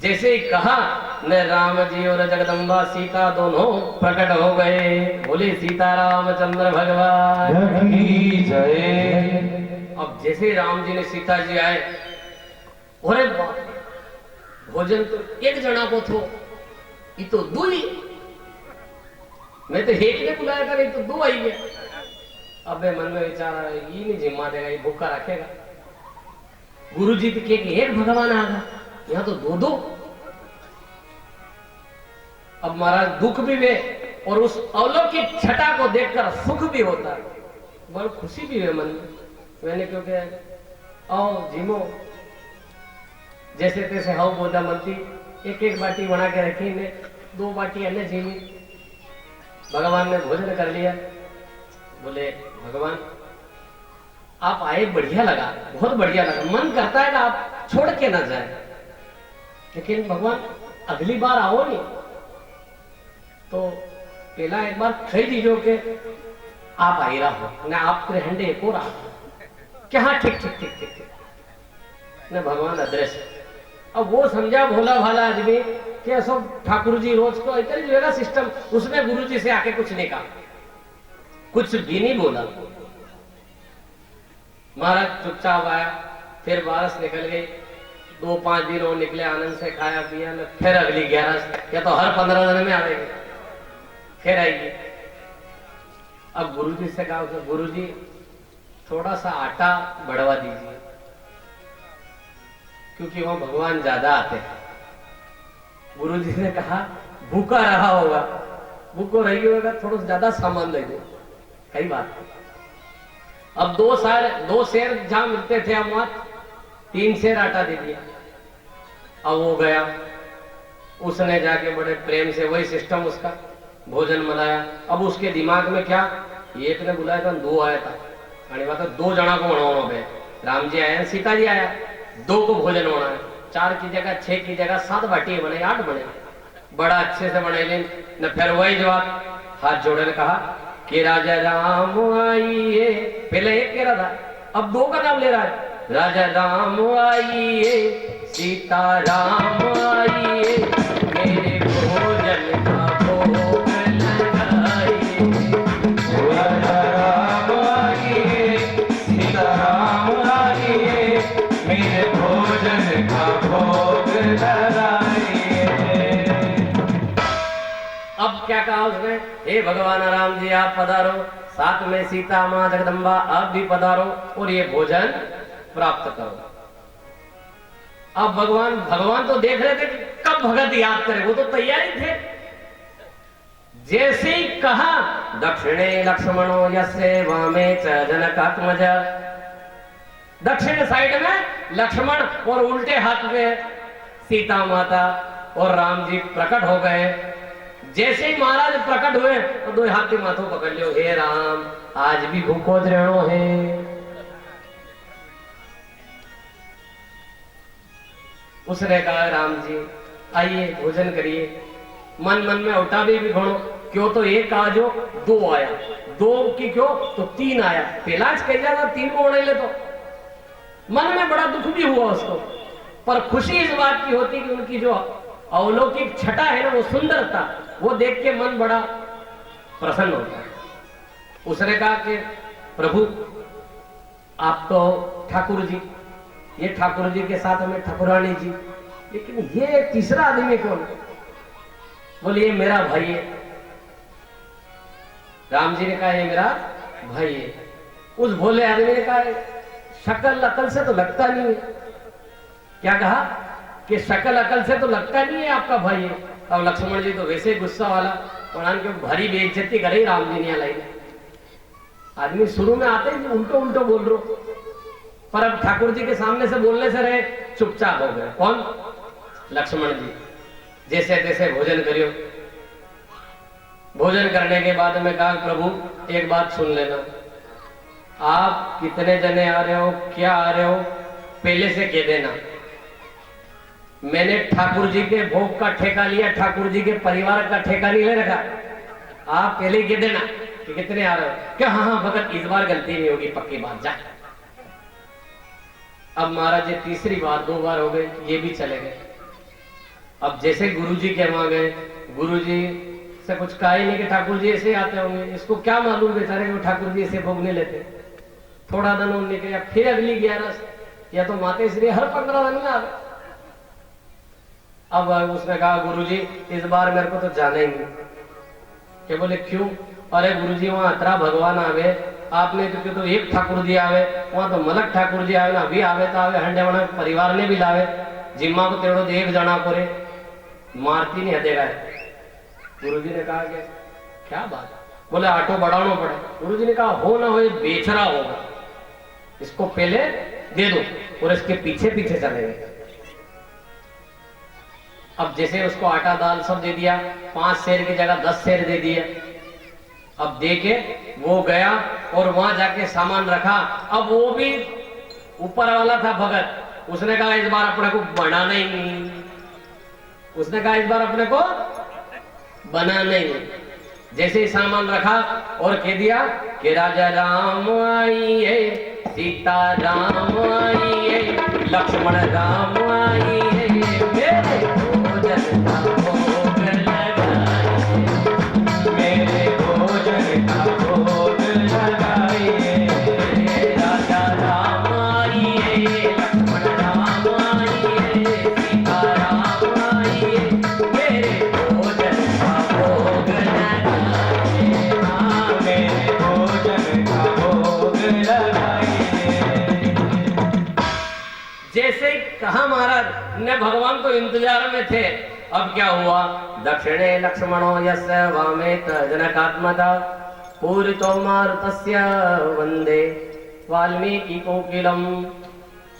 जैसे ही कहा न राम जी और जगदम्बा सीता दोनों प्रकट हो गए। बोले सीतारामचंद्र भगवान की जय। अब जैसे राम जी ने सीता जी आए अरे भोजन तो एक जना को थो ये तो 2 ही मैं तो एक ने बुलाया था नहीं तो 2 आई गया। अब मन में विचार आया ये नहीं जिम्मा देगा ये भूखा रखेगा। गुरु जी के एक भगवान आ गया यहाँ तो 2-2। अब महाराज दुख भी वे और उस अलौकिक छटा को देखकर सुख भी होता है बड़ी खुशी भी है मन में। मैंने क्योंकि आओ जीमो जैसे तैसे हाउ बोधा मनती एक बाटी बना के रखी ने 2 बाटी अन्य जीमी भगवान ने भोजन कर लिया। बोले भगवान आप आए, बढ़िया लगा, बहुत बढ़िया लगा, मन करता है कि आप छोड़ के ना जाए, लेकिन भगवान अगली बार आओ नहीं तो पहला एक बार कह दीजो के आप आई रहो ना, आप हंडे एक और क्या, हाँ ठीक ठीक ठीक ठीक ठीक ना। भगवान अदृश्य। अब वो समझा भोला भाला आदमी कि ऐसा ठाकुर जी रोज को इतना जो है ना सिस्टम, उसने गुरु जी से आके कुछ नहीं कहा, कुछ भी नहीं बोला। महाराज चुपचाप आया, फिर बारिश निकल गई, 2-5 दिन और निकले, आनंद से खाया पिया न, फिर अगली 11 या तो हर 15 दिन में आएगी, फिर आएगी। अब गुरु जी से कहा, गुरु जी थोड़ा सा आटा बढ़वा दीजिए, क्योंकि वहां भगवान ज्यादा आते हैं। गुरु जी ने कहा भूखा रहा होगा, भूखो रही होगा, थोड़ा ज्यादा सामान दे दो, कई बात। अब 2 शेर जहां मिलते थे, हम वहां 3 शेर आटा दे दिया। अब वो गया, उसने जाके बड़े प्रेम से वही सिस्टम उसका भोजन बनाया। अब उसके दिमाग में क्या, एक ने बुलाया था, 2 आया था, 2 जना को बनाना है, राम जी आया, सीता जी आया, 2 को भोजन होना है, 4 की जगह 6 की जगह 7 बाटी बने, 8 बने, बड़ा अच्छे से बने न। फिर वही जवाब, हाथ जोड़े ने कहा कि राजा राम आइए, पहले एक कह रहा था, अब 2 का नाम ले रहा है, राजा राम आइए, सीता राम आइए, मेरे भोजन का भोग लगाइए। राजा राम आइए, सीता राम आइए, मेरे भोजन का भोग लगाइए। अब क्या कहा उसने, हे भगवान राम जी आप पधारो, साथ में सीता मां जगदम्बा आप भी पधारो और ये भोजन प्राप्त करो। अब भगवान तो देख रहे थे कि कब भगत याद करे, वो तो तैयारी थे। जैसे ही कहा, दक्षिणे लक्ष्मणो यस्य वामे च जनकात्मज, दक्षिण साइड में लक्ष्मण और उल्टे हाथ में सीता माता और राम जी प्रकट हो गए। जैसे ही महाराज प्रकट हुए तो 2 हाथ के माथों पकड़ लियो, हे राम आज भी भूखो द्रेणो है। उसने कहा राम जी आइए भोजन करिए। मन मन में उठा भी घणो, क्यों तो 1 आजो 2 आया, 2 की क्यों तो 3 आया, पहला कह जाता 3 को उड़े ले, तो मन में बड़ा दुख भी हुआ उसको, पर खुशी इस बात की होती कि उनकी जो अवलौकिक छटा है ना, वो सुंदरता, वो देख के मन बड़ा प्रसन्न होता है। उसने कहा कि प्रभु आप तो ठाकुर जी, ये ठाकुर जी के साथ हमें ठाकुरानी जी, लेकिन ये तीसरा आदमी कौन? बोले ये मेरा भाई है। राम जी ने कहा ये मेरा भाई है। उस भोले आदमी ने कहा शक्ल अकल से तो लगता नहीं है। क्या कहा कि शक्ल अकल से तो लगता नहीं है आपका भाई है। अब लक्ष्मण जी तो वैसे गुस्सा वाला, और के भारी बेइज्जती करे राम जी ने लाई। आदमी शुरू में आते ही उल्टो उल्टो बोल रहे, पर अब ठाकुर जी के सामने से बोलने से रहे चुपचाप हो गए। कौन? लक्ष्मण जी। जैसे तैसे भोजन करियो। भोजन करने के बाद में कहा प्रभु एक बात सुन लेना, आप कितने जने आ रहे हो, क्या आ रहे हो, पहले से कह देना। मैंने ठाकुर जी के भोग का ठेका लिया, ठाकुर जी के परिवार का ठेका नहीं ले रखा। आप पहले ही कह देना कि कितने आ रहे हो। क्या? हाँ हाँ भगत इस बार गलती नहीं होगी, पक्की बात, जा। अब महाराज ये तीसरी बार, 2 बार हो गए, ये भी चले गए। अब जैसे गुरुजी के वहां गए, गुरुजी से कुछ कहा ही नहीं कि ठाकुर जी ऐसे आते होंगे, इसको क्या मालूम बेचारे वो ठाकुर जी ऐसे भोग नहीं लेते। थोड़ा दिन उन्होंने किया, फिर अगली 11 या तो माते श्री हर 15 दिन में आ गए। अब उसने कहा गुरुजी इस बार मेरे को तो जाना ही नहीं। क्या? बोले क्यों? अरे गुरुजी वहां अतरा भगवान आवे, आपने तो एक ठाकुर जी आवे, वहां तो मलक ठाकुर जी आवे ना, अभी आवे तो आवे, हंडे वना परिवार ने भी लावे, जिम्मा को तेड़ो एक जना को रे मारती नहीं हदेगा। गुरुजी ने कहा कि क्या बात? बोले आटो बढ़ाना पड़े। गुरुजी ने कहा हो ना हो बेचरा होगा, इसको पहले दे दो, और इसके पीछे पीछे चलेंगे। अब जैसे उसको आटा दाल सब दे दिया, 5 शेर की जगह 10 शेर दे दिया। अब देखे वो गया और वहां जाके सामान रखा। अब वो भी ऊपर वाला था भगत, उसने कहा इस बार अपने को बनाना ही नहीं, उसने कहा इस बार अपने को बनाना ही नहीं। जैसे ही सामान रखा और कह दिया कि राजा राम आइए, सीता राम आइए, लक्ष्मण राम आइए, मेरे भोजन का भोग लगाइए, मेरे भोजन का भोग लगाइए। राजा राम आइए, लक्ष्मण राम आइए, सीता राम आइए, मेरे भोजन का भोग लगाइए। हाँ, मेरे भोजन का भोग लगाइए। जैसे ही कहा महाराज ने, भगवान तो इंतजार में थे। अब क्या हुआ? दक्षिणे लक्ष्मणो यस्य वामे जनकात्मता पूरितो मारुतस्य वंदे वाल्मीकि कोकिलम।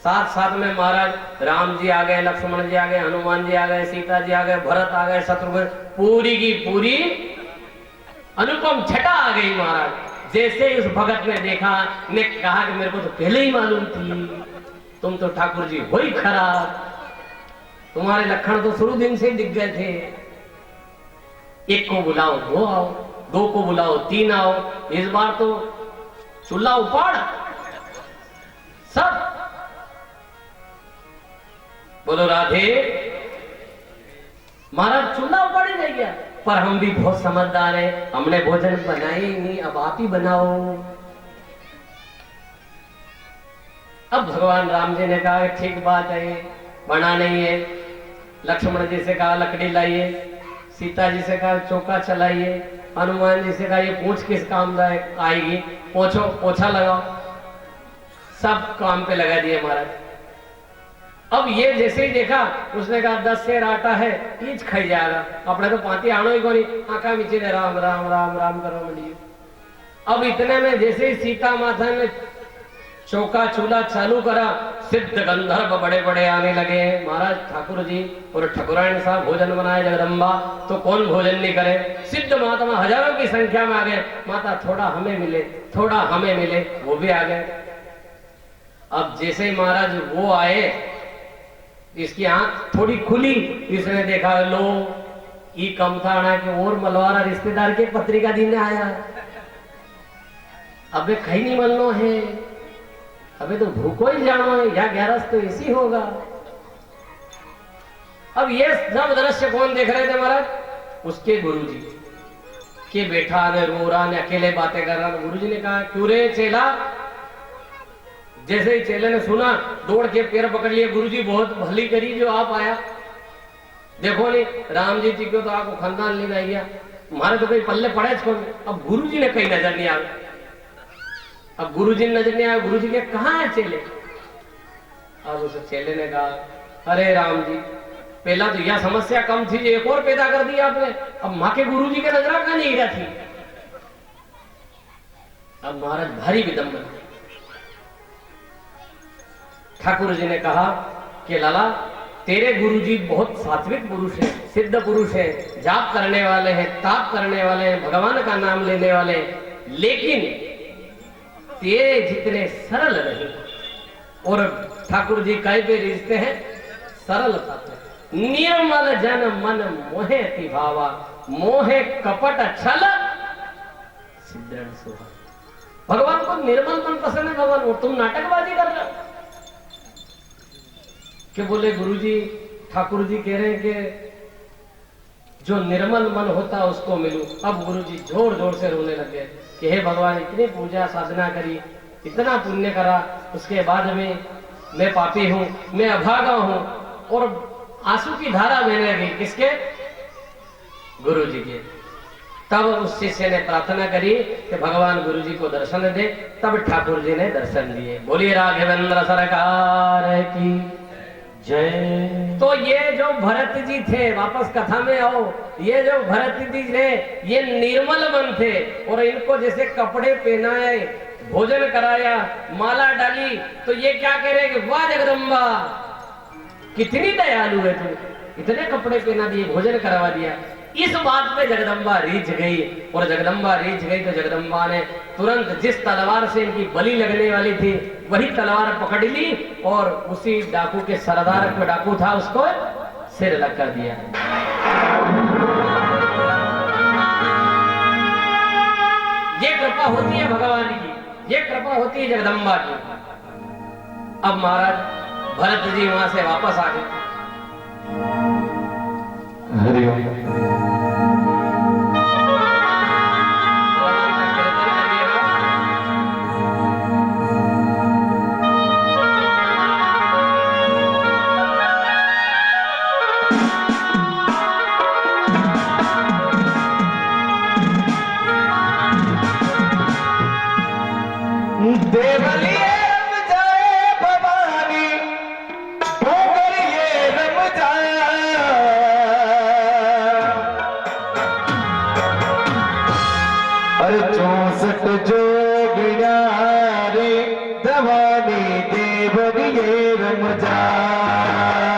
साथ साथ में महाराज राम जी आ गए, लक्ष्मण जी आ गए, हनुमान जी आ गए, सीता जी आ गए, भरत आ गए, शत्रुघ्न, पूरी की पूरी अनुपम छटा आ गई महाराज। जैसे ही उस भगत ने देखा, ने कहा कि मेरे को तो पहले ही मालूम थी, तुम तो ठाकुर जी हो ही खराब, तुम्हारे लक्षण तो शुरू दिन से ही दिख गए थे। एक को बुलाओ दो आओ, दो को बुलाओ तीन आओ, इस बार तो चूल्हा उपाड़ सब। बोलो राधे। महाराज चूल्हा उपाड़ ही रह गया, पर हम भी बहुत समझदार है, हमने भोजन बनाए ही नहीं, अब आप ही बनाओ। अब भगवान राम जी ने कहा ठीक बात है, बना नहीं है। लक्ष्मण जी से कहा लकड़ी लाइए, सीता जी से कहा चौका चलाइए, हनुमान जी से कहा ये पूंछ किस काम आएगी, पोछो पोछा लगाओ, सब काम पे लगा दिए महाराज। अब ये जैसे ही देखा, उसने कहा 10 सेर आटा है, ईच खाई जाएगा, अपने तो पाती आनो ही कोनी, आका मिची ने राम राम राम राम करो मंडियो। अब इतने में जैसे ही सीता माता ने चौका चूल्हा चालू करा, सिद्ध गंधर्व बड़े बड़े आने लगे। महाराज ठाकुर जी और ठाकुरायण साहब भोजन बनाए, जगदम्बा, तो कौन भोजन नहीं करे। सिद्ध महात्मा हजारों की संख्या में आ गए, माता थोड़ा हमें मिले, थोड़ा हमें मिले, वो भी आ गए। अब जैसे ही महाराज वो आए, इसकी आंख थोड़ी खुली, इसने देखा लो ई कम था ना कि और मलवारा रिश्तेदार के पत्रिका दिन आया, अबे कहीं नहीं मलनो है, अबे तो भूखो ही जानो है, या ग्यारस तो इसी होगा। अब ये सब दृश्य कौन देख रहे थे महाराज? उसके गुरुजी के बैठा ने रो रहा ने अकेले बातें कर रहा। गुरुजी ने कहा क्यों रे चेला? जैसे ही चेले ने सुना, दौड़ के पैर पकड़ लिए, गुरुजी बहुत भली करी जो आप आया, देखो नहीं राम जी को तो आपको खानदान लेना गया, हमारे तो कोई पल्ले पड़े छोड़। अब गुरुजी ने कहीं नजर नहीं आया, अब गुरुजी नजर नहीं आया, गुरुजी के कहाँ है चेले? अब उस चेले ने कहा अरे राम जी, पहला तो यह समस्या कम थी, एक और पैदा कर दी आपने, अब माँ के गुरुजी के नजर कहाँ नहीं गिरा थी। अब महाराज भारी विडंबना। ठाकुर जी ने कहा कि लाला तेरे गुरुजी बहुत सात्विक पुरुष है, सिद्ध पुरुष है, जाप करने वाले हैं, ताप करने वाले हैं, भगवान का नाम लेने वाले, लेकिन तेरे जितने सरल नहीं। और ठाकुर जी कई पे रिश्ते हैं सरलता पे। निर्मल जन मन मोहे ति भावा, मोहे कपट छल सिद्धरण सुहा। भगवान को निर्मल मन पसंद है भगवान, और तुम नाटकबाजी कर रहे हो। कि बोले गुरुजी, ठाकुर जी कह रहे हैं कि जो निर्मल मन होता उसको मिलूं। अब गुरुजी जोर जोर से रोने लगे कि हे भगवान, इतनी पूजा साधना करी, इतना पुण्य करा, उसके बाद में मैं पापी हूं, मैं अभागा हूं, और आंसू की धारा बहने लगी। किसके? गुरु जी के। तब उस शिष्य ने प्रार्थना करी कि भगवान गुरु जी को दर्शन दे। तब ठाकुर जी ने दर्शन दिए। बोलिए राघवेंद्र सरकार की जय। तो ये जो भरत जी थे, वापस कथा में आओ, ये जो भरत जी थे ये निर्मल मन थे, और इनको जैसे कपड़े पहनाए, भोजन कराया, माला डाली, तो ये क्या कह रहे कि वाह जगदम्बा कितनी दयालु है तू, इतने कपड़े पहना दिए, भोजन करवा दिया। इस बात पे जगदम्बा रीझ गई, और जगदम्बा रीझ गई तो जगदम्बा ने तुरंत जिस तलवार से इनकी बलि लगने वाली थी वही तलवार पकड़ ली और उसी डाकू के सरदार को, डाकू था, उसको सिर अलग कर दिया। ये कृपा होती है भगवान की, ये कृपा होती है जगदम्बा की। अब महाराज भरत जी वहां से वापस आ गए। हरिओम। देवलिए रम जाए भवानी, डोंगरिए रम जाए, अरे 64 जोगिया रे दवानी देवलिए रम जाए।